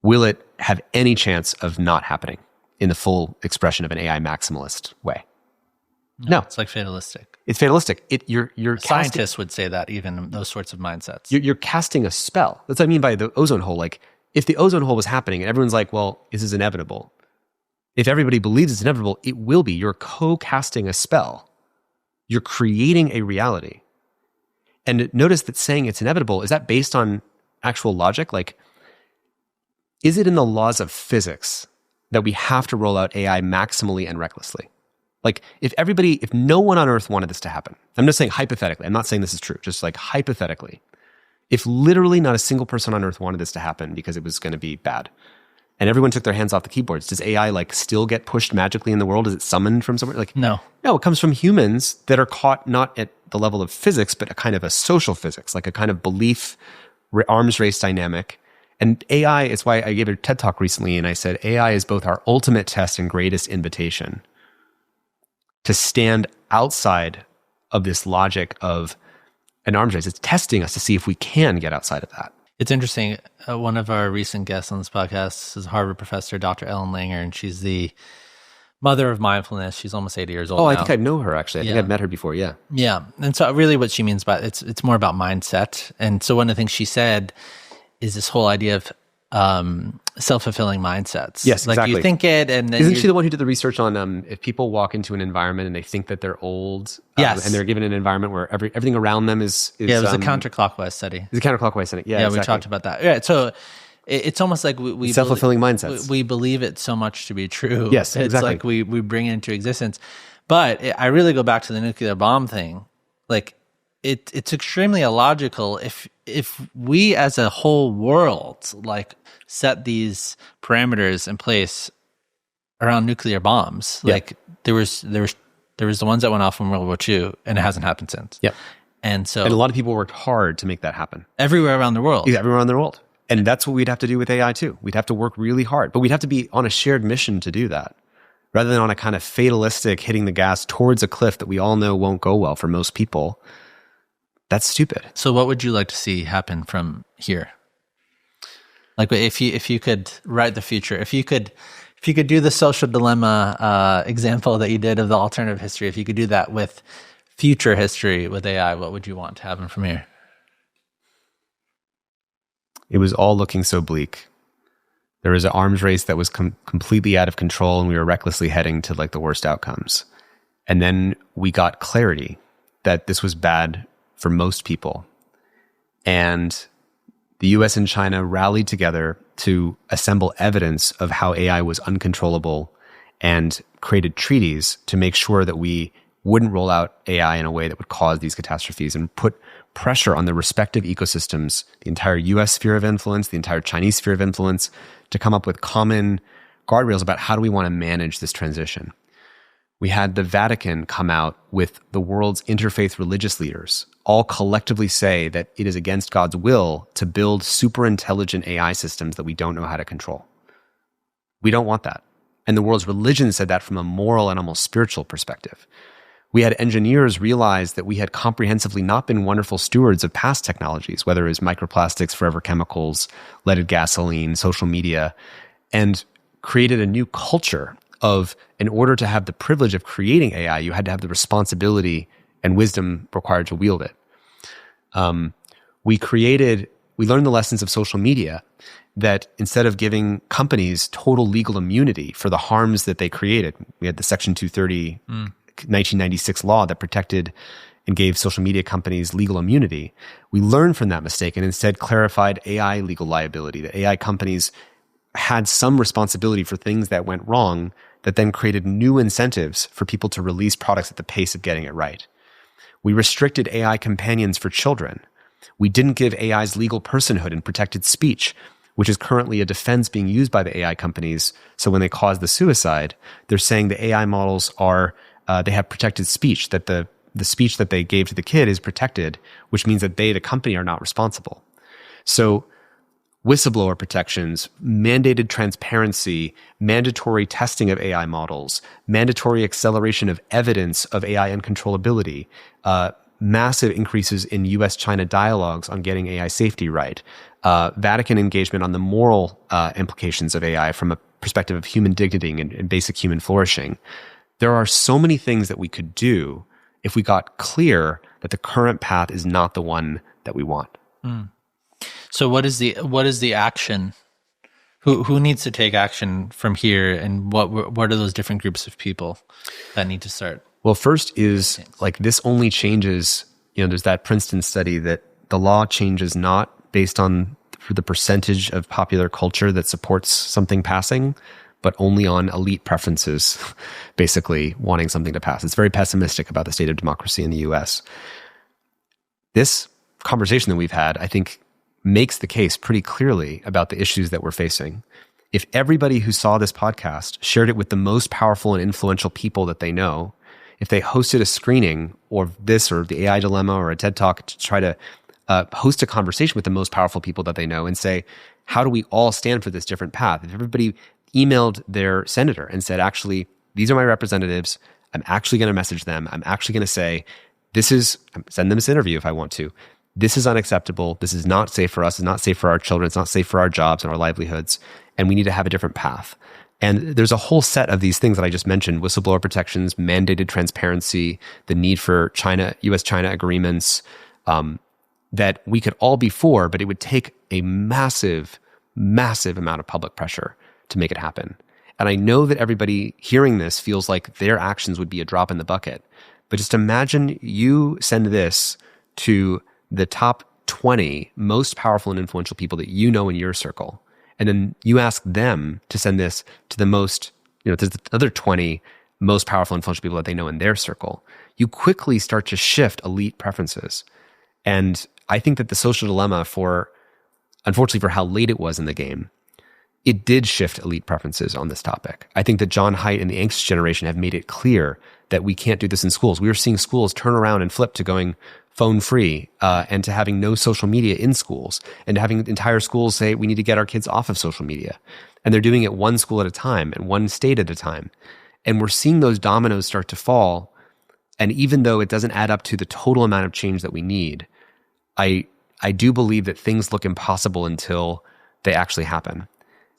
will it have any chance of not happening in the full expression of an AI maximalist way? No. It's like fatalistic. It's fatalistic. You're Scientists would say that, even those sorts of mindsets. You're casting a spell. That's what I mean by the ozone hole. Like, if the ozone hole was happening and everyone's like, well, this is inevitable. If everybody believes it's inevitable, it will be. You're co-casting a spell. You're creating a reality. And notice that saying it's inevitable, is that based on actual logic? Like, is it in the laws of physics that we have to roll out AI maximally and recklessly? Like, if no one on Earth wanted this to happen, I'm just saying hypothetically, I'm not saying this is true, just like hypothetically, if literally not a single person on Earth wanted this to happen because it was going to be bad, and everyone took their hands off the keyboards, does AI like still get pushed magically in the world? Is it summoned from somewhere? Like, no, it comes from humans that are caught not at the level of physics, but a kind of a social physics, like a kind of belief, arms race dynamic. And AI is why I gave a TED talk recently, and I said AI is both our ultimate test and greatest invitation to stand outside of this logic of an arms race. It's testing us to see if we can get outside of that. It's interesting. One of our recent guests on this podcast is Harvard professor, Dr. Ellen Langer, and she's the mother of mindfulness. She's almost 80 years old. I now. think I know her actually. I think I've met her before. Yeah. Yeah. And so really what she means by it's more about mindset. And so one of the things she said is this whole idea of self-fulfilling mindsets. Yes, like exactly. You think it, and then isn't she the one who did the research on if people walk into an environment and they think that they're old, yes, and they're given an environment where everything around them is yeah, it was a counterclockwise study. It's a counterclockwise study. Yeah, exactly. We talked about that. Yeah, so it's almost like we self-fulfilling mindsets. We believe it so much to be true. Yes, it's exactly. like we bring it into existence. But I really go back to the nuclear bomb thing. Like it's extremely illogical if we as a whole world like set these parameters in place around nuclear bombs. Yeah. Like there was the ones that went off in World War II, and it hasn't happened since. Yeah. And a lot of people worked hard to make that happen. Everywhere around the world. Yeah, everywhere around the world. And that's what we'd have to do with AI too. We'd have to work really hard, but we'd have to be on a shared mission to do that, rather than on a kind of fatalistic hitting the gas towards a cliff that we all know won't go well for most people. That's stupid. So what would you like to see happen from here? Like if you could write the future, if you could do the social dilemma example that you did of the alternative history, if you could do that with future history with AI, what would you want to happen from here? It was all looking so bleak. There was an arms race that was completely out of control, and we were recklessly heading to like the worst outcomes. And then we got clarity that this was bad for most people. And the US and China rallied together to assemble evidence of how AI was uncontrollable and created treaties to make sure that we wouldn't roll out AI in a way that would cause these catastrophes, and put pressure on the respective ecosystems, the entire US sphere of influence, the entire Chinese sphere of influence, to come up with common guardrails about how do we want to manage this transition. We had the Vatican come out with the world's interfaith religious leaders all collectively say that it is against God's will to build super intelligent AI systems that we don't know how to control. We don't want that. And the world's religion said that from a moral and almost spiritual perspective. We had engineers realize that we had comprehensively not been wonderful stewards of past technologies, whether it was microplastics, forever chemicals, leaded gasoline, social media, and created a new culture of, in order to have the privilege of creating AI, you had to have the responsibility and wisdom required to wield it. We learned the lessons of social media, that instead of giving companies total legal immunity for the harms that they created, we had the Section 230 1996 law that protected and gave social media companies legal immunity. We learned from that mistake and instead clarified AI legal liability, that AI companies had some responsibility for things that went wrong, that then created new incentives for people to release products at the pace of getting it right. We restricted AI companions for children. We didn't give AIs legal personhood and protected speech, which is currently a defense being used by the AI companies. So when they cause the suicide, they're saying the AI models are, they have protected speech, that the speech that they gave to the kid is protected, which means that they, the company, are not responsible. So whistleblower protections, mandated transparency, mandatory testing of AI models, mandatory acceleration of evidence of AI uncontrollability, massive increases in US-China dialogues on getting AI safety right, Vatican engagement on the moral implications of AI from a perspective of human dignity and basic human flourishing. There are so many things that we could do if we got clear that the current path is not the one that we want. So what is the action Who needs to take action from here, and what are those different groups of people that need to start? Well, first is like this only changes, there's that Princeton study that the law changes not based on the percentage of popular culture that supports something passing, but only on elite preferences, basically wanting something to pass. It's very pessimistic about the state of democracy in the US. This conversation that we've had, I think, makes the case pretty clearly about the issues that we're facing. If everybody who saw this podcast shared it with the most powerful and influential people that they know, if they hosted a screening or this or the AI dilemma or a TED Talk to try to host a conversation with the most powerful people that they know and say, how do we all stand for this different path? If everybody emailed their senator and said, actually, these are my representatives, I'm actually going to message them, I'm actually going to say, send them this interview if I want to. This is unacceptable. This is not safe for us. It's not safe for our children. It's not safe for our jobs and our livelihoods. And we need to have a different path. And there's a whole set of these things that I just mentioned: whistleblower protections, mandated transparency, the need for US-China agreements, that we could all be for, but it would take a massive, massive amount of public pressure to make it happen. And I know that everybody hearing this feels like their actions would be a drop in the bucket. But just imagine you send this to the top 20 most powerful and influential people that you know in your circle. And then you ask them to send this to the most, to the other 20 most powerful and influential people that they know in their circle. You quickly start to shift elite preferences. And I think that the social dilemma, unfortunately for how late it was in the game, it did shift elite preferences on this topic. I think that John Haidt and the Angst generation have made it clear that we can't do this in schools. We are seeing schools turn around and flip to going phone free, and to having no social media in schools, and to having entire schools say we need to get our kids off of social media. And they're doing it one school at a time and one state at a time. And we're seeing those dominoes start to fall. And even though it doesn't add up to the total amount of change that we need, I do believe that things look impossible until they actually happen.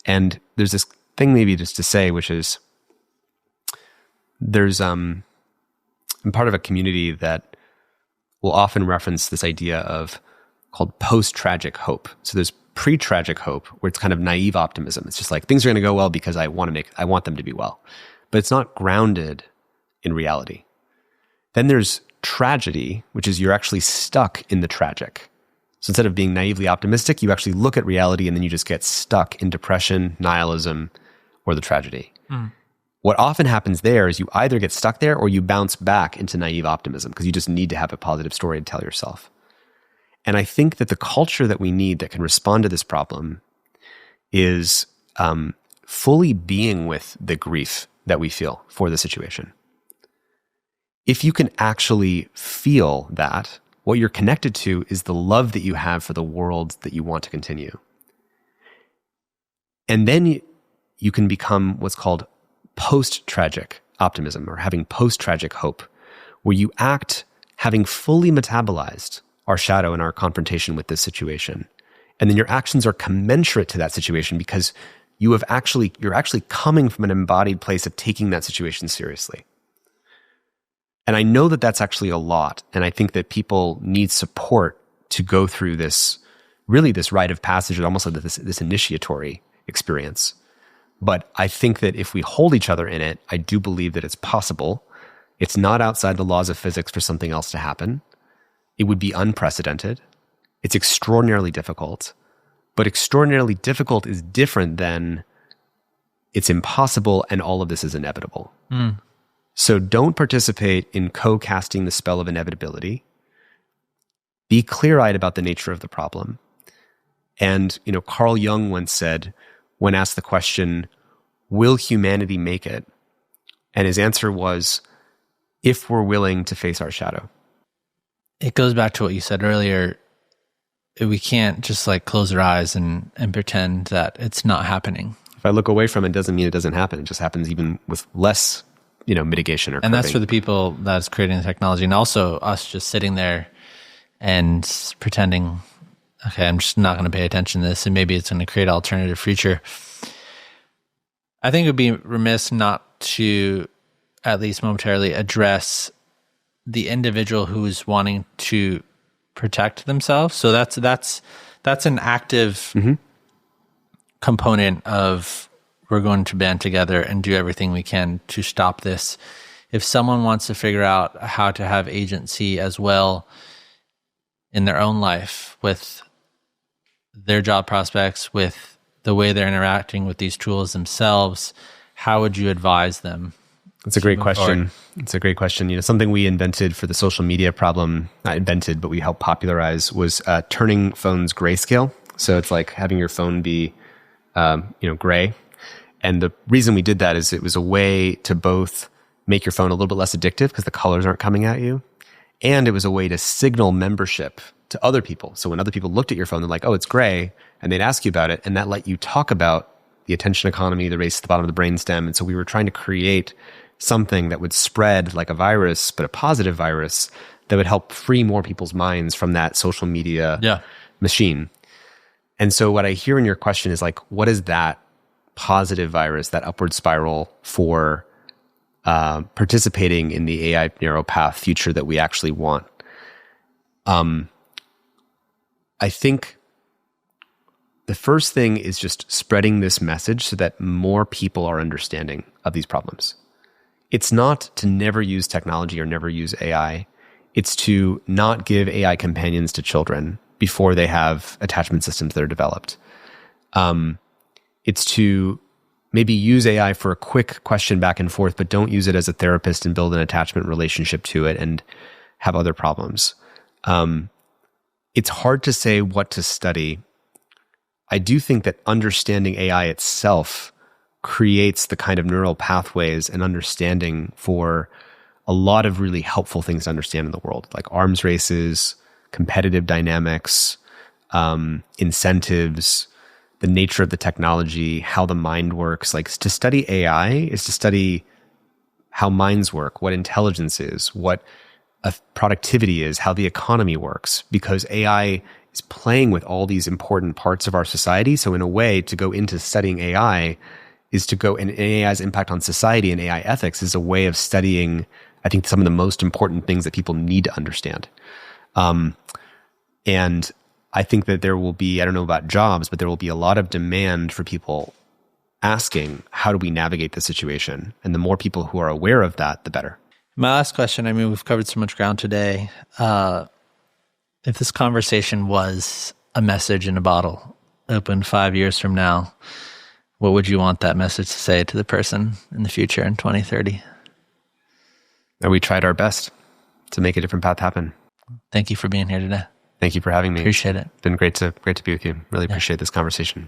And there's this thing maybe just to say, which is I'm part of a community that will often reference this idea called post-tragic hope. So there's pre-tragic hope, where it's kind of naive optimism. It's just like things are going to go well because I want them to be well, but it's not grounded in reality. Then there's tragedy, which is you're actually stuck in the tragic. So instead of being naively optimistic, you actually look at reality and then you just get stuck in depression, nihilism, or the tragedy. What often happens there is you either get stuck there or you bounce back into naive optimism because you just need to have a positive story to tell yourself. And I think that the culture that we need that can respond to this problem is fully being with the grief that we feel for the situation. If you can actually feel that, what you're connected to is the love that you have for the world that you want to continue. And then you can become what's called post-tragic optimism, or having post-tragic hope, where you act having fully metabolized our shadow and our confrontation with this situation. And then your actions are commensurate to that situation because you're actually coming from an embodied place of taking that situation seriously. And I know that that's actually a lot. And I think that people need support to go through this rite of passage, or almost like this initiatory experience. But I think that if we hold each other in it, I do believe that it's possible. It's not outside the laws of physics for something else to happen. It would be unprecedented. It's extraordinarily difficult. But extraordinarily difficult is different than it's impossible and all of this is inevitable. So don't participate in co-casting the spell of inevitability. Be clear-eyed about the nature of the problem. And, Carl Jung once said, when asked the question, will humanity make it? And his answer was, if we're willing to face our shadow. It goes back to what you said earlier. We can't just close our eyes and pretend that it's not happening. If I look away from it, doesn't mean it doesn't happen. It just happens even with less, mitigation or And curbing. that's for the people that's creating the technology, and also us just sitting there and pretending, okay, I'm just not going to pay attention to this, and maybe it's going to create an alternative future. I think it would be remiss not to at least momentarily address the individual who's wanting to protect themselves. So that's an active component of we're going to band together and do everything we can to stop this. If someone wants to figure out how to have agency as well in their own life with their job prospects, with the way they're interacting with these tools themselves, how would you advise them? It's a great question. It's a great question. Something we invented for the social media problem, not invented, but we helped popularize, was turning phones grayscale. So it's like having your phone be, gray. And the reason we did that is it was a way to both make your phone a little bit less addictive because the colors aren't coming at you. And it was a way to signal membership to other people. So when other people looked at your phone, they're like, oh, it's gray. And they'd ask you about it. And that let you talk about the attention economy, the race to the bottom of the brainstem. And so we were trying to create something that would spread like a virus, but a positive virus that would help free more people's minds from that social media machine. And so what I hear in your question is like, what is that positive virus, that upward spiral for participating in the AI narrow path future that we actually want? I think the first thing is just spreading this message so that more people are understanding of these problems. It's not to never use technology or never use AI. It's to not give AI companions to children before they have attachment systems that are developed. It's to maybe use AI for a quick question back and forth, but don't use it as a therapist and build an attachment relationship to it and have other problems. It's hard to say what to study. I do think that understanding AI itself creates the kind of neural pathways and understanding for a lot of really helpful things to understand in the world, like arms races, competitive dynamics, incentives, the nature of the technology, how the mind works. Like, to study AI is to study how minds work, what intelligence is, what productivity is, how the economy works, because AI is playing with all these important parts of our society. So in a way, to go into studying AI is to go, and AI's impact on society and AI ethics is a way of studying, I think, some of the most important things that people need to understand. And I think that there will be, I don't know about jobs, but there will be a lot of demand for people asking, how do we navigate the situation? And the more people who are aware of that, the better. My last question, I mean, we've covered so much ground today. If this conversation was a message in a bottle, opened 5 years from now, what would you want that message to say to the person in the future in 2030? And we tried our best to make a different path happen. Thank you for being here today. Thank you for having me. Appreciate it. It's been great to be with you. Really appreciate this conversation.